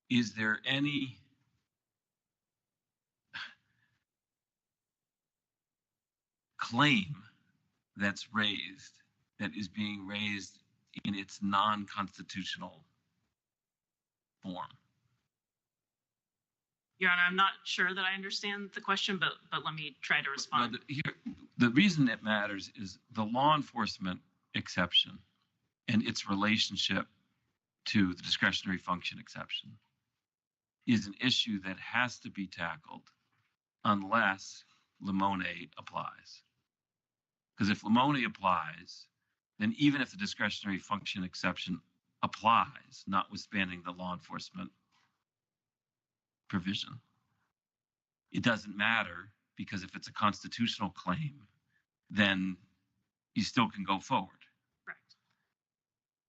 is there any claim that's raised that is being raised in its non-constitutional form? Your Honor, I'm not sure that I understand the question, but let me try to respond. The reason it matters is the law enforcement exception and its relationship to the discretionary function exception is an issue that has to be tackled unless Limone applies. Because if Limone applies, then even if the discretionary function exception applies, notwithstanding the law enforcement provision, it doesn't matter, because if it's a constitutional claim, then you still can go forward. Right.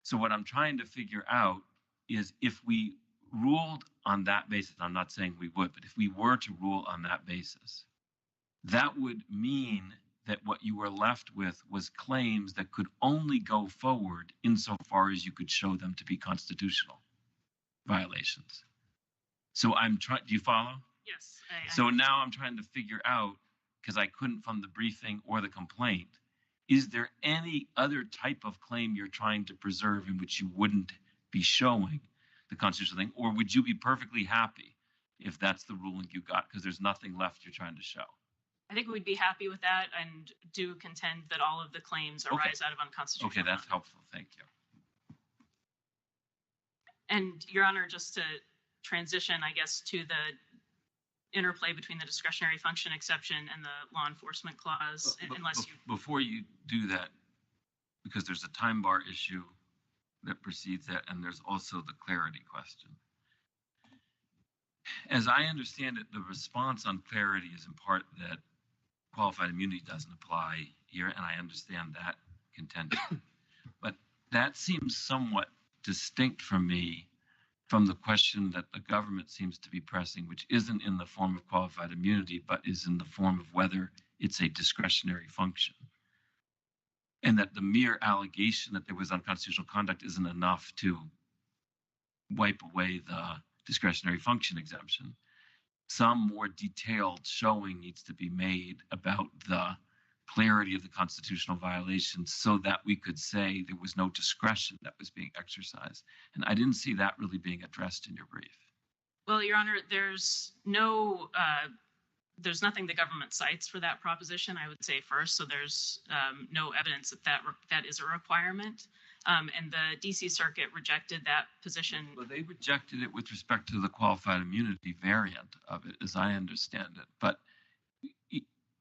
So what I'm trying to figure out is if we ruled on that basis, I'm not saying we would, but if we were to rule on that basis, that would mean that what you were left with was claims that could only go forward insofar as you could show them to be constitutional violations. So I'm trying, do you follow? Yes. So now I'm trying to figure out, because I couldn't from the briefing or the complaint, is there any other type of claim you're trying to preserve in which you wouldn't be showing the constitutional thing, or would you be perfectly happy if that's the ruling you got because there's nothing left you're trying to show? I think we'd be happy with that and do contend that all of the claims arise out of unconstitutional. Okay, that's conduct. helpful. Thank you. And Your Honor, just to transition, I guess, to the interplay between the discretionary function exception and the law enforcement clause, unless you. Before you do that, because there's a time bar issue that precedes that, and there's also the clarity question. As I understand it, the response on clarity is in part that qualified immunity doesn't apply here, and I understand that contention. But that seems somewhat distinct from me from the question that the government seems to be pressing, which isn't in the form of qualified immunity, but is in the form of whether it's a discretionary function. And that the mere allegation that there was unconstitutional conduct isn't enough to wipe away the discretionary function exemption. Some more detailed showing needs to be made about the clarity of the constitutional violations so that we could say there was no discretion that was being exercised. And I didn't see that really being addressed in your brief. Well, Your Honor, there's nothing the government cites for that proposition, I would say first. So there's no evidence that is a requirement. And the DC Circuit rejected that position. Well, they rejected it with respect to the qualified immunity variant of it, as I understand it. But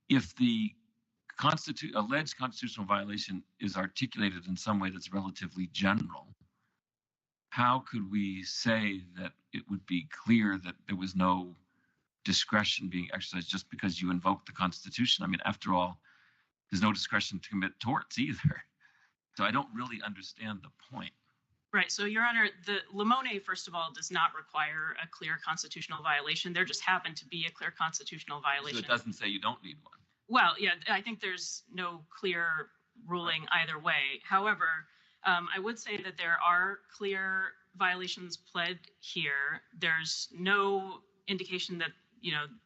if the alleged constitutional violation is articulated in some way that's relatively general, how could we say that it would be clear that there was no discretion being exercised just because you invoked the Constitution? I mean, after all, there's no discretion to commit torts either. So I don't really understand the point. Right. So, Your Honor, the Limone, first of all, does not require a clear constitutional violation. There just happened to be a clear constitutional violation. So it doesn't say you don't need one. Well, yeah, I think there's no clear ruling either way. However, I would say that there are clear violations pled here. There's no indication that,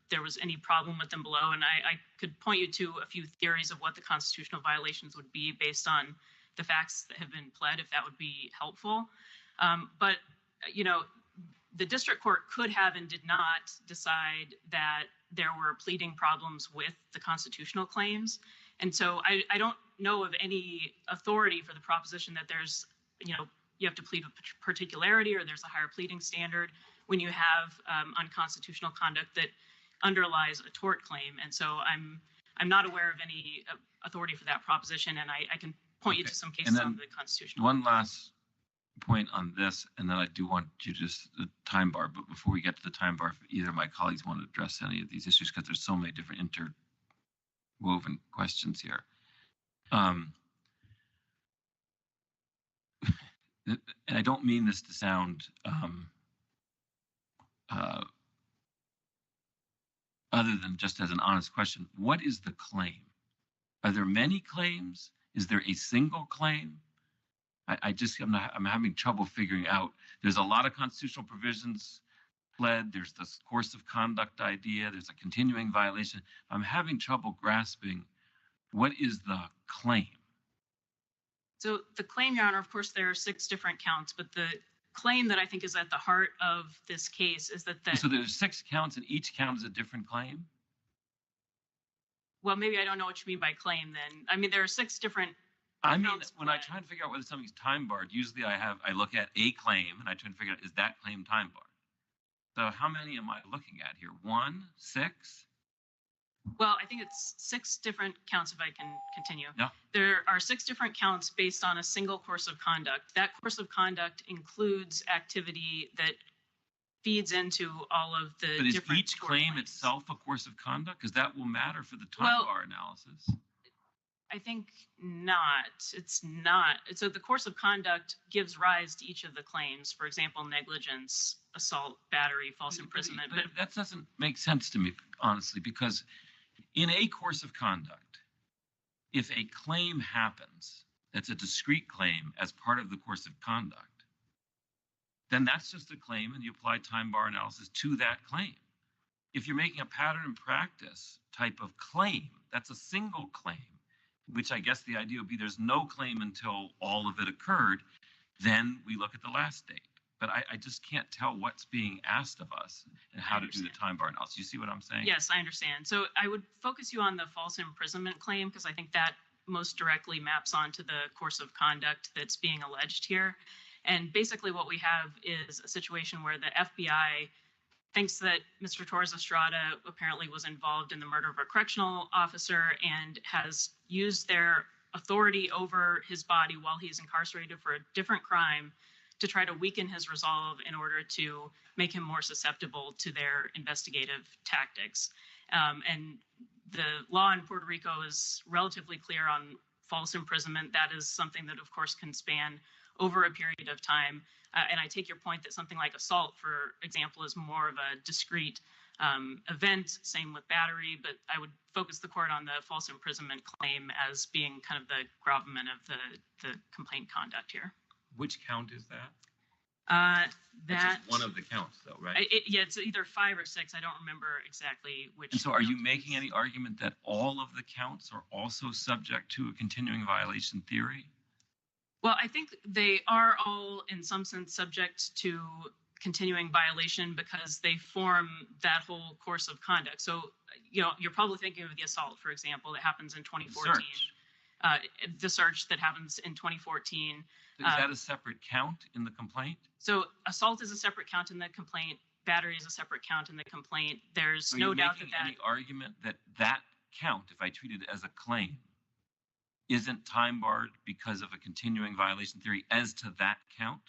there was any problem with them below. And I could point you to a few theories of what the constitutional violations would be based on the facts that have been pled, if that would be helpful. But, the district court could have and did not decide that there were pleading problems with the constitutional claims. And so I don't know of any authority for the proposition that there's, you have to plead with particularity or there's a higher pleading standard when you have unconstitutional conduct that underlies a tort claim. And so I'm not aware of any authority for that proposition, and I can point you to some cases on the constitutional. One last point on this, and then I do want you to just the time bar. But before we get to the time bar, if either of my colleagues want to address any of these issues, because there's so many different interwoven questions here. And I don't mean this to sound other than just as an honest question. What is the claim? Are there many claims? Is there a single claim? I'm having trouble figuring out. There's a lot of constitutional provisions pled. There's this course of conduct idea. There's a continuing violation. I'm having trouble grasping what is the claim. So the claim, Your Honor, of course, there are 6 different counts, but the claim that I think is at the heart of this case is that So there's 6 counts and each count is a different claim? Well, maybe I don't know what you mean by claim then. I mean, there are 6 different I mean, when I try to figure out whether something's time barred, usually I look at a claim and I try to figure out, is that claim time barred? So how many am I looking at here? 1, 6? Well, I think it's 6 different counts if I can continue. Yeah. There are 6 different counts based on a single course of conduct. That course of conduct includes activity that feeds into all of the But is different each claim claims. itself a course of conduct? Because that will matter for the time bar analysis. I think not. It's not. So the course of conduct gives rise to each of the claims. For example, negligence, assault, battery, false imprisonment. But that doesn't make sense to me, honestly, because in a course of conduct, if a claim happens that's a discrete claim as part of the course of conduct, then that's just a claim and you apply time bar analysis to that claim. If you're making a pattern and practice type of claim, that's a single claim, which I guess the idea would be there's no claim until all of it occurred, then we look at the last date. but I just can't tell what's being asked of us and how to do the time bar analysis. You see what I'm saying? Yes, I understand. So I would focus you on the false imprisonment claim because I think that most directly maps onto the course of conduct that's being alleged here. And basically what we have is a situation where the FBI thinks that Mr. Torres-Estrada apparently was involved in the murder of a correctional officer and has used their authority over his body while he's incarcerated for a different crime to try to weaken his resolve in order to make him more susceptible to their investigative tactics. And the law in Puerto Rico is relatively clear on false imprisonment. That is something that, of course, can span over a period of time. And I take your point that something like assault, for example, is more of a discrete event, same with battery, but I would focus the court on the false imprisonment claim as being kind of the gravamen of the complaint conduct here. Which count is that? That's just one of the counts, though, right? Yeah, it's either 5 or 6. I don't remember exactly which. And so are you making any argument that all of the counts are also subject to a continuing violation theory? Well, I think they are all in some sense subject to continuing violation because they form that whole course of conduct. So, you're probably thinking of the assault, for example, that happens in 2014. The search that happens in 2014. Is that a separate count in the complaint? So assault is a separate count in the complaint. Battery is a separate count in the complaint. There's no doubt that any argument that that count, if I treat it as a claim, isn't time barred because of a continuing violation theory as to that count?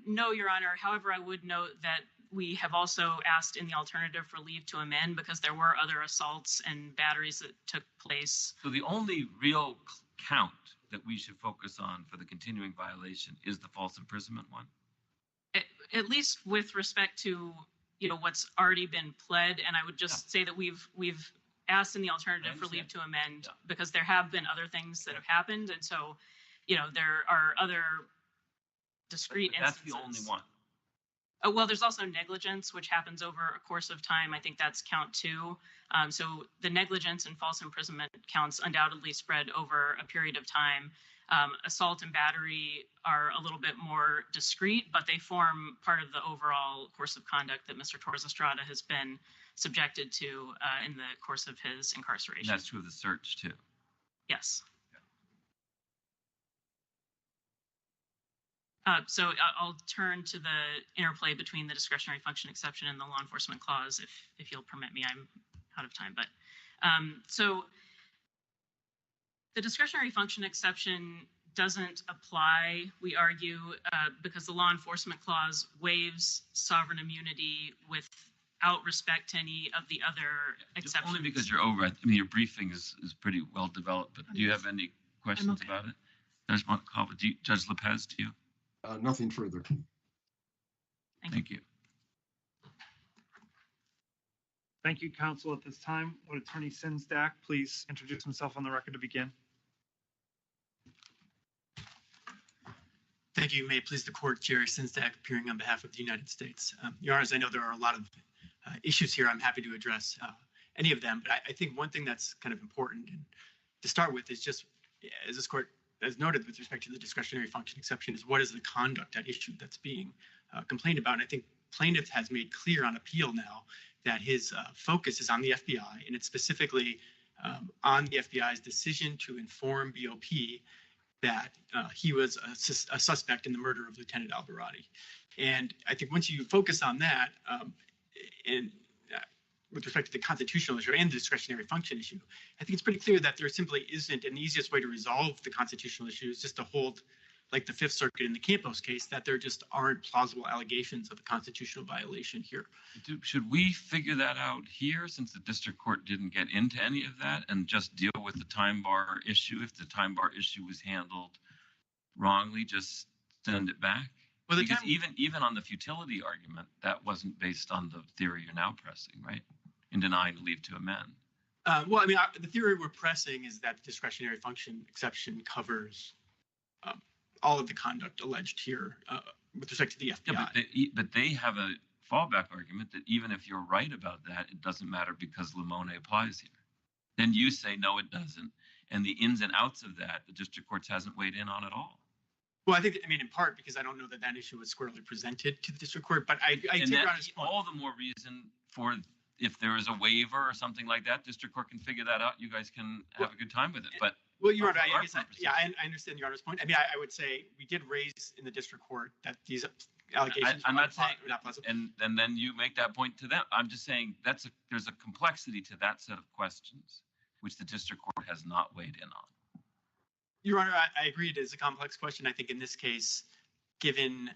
No, Your Honor. However, I would note that we have also asked in the alternative for leave to amend because there were other assaults and batteries that took place. So the only real count that we should focus on for the continuing violation is the false imprisonment one? At least with respect to, what's already been pled. And I would just say that we've asked in the alternative for leave to amend because there have been other things that have happened. And so, there are other discrete instances. That's the only one. Well, there's also negligence, which happens over a course of time. I think that's count 2. So the negligence and false imprisonment counts undoubtedly spread over a period of time. Assault and battery are a little bit more discrete, but they form part of the overall course of conduct that Mr. Torres-Estrada has been subjected to in the course of his incarceration. And that's true of the search, too. Yes. So I'll turn to the interplay between the discretionary function exception and the law enforcement clause, if you'll permit me. I'm out of time, but so the discretionary function exception doesn't apply, we argue, because the law enforcement clause waives sovereign immunity without respect to any of the other exceptions. Only because you're over. I mean, your briefing is pretty well developed, but do you have any questions about it? Judge Montecalvo, Judge Lopez, do you? Nothing further. Thank you. Thank you, counsel. At this time, would Attorney Sinsdak please introduce himself on the record to begin? Thank you. May it please the court, Jerry Sinsdak, appearing on behalf of the United States. Your Honors, I know there are a lot of issues here. I'm happy to address any of them, but I think one thing that's kind of important to start with is just, as this court has noted with respect to the discretionary function exception, is what is the conduct at issue that's being complained about. And I think plaintiff has made clear on appeal now that his focus is on the FBI, and it's specifically on the FBI's decision to inform BOP that he was a suspect in the murder of Lieutenant Alvarado. And I think once you focus on that, and with respect to the constitutional issue and the discretionary function issue, I think it's pretty clear that there simply isn't an easiest way to resolve the constitutional issue is just to hold, like the Fifth Circuit in the Campos case, that there just aren't plausible allegations of a constitutional violation here. Should we figure that out here since the district court didn't get into any of that and just deal with the time bar issue? If the time bar issue was handled wrongly, just send it back? Well, because even on the futility argument, that wasn't based on the theory you're now pressing, right? In denying leave to amend. Well, I mean, the theory we're pressing is that the discretionary function exception covers all of the conduct alleged here with respect to the FBI. Yeah, but they have a fallback argument that even if you're right about that, it doesn't matter because Limone applies here. Then you say, no, it doesn't. And the ins and outs of that, the district courts hasn't weighed in on at all. Well, I mean, in part because I don't know that that issue was squarely presented to the district court, but I take And your that's honest point. all the more reason for, if there is a waiver or something like that, district court can figure that out. You guys can have a good time with it, but. Well, Your Honor, for our I guess, purposes. yeah, I understand Your Honor's point. I mean, I would say we did raise in the district court that these allegations I'm are not saying, not plausible. and then you make that point to them. I'm just saying there's a complexity to that set of questions, which the district court has not weighed in on. Your Honor, I agree it is a complex question. I think in this case, given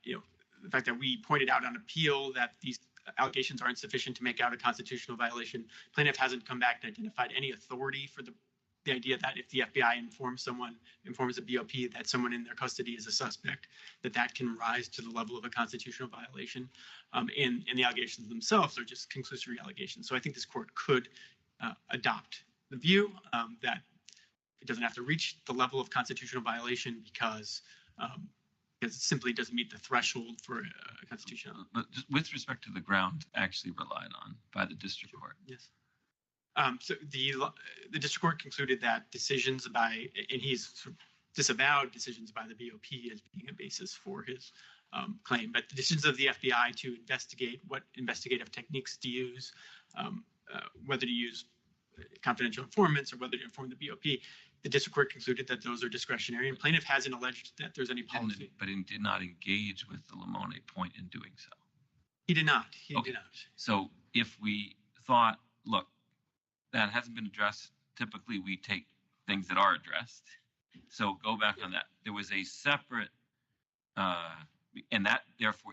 the fact that we pointed out on appeal that these allegations aren't sufficient to make out a constitutional violation, plaintiff hasn't come back and identified any authority for the idea that if the FBI informs a BOP that someone in their custody is a suspect, that can rise to the level of a constitutional violation. And the allegations themselves are just conclusory allegations. So I think this court could adopt the view that it doesn't have to reach the level of constitutional violation because it simply doesn't meet the threshold for a constitutional. But just with respect to the ground actually relied on by the district court. Yes. So the district court concluded that decisions by, and he's disavowed decisions by the BOP as being a basis for his claim, but the decisions of the FBI to investigate what investigative techniques to use, whether to use confidential informants or whether to inform the BOP, the district court concluded that those are discretionary, and plaintiff hasn't alleged that there's any policy. But he did not engage with the Lamone point in doing so. He did not. He Okay. did not. So if we thought, look, that hasn't been addressed, typically we take things that are addressed. So go back on that. There was a separate, and that therefore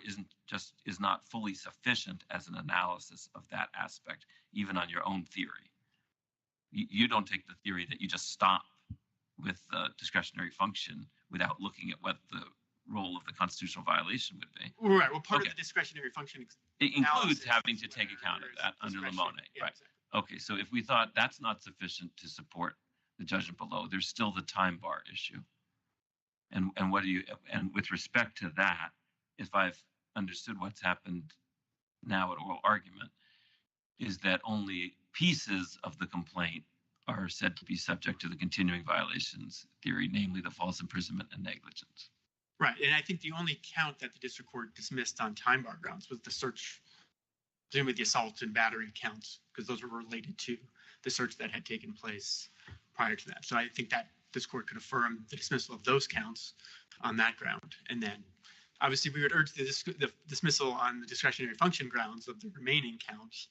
is not fully sufficient as an analysis of that aspect, even on your own theory. You don't take the theory that you just stop with the discretionary function without looking at what the role of the constitutional violation would be. Right. Well, part Okay. of the discretionary function It includes analysis having to is take whether account of there's that under discretion. Lamone, Yeah, right? exactly. Okay, so if we thought that's not sufficient to support the judgment below, there's still the time bar issue. And what do you, and with respect to that, if I've understood what's happened now at oral argument, is that only pieces of the complaint are said to be subject to the continuing violations theory, namely the false imprisonment and negligence. Right. And I think the only count that the district court dismissed on time bar grounds was the search, presumably the assault and battery counts, because those were related to the search that had taken place prior to that. So I think that this court could affirm the dismissal of those counts on that ground. And then obviously we would urge the dismissal on the discretionary function grounds of the remaining counts.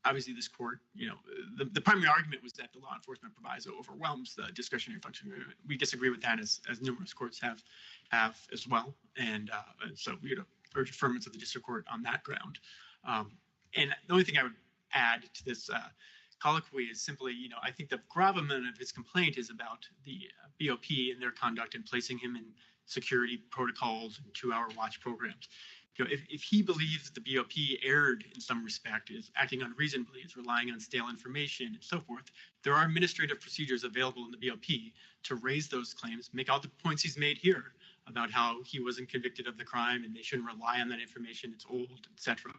Obviously this court, the primary argument was that the law enforcement proviso overwhelms the discretionary function. We disagree with that as numerous courts have as well. And so we would urge affirmance of the district court on that ground. And the only thing I would add to this colloquy is simply, I think the gravamen of his complaint is about the BOP and their conduct in placing him in security protocols and 2-hour watch programs. If he believes the BOP erred in some respect, is acting unreasonably, is relying on stale information and so forth, there are administrative procedures available in the BOP to raise those claims, make all the points he's made here about how he wasn't convicted of the crime and they shouldn't rely on that information, it's old, etc.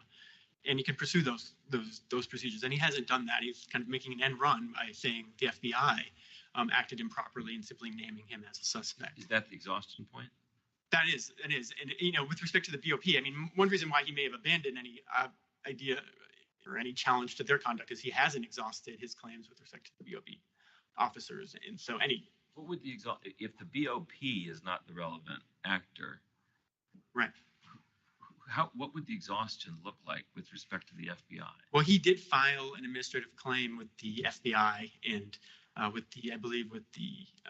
And he can pursue those procedures. And he hasn't done that. He's kind of making an end run by saying the FBI acted improperly and simply naming him as a suspect. Is that the exhaustion point? It is. And, with respect to the BOP, I mean, one reason why he may have abandoned any idea or any challenge to their conduct is he hasn't exhausted his claims with respect to the BOP officers. And so what would if the BOP is not the relevant actor? Right. What would the exhaustion look like with respect to the FBI? Well, he did file an administrative claim with the FBI and with the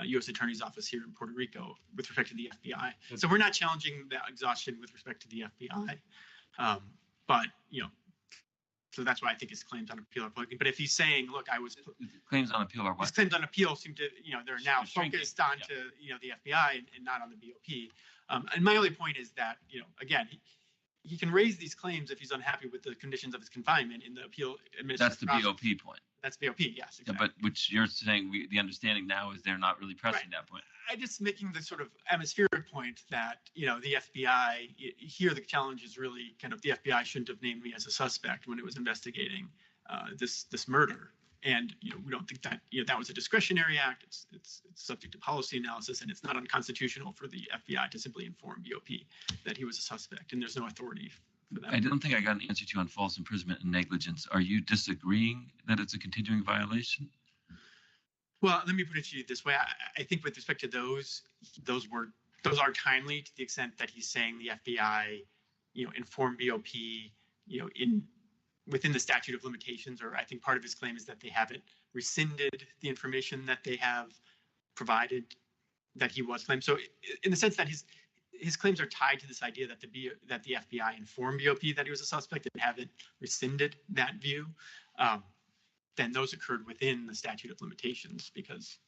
U.S. Attorney's Office here in Puerto Rico with respect to the FBI. So we're not challenging that exhaustion with respect to the FBI. But, so that's why I think his claims on appeal are public. But if he's saying, look, Claims on appeal are what? His claims on appeal seem to, they're now Shrinking. focused on to, the FBI and not on the BOP. And my only point is that, again, he can raise these claims if he's unhappy with the conditions of his confinement in the appeal administrative That's the process. BOP point. That's BOP, yes, exactly. Yeah, but which you're saying the understanding now is they're not really pressing that point. I'm just making the sort of atmospheric point that, the FBI, here the challenge is really kind of the FBI shouldn't have named me as a suspect when it was investigating this murder. And we don't think that that was a discretionary act. It's subject to policy analysis, and it's not unconstitutional for the FBI to simply inform BOP that he was a suspect, and there's no authority for that. I don't think I got an answer to you on false imprisonment and negligence. Are you disagreeing that it's a continuing violation? Well, let me put it to you this way. I think with respect to those are timely to the extent that he's saying the FBI, informed BOP, within the statute of limitations, or I think part of his claim is that they haven't rescinded the information that they have provided that he was claimed. So in the sense that his claims are tied to this idea that the FBI informed BOP that he was a suspect and haven't rescinded that view, then those occurred within the statute of limitations because.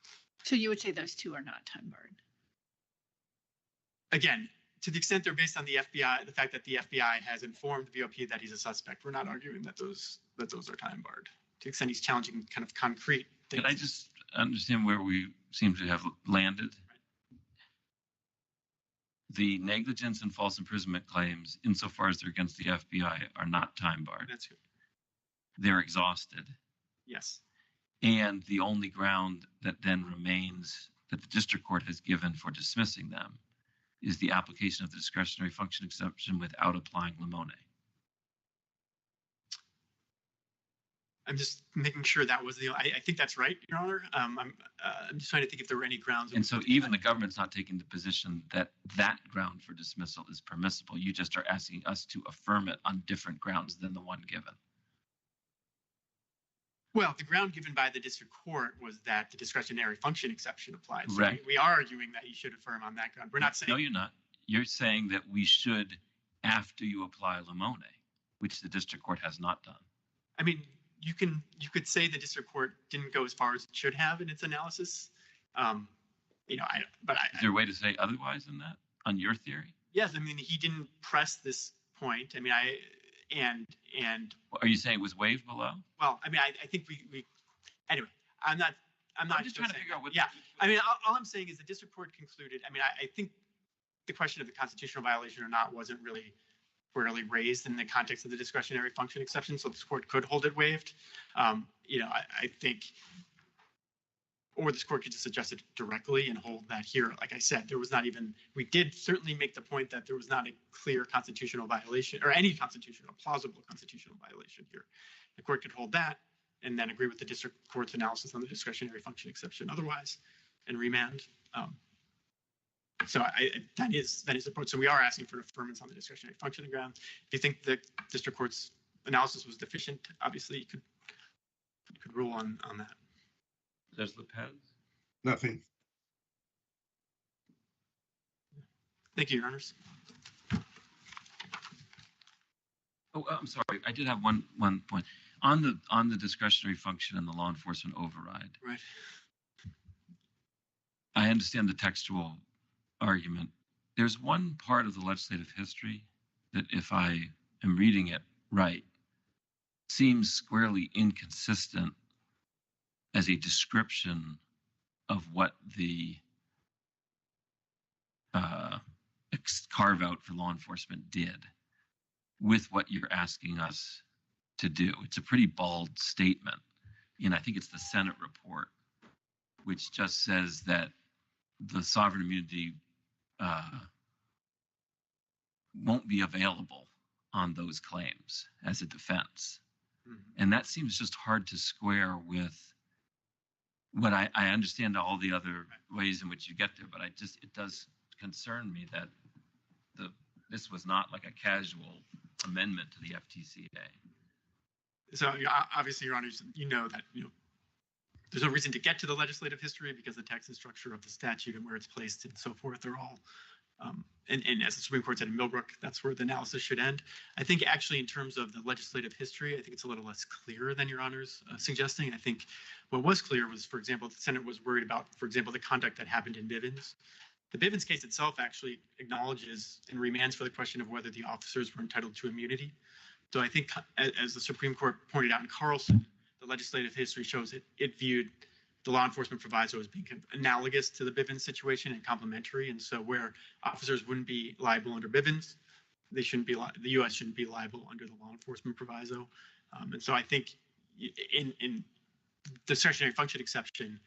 So you would say those two are not time barred? Again, to the extent they're based on the FBI, the fact that the FBI has informed BOP that he's a suspect, we're not arguing that those are time barred. To the extent he's challenging kind of concrete things. Can I just understand where we seem to have landed? The negligence and false imprisonment claims, insofar as they're against the FBI, are not time barred. That's good. They're exhausted. Yes. And the only ground that then remains that the district court has given for dismissing them is the application of the discretionary function exception without applying limone. I'm just making sure that was I think that's right, Your Honor. I'm just trying to think if there were any grounds. And so even the government's not taking the position that that ground for dismissal is permissible. You just are asking us to affirm it on different grounds than the one given. Well, the ground given by the district court was that the discretionary function exception applied. So Right. we are arguing that you should affirm on that ground. We're not saying. No, you're not. You're saying that we should after you apply limone, which the district court has not done. I mean, you could say the district court didn't go as far as it should have in its analysis. Is there a way to say otherwise than that on your theory? Yes, I mean, he didn't press this point. I mean, and are you saying it was waived below? Well, I mean, I think we anyway, I'm not just trying to figure out what. Yeah, I mean, all I'm saying is the district court concluded. I mean, I think the question of the constitutional violation or not wasn't really raised in the context of the discretionary function exception, so this court could hold it waived. I think, or this court could just adjust it directly and hold that here. Like I said, there was not even, we did certainly make the point that there was not a clear constitutional violation or any plausible constitutional violation here. The court could hold that and then agree with the district court's analysis on the discretionary function exception otherwise and remand. So that is the approach. So we are asking for affirmance on the discretionary function ground. If you think the district court's analysis was deficient, obviously you could rule on that. Judge Lopez? Nothing. Thank you, Your Honors. Oh, I'm sorry. I did have one point on the discretionary function and the law enforcement override. Right. I understand the textual argument. There's one part of the legislative history that, if I am reading it right, seems squarely inconsistent as a description of what the carve out for law enforcement did with what you're asking us to do. It's a pretty bald statement. And I think it's the Senate report, which just says that the sovereign immunity won't be available on those claims as a defense. Mm-hmm. And that seems just hard to square with what I understand all the other ways in which you get there, but it does concern me that this was not like a casual amendment to the FTCA. So obviously, Your Honors, you know that there's no reason to get to the legislative history because the text and structure of the statute and where it's placed and so forth are all, and as the Supreme Court said in Millbrook, that's where the analysis should end. I think actually in terms of the legislative history, I think it's a little less clear than Your Honors suggesting. I think what was clear was, for example, the Senate was worried about, for example, the conduct that happened in Bivens. The Bivens case itself actually acknowledges and remands for the question of whether the officers were entitled to immunity. So I think, as the Supreme Court pointed out in Carlson, the legislative history shows it viewed the law enforcement proviso as being kind of analogous to the Bivens situation and complementary. And so where officers wouldn't be liable under Bivens, the U.S. shouldn't be liable under the law enforcement proviso. And so I think in discretionary function exception,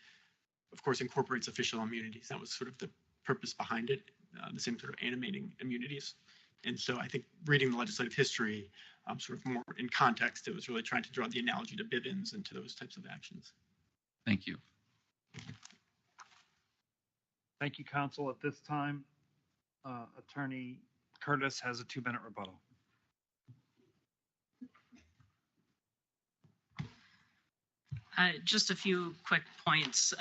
of course, incorporates official immunities. That was sort of the purpose behind it, the same sort of animating immunities. And so I think reading the legislative history, sort of more in context, it was really trying to draw the analogy to Bivens and to those types of actions. Thank you. Thank you, counsel. At this time, Attorney Curtis has a 2-minute rebuttal. Just a few quick points.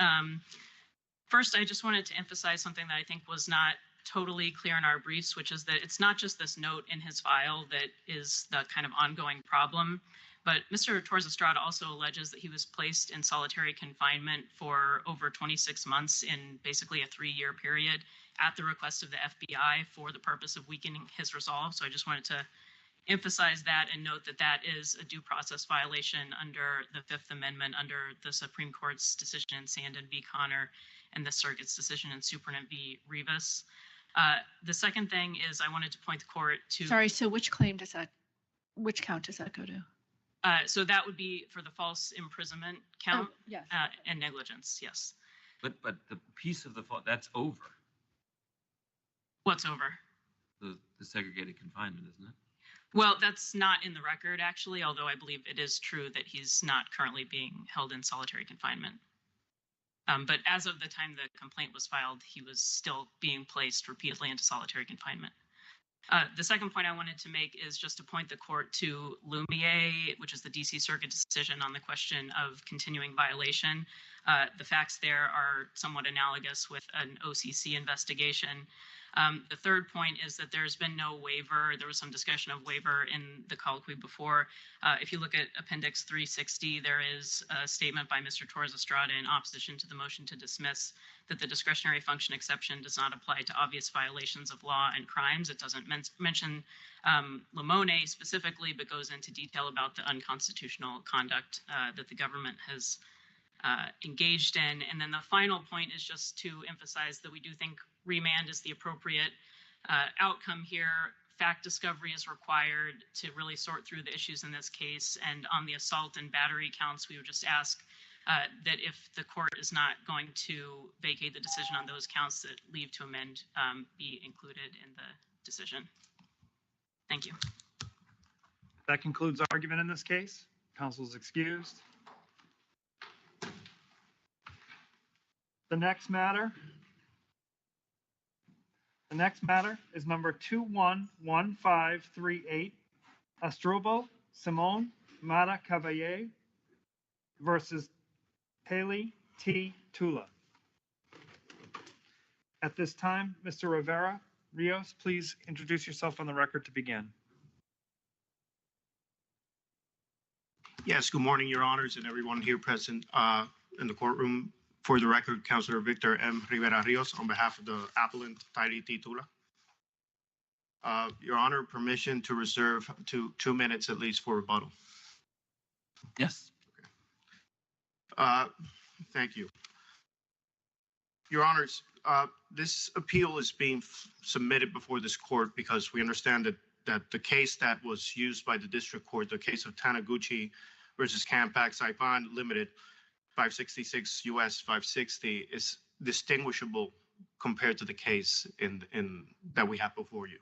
First, I just wanted to emphasize something that I think was not totally clear in our briefs, which is that it's not just this note in his file that is the kind of ongoing problem, but Mr. Torres-Estrada also alleges that he was placed in solitary confinement for over 26 months in basically a 3-year period at the request of the FBI for the purpose of weakening his resolve. So I just wanted to emphasize that and note that that is a due process violation under the Fifth Amendment, under the Supreme Court's decision in Sandin v. Connor and the Circuit's decision in Superintendent v. Rivas. The second thing is I wanted to point the court to— Sorry, so which count does that go to? So that would be for the false imprisonment count. Oh, yes. And negligence, yes. But the piece of the fault, that's over. What's over? The segregated confinement, isn't it? Well, that's not in the record, actually, although I believe it is true that he's not currently being held in solitary confinement. But as of the time the complaint was filed, he was still being placed repeatedly into solitary confinement. The second point I wanted to make is just to point the court to Lumiere, which is the DC Circuit decision on the question of continuing violation. The facts there are somewhat analogous with an OCC investigation. The third point is that there's been no waiver. There was some discussion of waiver in the colloquy before. If you look at Appendix 360, there is a statement by Mr. Torres-Estrada in opposition to the motion to dismiss that the discretionary function exception does not apply to obvious violations of law and crimes. It doesn't mention Limone specifically, but goes into detail about the unconstitutional conduct that the government has engaged in. And then the final point is just to emphasize that we do think remand is the appropriate outcome here. Fact discovery is required to really sort through the issues in this case. And on the assault and battery counts, we would just ask that if the court is not going to vacate the decision on those counts, that leave to amend be included in the decision. Thank you. That concludes argument in this case. Counsel is excused. The next matter is number 211538, Asdrúbal Simón Mata-Cabello versus Taili T. Thula. At this time, Mr. Rivera Rios, please introduce yourself on the record to begin. Yes, good morning, Your Honors, and everyone here present in the courtroom. For the record, Councilor Victor M. Rivera Rios on behalf of the appellant Taili T. Thula. Your Honor, permission to reserve 2 minutes at least for rebuttal. Yes. Thank you. Your Honors, this appeal is being submitted before this court because we understand that the case that was used by the district court, the case of Taniguchi versus Campax Saipan Limited, 566 U.S. 560, is distinguishable compared to the case that we have before you.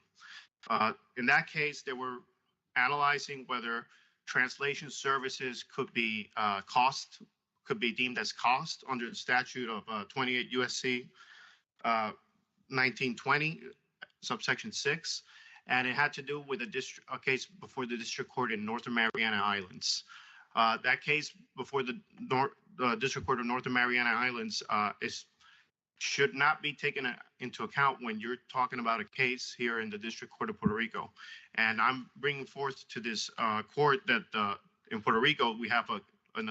In that case, they were analyzing whether translation services could be deemed as cost under the statute of 28 U.S.C. 1920, subsection 6, and it had to do with a case before the district court in Northern Mariana Islands. That case before the District Court of Northern Mariana Islands should not be taken into account when you're talking about a case here in the District Court of Puerto Rico. And I'm bringing forth to this court that in Puerto Rico, we have a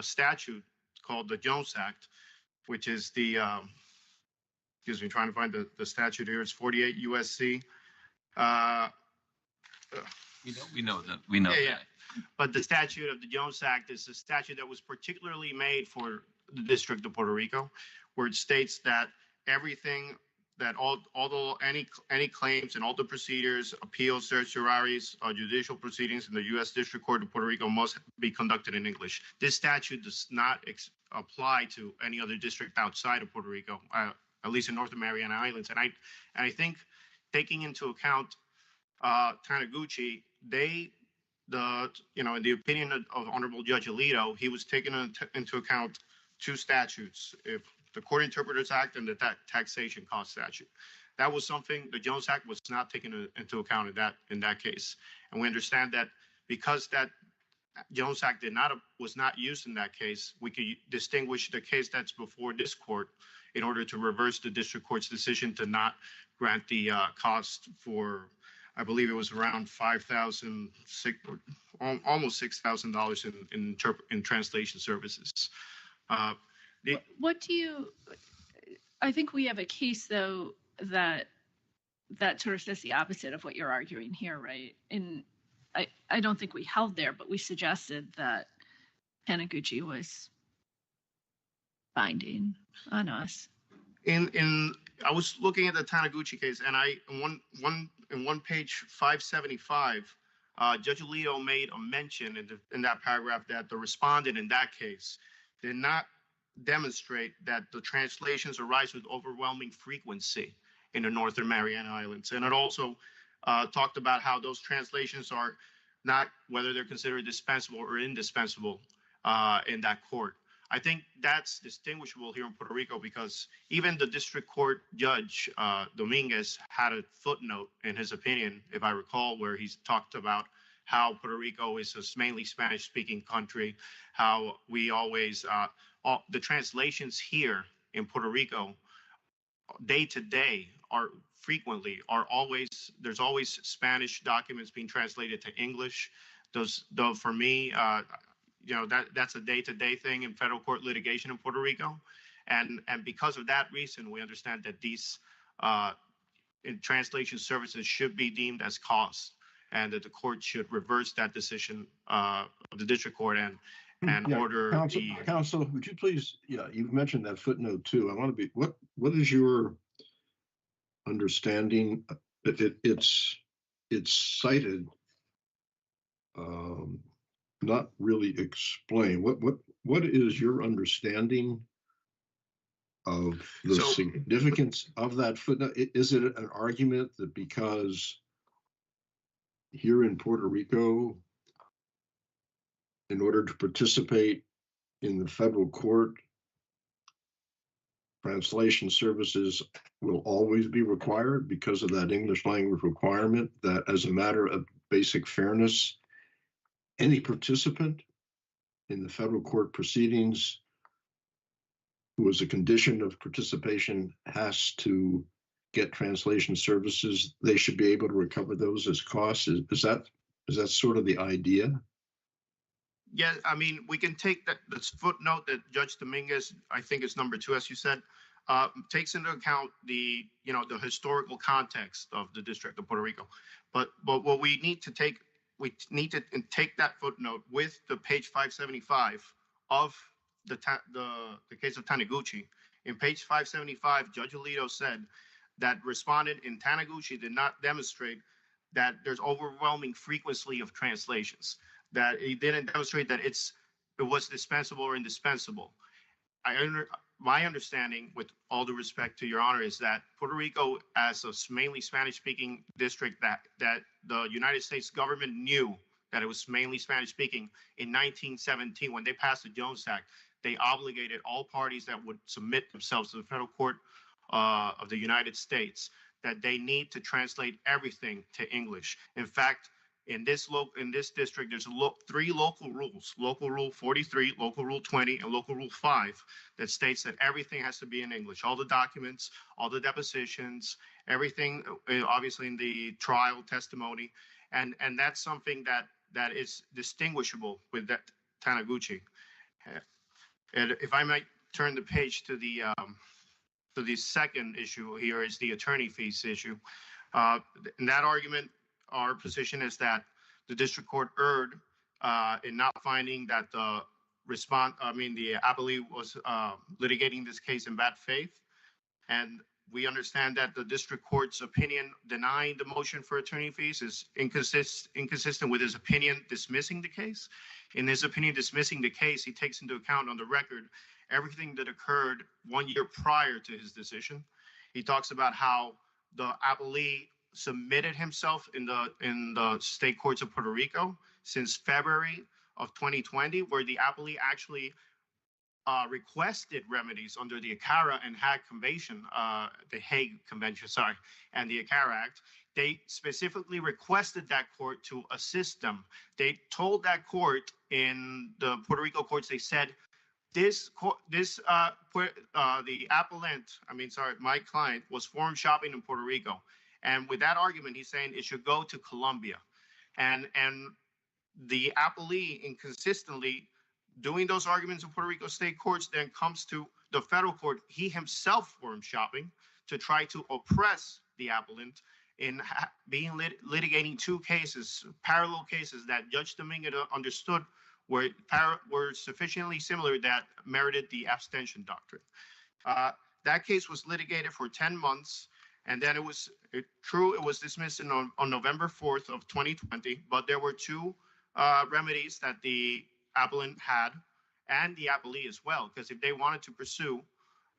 statute called the Jones Act, which is the, excuse me, trying to find the statute here. It's 48 U.S.C. We know that. Yeah. But the statute of the Jones Act is a statute that was particularly made for the District of Puerto Rico, where it states that everything that any claims and all the procedures, appeals, certiorari's, judicial proceedings in the U.S. District Court of Puerto Rico must be conducted in English. This statute does not apply to any other district outside of Puerto Rico, at least in Northern Mariana Islands. And I think taking into account Taniguchi, in the opinion of Honorable Judge Alito, he was taking into account two statutes, if the Court Interpreters Act and the Taxation Cost Statute. That was something the Jones Act was not taken into account in that case. And we understand that because that Jones Act was not used in that case, we could distinguish the case that's before this court in order to reverse the district court's decision to not grant the cost for, I believe it was around $5,000, almost $6,000 in translation services. What do you? I think we have a case though that sort of says the opposite of what you're arguing here, right? And I don't think we held there, but we suggested that Taniguchi was binding on us. I was looking at the Taniguchi case, and in one page 575, Judge Alito made a mention in that paragraph that the respondent in that case did not demonstrate that the translations arise with overwhelming frequency in the Northern Mariana Islands. And it also talked about how those translations are not whether they're considered dispensable or indispensable in that court. I think that's distinguishable here in Puerto Rico because even the district court judge, Dominguez, had a footnote in his opinion, if I recall, where he's talked about how Puerto Rico is a mainly Spanish-speaking country, how we always, the translations here in Puerto Rico, day to day, there's always Spanish documents being translated to English. Though for me, that's a day-to-day thing in federal court litigation in Puerto Rico. And because of that reason, we understand that these translation services should be deemed as costs and that the court should reverse that decision of the district court and order Counsel, would you please, you've mentioned that footnote too. I want to be, what is your understanding? It's cited, not really explained. What is your understanding of the significance of that footnote? Is it an argument that because here in Puerto Rico, in order to participate in the federal court, translation services will always be required because of that English language requirement, that as a matter of basic fairness, any participant in the federal court proceedings who is a condition of participation has to get translation services, they should be able to recover those as costs. Is that sort of the idea? Yeah, I mean, we can take this footnote that Judge Dominguez, I think it's number 2, as you said, takes into account the historical context of the District of Puerto Rico. But what we need to take that footnote with the page 575 of the case of Taniguchi. In page 575, Judge Alito said that respondent in Taniguchi did not demonstrate that there's overwhelming frequency of translations, that he didn't demonstrate that it was dispensable or indispensable. My understanding, with all due respect to Your Honor, is that Puerto Rico, as a mainly Spanish-speaking district, that the United States government knew that it was mainly Spanish-speaking in 1917 when they passed the Jones Act. They obligated all parties that would submit themselves to the federal court of the United States that they need to translate everything to English. In fact, in this district, there's 3 local rules: Local Rule 43, Local Rule 20, and Local Rule 5, that states that everything has to be in English. All the documents, all the depositions, everything, obviously in the trial testimony, and that's something that is distinguishable with that Taniguchi. And if I might turn the page to the second issue here, is the attorney fees issue. In that argument, our position is that the district court erred in not finding that the appellee was litigating this case in bad faith, and we understand that the district court's opinion denying the motion for attorney fees is inconsistent with his opinion dismissing the case. In his opinion dismissing the case, he takes into account on the record everything that occurred 1 year prior to his decision. He talks about how the appellee submitted himself in the state courts of Puerto Rico since February of 2020, where the appellee actually requested remedies under the ACARA and Hague Convention, the Hague Convention, sorry, and the ACARA Act. They specifically requested that court to assist them. They told that court in the Puerto Rico courts, they said, the appellant, my client was forum shopping in Puerto Rico. And with that argument, he's saying it should go to Colombia. And the appellee inconsistently doing those arguments in Puerto Rico state courts then comes to the federal court, he himself forum shopping to try to oppress the appellant in litigating two cases, parallel cases that Judge Dominguez understood were sufficiently similar that merited the abstention doctrine. That case was litigated for 10 months, and then it was dismissed on November 4th of 2020, but there were two remedies that the appellant had and the appellee as well, because if they wanted to pursue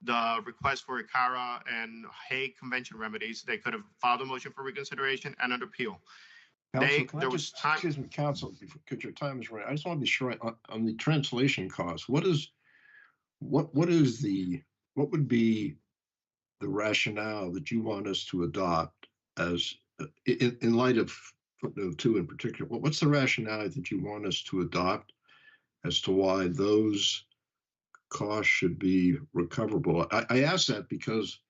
the request for ACARA and Hague Convention remedies, they could have filed a motion for reconsideration and an appeal. Excuse me, counsel, because your time is running. I just want to be sure on the translation costs. What would be the rationale that you want us to adopt as in light of footnote 2 in particular? What's the rationale that you want us to adopt as to why those costs should be recoverable? I ask that because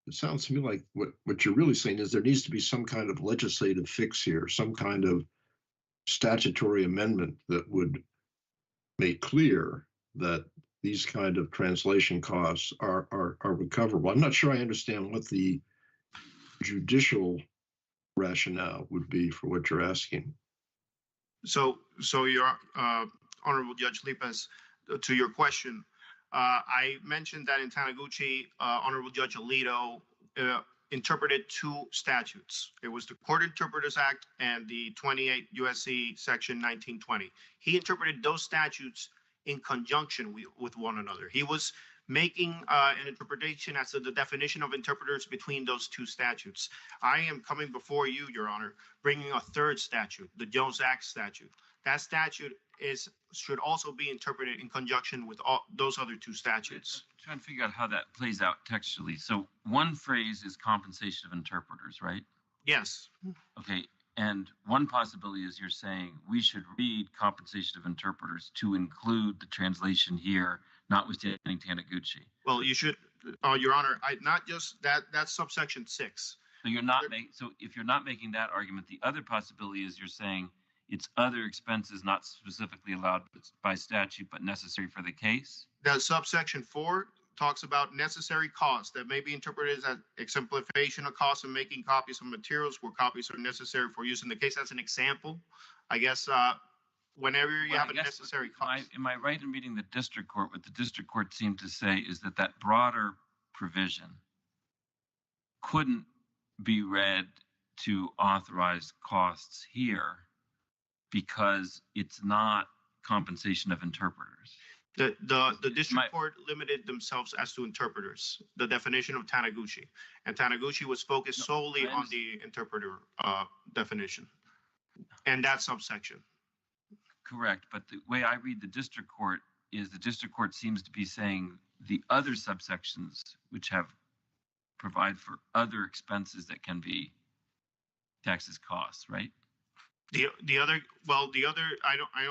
it sounds to me like what you're really saying is there needs to be some kind of legislative fix here, some kind of statutory amendment that would make clear that these kind of translation costs are recoverable. I'm not sure I understand what the judicial rationale would be for what you're asking. So your Honorable Judge Lipas, to your question, I mentioned that in Taniguchi, Honorable Judge Alito interpreted two statutes. It was the Court Interpreters Act and the 28 USC Section 1920. He interpreted those statutes in conjunction with one another. He was making an interpretation as to the definition of interpreters between those two statutes. I am coming before you, Your Honor, bringing a third statute, the Jones Act statute. That statute should also be interpreted in conjunction with all those other two statutes. I'm trying to figure out how that plays out textually. So one phrase is compensation of interpreters, right? Yes. Okay. And one possibility is you're saying we should read compensation of interpreters to include the translation here, notwithstanding Taniguchi. Well, you should, Your Honor, not just that's subsection 6. So you're not so if you're not making that argument, the other possibility is you're saying it's other expenses not specifically allowed by statute but necessary for the case. That subsection 4 talks about necessary costs that may be interpreted as exemplification of costs of making copies of materials where copies are necessary for use in the case. That's an example. I guess whenever you have a necessary cost. Am I right in reading the district court? What the district court seemed to say is that broader provision couldn't be read to authorize costs here because it's not compensation of interpreters. The district court limited themselves as to interpreters, the definition of Taniguchi. And Taniguchi was focused solely on the interpreter definition and that subsection. Correct. But the way I read the district court is the district court seems to be saying the other subsections which provide for other expenses that can be taxed as costs, right? I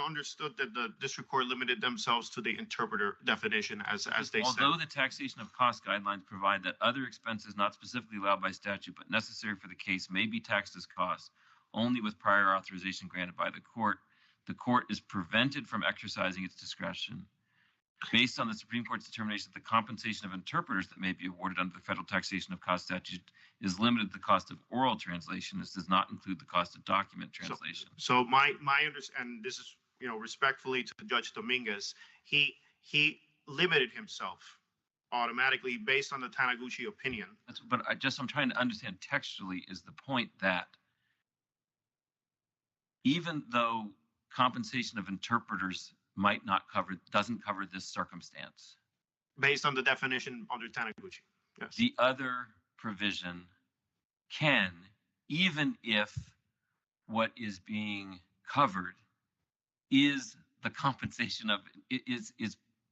understood that the district court limited themselves to the interpreter definition as they said. Although the taxation of cost guidelines provide that other expenses not specifically allowed by statute but necessary for the case may be taxed as costs only with prior authorization granted by the court is prevented from exercising its discretion based on the Supreme Court's determination that the compensation of interpreters that may be awarded under the federal taxation of cost statute is limited to the cost of oral translation. This does not include the cost of document translation. So my understanding, this is, respectfully to Judge Dominguez, he limited himself automatically based on the Taniguchi opinion. But I'm trying to understand textually is the point that even though compensation of interpreters doesn't cover this circumstance. Based on the definition under Taniguchi, yes. The other provision can, even if what is being covered is the compensation of is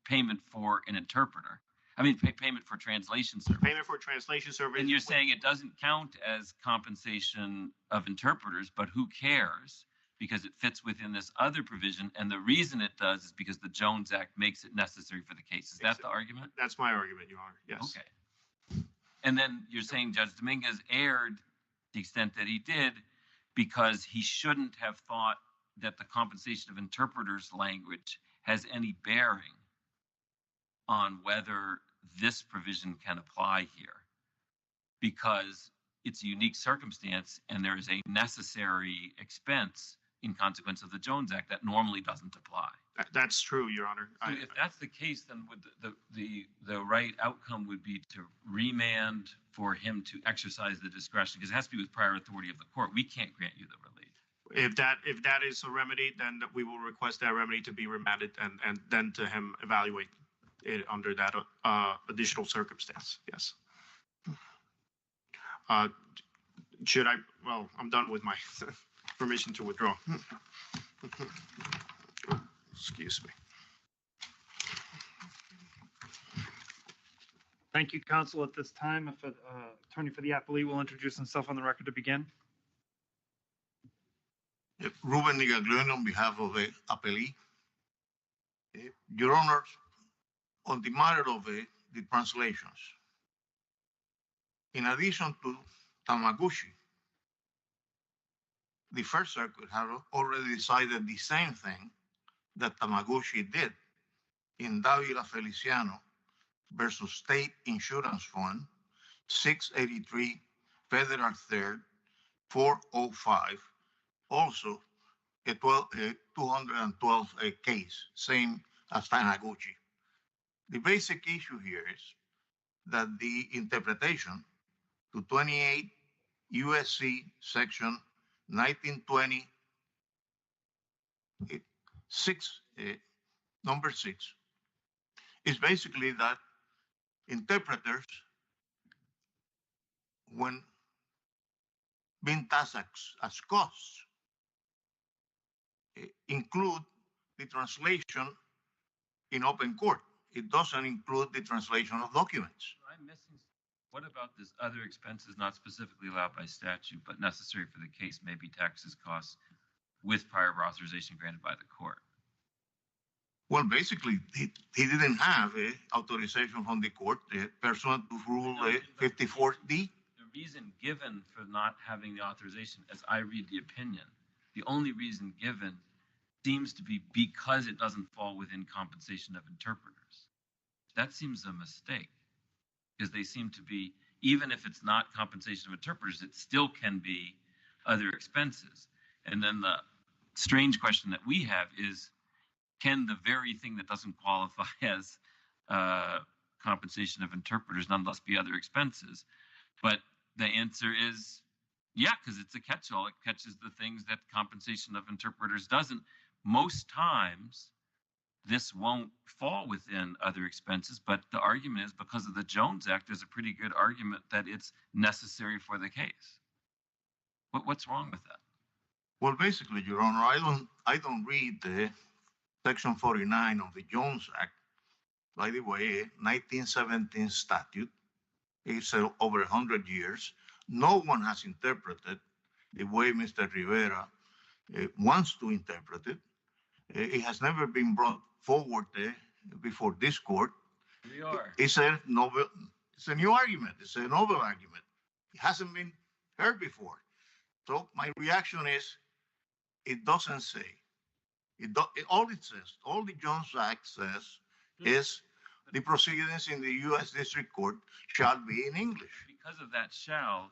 payment for an interpreter. I mean, payment for translation service. Payment for translation service. And you're saying it doesn't count as compensation of interpreters, but who cares? Because it fits within this other provision. And the reason it does is because the Jones Act makes it necessary for the case. Is that the argument? That's my argument, Your Honor. Yes. Okay. And then you're saying Judge Dominguez erred to the extent that he did because he shouldn't have thought that the compensation of interpreters language has any bearing on whether this provision can apply here, because it's a unique circumstance and there is a necessary expense in consequence of the Jones Act that normally doesn't apply. That's true, Your Honor. So if that's the case, then would the right outcome would be to remand for him to exercise the discretion, because it has to be with prior authority of the court. We can't grant you the relief. If that is a remedy, then we will request that remedy to be remanded and then to him evaluate it under that additional circumstance. Yes. Should I? Well, I'm done with my permission to withdraw. Excuse me. Thank you, counsel. At this time, if attorney for the appellee will introduce himself on the record to begin. Ruben Nigaglione on behalf of the appellee. Your Honor, on the matter of the translations, in addition to Tamaguchi, the First Circuit had already decided the same thing that Tamaguchi did in Davila Feliciano versus State Insurance Fund, 683 Federal 3rd, 405, also a 212 case, same as Tamaguchi. The basic issue here is that the interpretation to 28 USC section 1920 number 6 is basically that interpreters, when being taxed as costs, include the translation in open court. It doesn't include the translation of documents. I'm missing. What about this other expenses not specifically allowed by statute, but necessary for the case, maybe taxes, costs, with prior authorization granted by the court? Well, basically, he didn't have authorization from the court pursuant to Rule 54D. The reason given for not having the authorization, as I read the opinion, the only reason given seems to be because it doesn't fall within compensation of interpreters. That seems a mistake, because they seem to be, even if it's not compensation of interpreters, it still can be other expenses. And then the strange question that we have is, can the very thing that doesn't qualify as compensation of interpreters nonetheless be other expenses? But the answer is, yeah, because it's a catch-all. It catches the things that compensation of interpreters doesn't. Most times, this won't fall within other expenses, but the argument is because of the Jones Act, there's a pretty good argument that it's necessary for the case. What's wrong with that? Well, basically, Your Honor, I don't read the Section 49 of the Jones Act. By the way, 1917 statute. It's over 100 years. No one has interpreted the way Mr. Rivera wants to interpret it. It has never been brought forward before this court. We are. It's a new argument. It's a novel argument. It hasn't been heard before. So my reaction is, it doesn't say. All it says, all the Jones Act says is the proceedings in the U.S. District Court shall be in English. Because of that shall,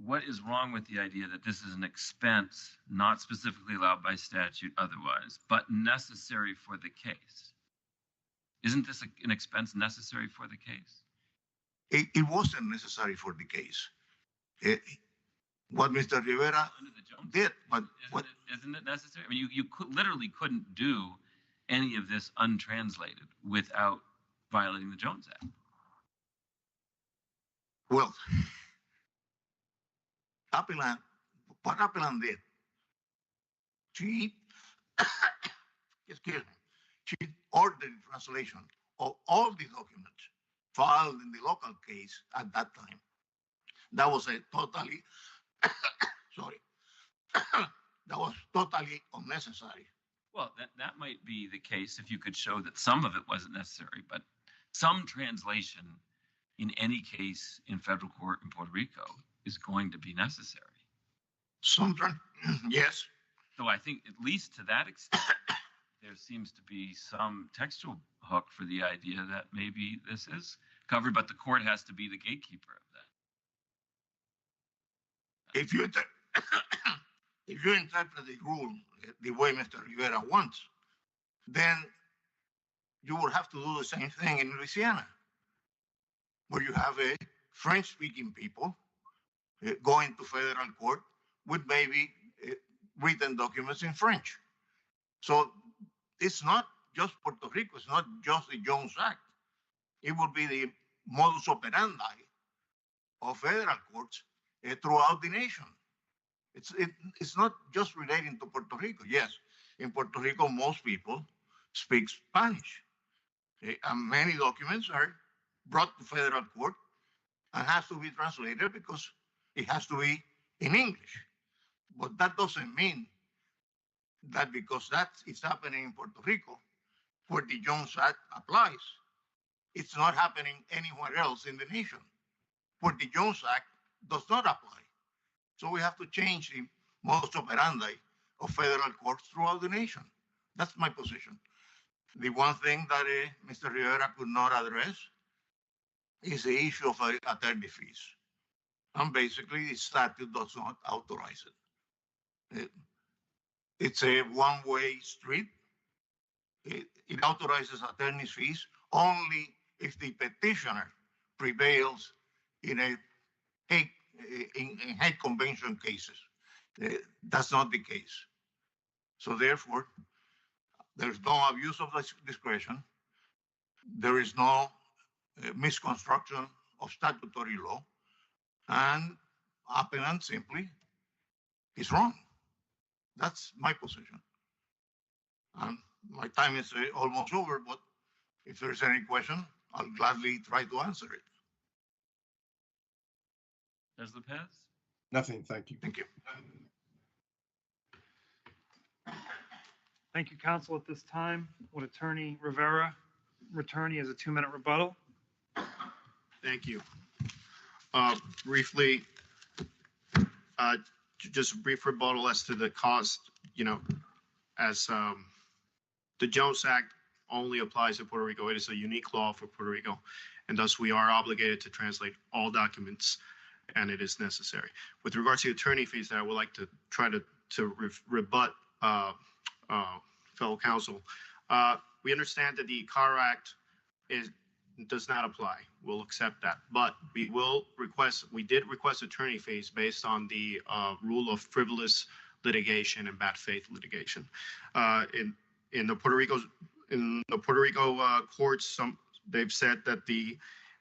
what is wrong with the idea that this is an expense not specifically allowed by statute otherwise, but necessary for the case? Isn't this an expense necessary for the case? It wasn't necessary for the case. What Mr. Rivera Under the Jones did, but isn't it necessary? I mean, you literally couldn't do any of this untranslated without violating the Jones Act. Well, what Appellant did, she, excuse me, she ordered the translation of all the documents filed in the local case at that time. That was a totally, sorry, that was totally unnecessary. Well, that might be the case if you could show that some of it wasn't necessary, but some translation in any case in federal court in Puerto Rico is going to be necessary. Yes. So I think at least to that extent, there seems to be some textual hook for the idea that maybe this is covered, but the court has to be the gatekeeper of that. If you interpret the rule the way Mr. Rivera wants, then you will have to do the same thing in Louisiana, where you have a French-speaking people going to federal court with maybe written documents in French. So it's not just Puerto Rico, it's not just the Jones Act. It will be the modus operandi of federal courts throughout the nation. It's not just relating to Puerto Rico. Yes, in Puerto Rico, most people speak Spanish. And many documents are brought to federal court and has to be translated because it has to be in English. But that doesn't mean that because that is happening in Puerto Rico, where the Jones Act applies, it's not happening anywhere else in the nation, where the Jones Act does not apply. So we have to change the modus operandi of federal courts throughout the nation. That's my position. The one thing that Mr. Rivera could not address is the issue of attorney fees. And basically, the statute does not authorize it. It's a one-way street. It authorizes attorney fees only if the petitioner prevails in hate convention cases. That's not the case. So therefore, there's no abuse of discretion. There is no misconstruction of statutory law. And appellant simply is wrong. That's my position. And my time is almost over, but if there's any question, I'll gladly try to answer it. Does the pass? Nothing, thank you. Thank you. Thank you, counsel. At this time, would Attorney Rivera return? He has a 2-minute rebuttal. Thank you. Briefly, just a brief rebuttal as to the cost, as the Jones Act only applies to Puerto Rico. It is a unique law for Puerto Rico, and thus we are obligated to translate all documents, and it is necessary. With regards to attorney fees, that I would like to try to rebut fellow counsel. We understand that the CAR Act does not apply. We'll accept that, but we did request attorney fees based on the rule of frivolous litigation and bad faith litigation. In the Puerto Rico courts, they've said that the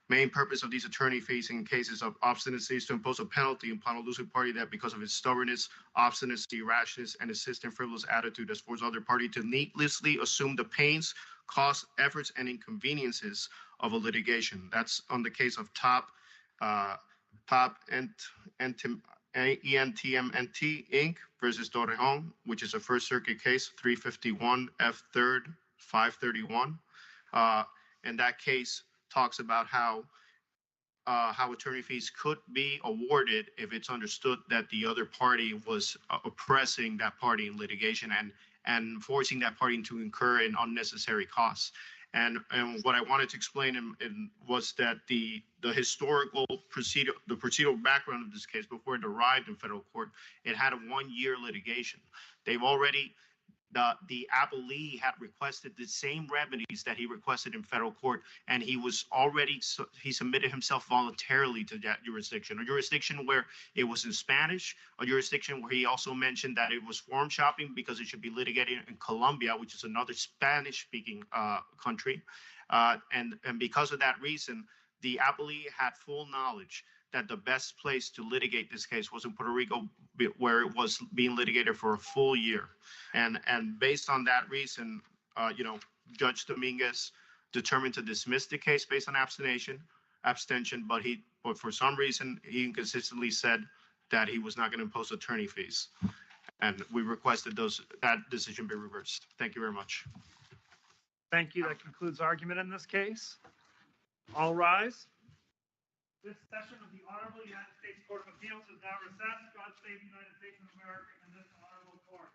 main purpose of these attorney fees in cases of obstinacy is to impose a penalty upon a losing party that, because of its stubbornness, obstinacy, rashness, and insistent frivolous attitude, has forced other party to needlessly assume the pains, costs, efforts, and inconveniences of a litigation. That's on the case of Top ENTMNT Inc. versus Torrejon, which is a First Circuit case, 351 F. 3rd 531. And that case talks about how attorney fees could be awarded if it's understood that the other party was oppressing that party in litigation and forcing that party to incur an unnecessary costs. And what I wanted to explain was that the historical procedural background of this case before it arrived in federal court, it had a 1-year litigation. They've already the appellee had requested the same remedies that he requested in federal court, and he was already, he submitted himself voluntarily to that jurisdiction, a jurisdiction where it was in Spanish, a jurisdiction where he also mentioned that it was forum shopping because it should be litigated in Colombia, which is another Spanish-speaking country. And because of that reason, the appellee had full knowledge that the best place to litigate this case was in Puerto Rico, where it was being litigated for a full year. And based on that reason, Judge Dominguez determined to dismiss the case based on abstention, but for some reason, he inconsistently said that he was not going to impose attorney fees. And we requested that decision be reversed. Thank you very much. Thank you. That concludes argument in this case. All rise. This session of the Honorable United States Court of Appeals is now recessed. God save the United States of America and this honorable court.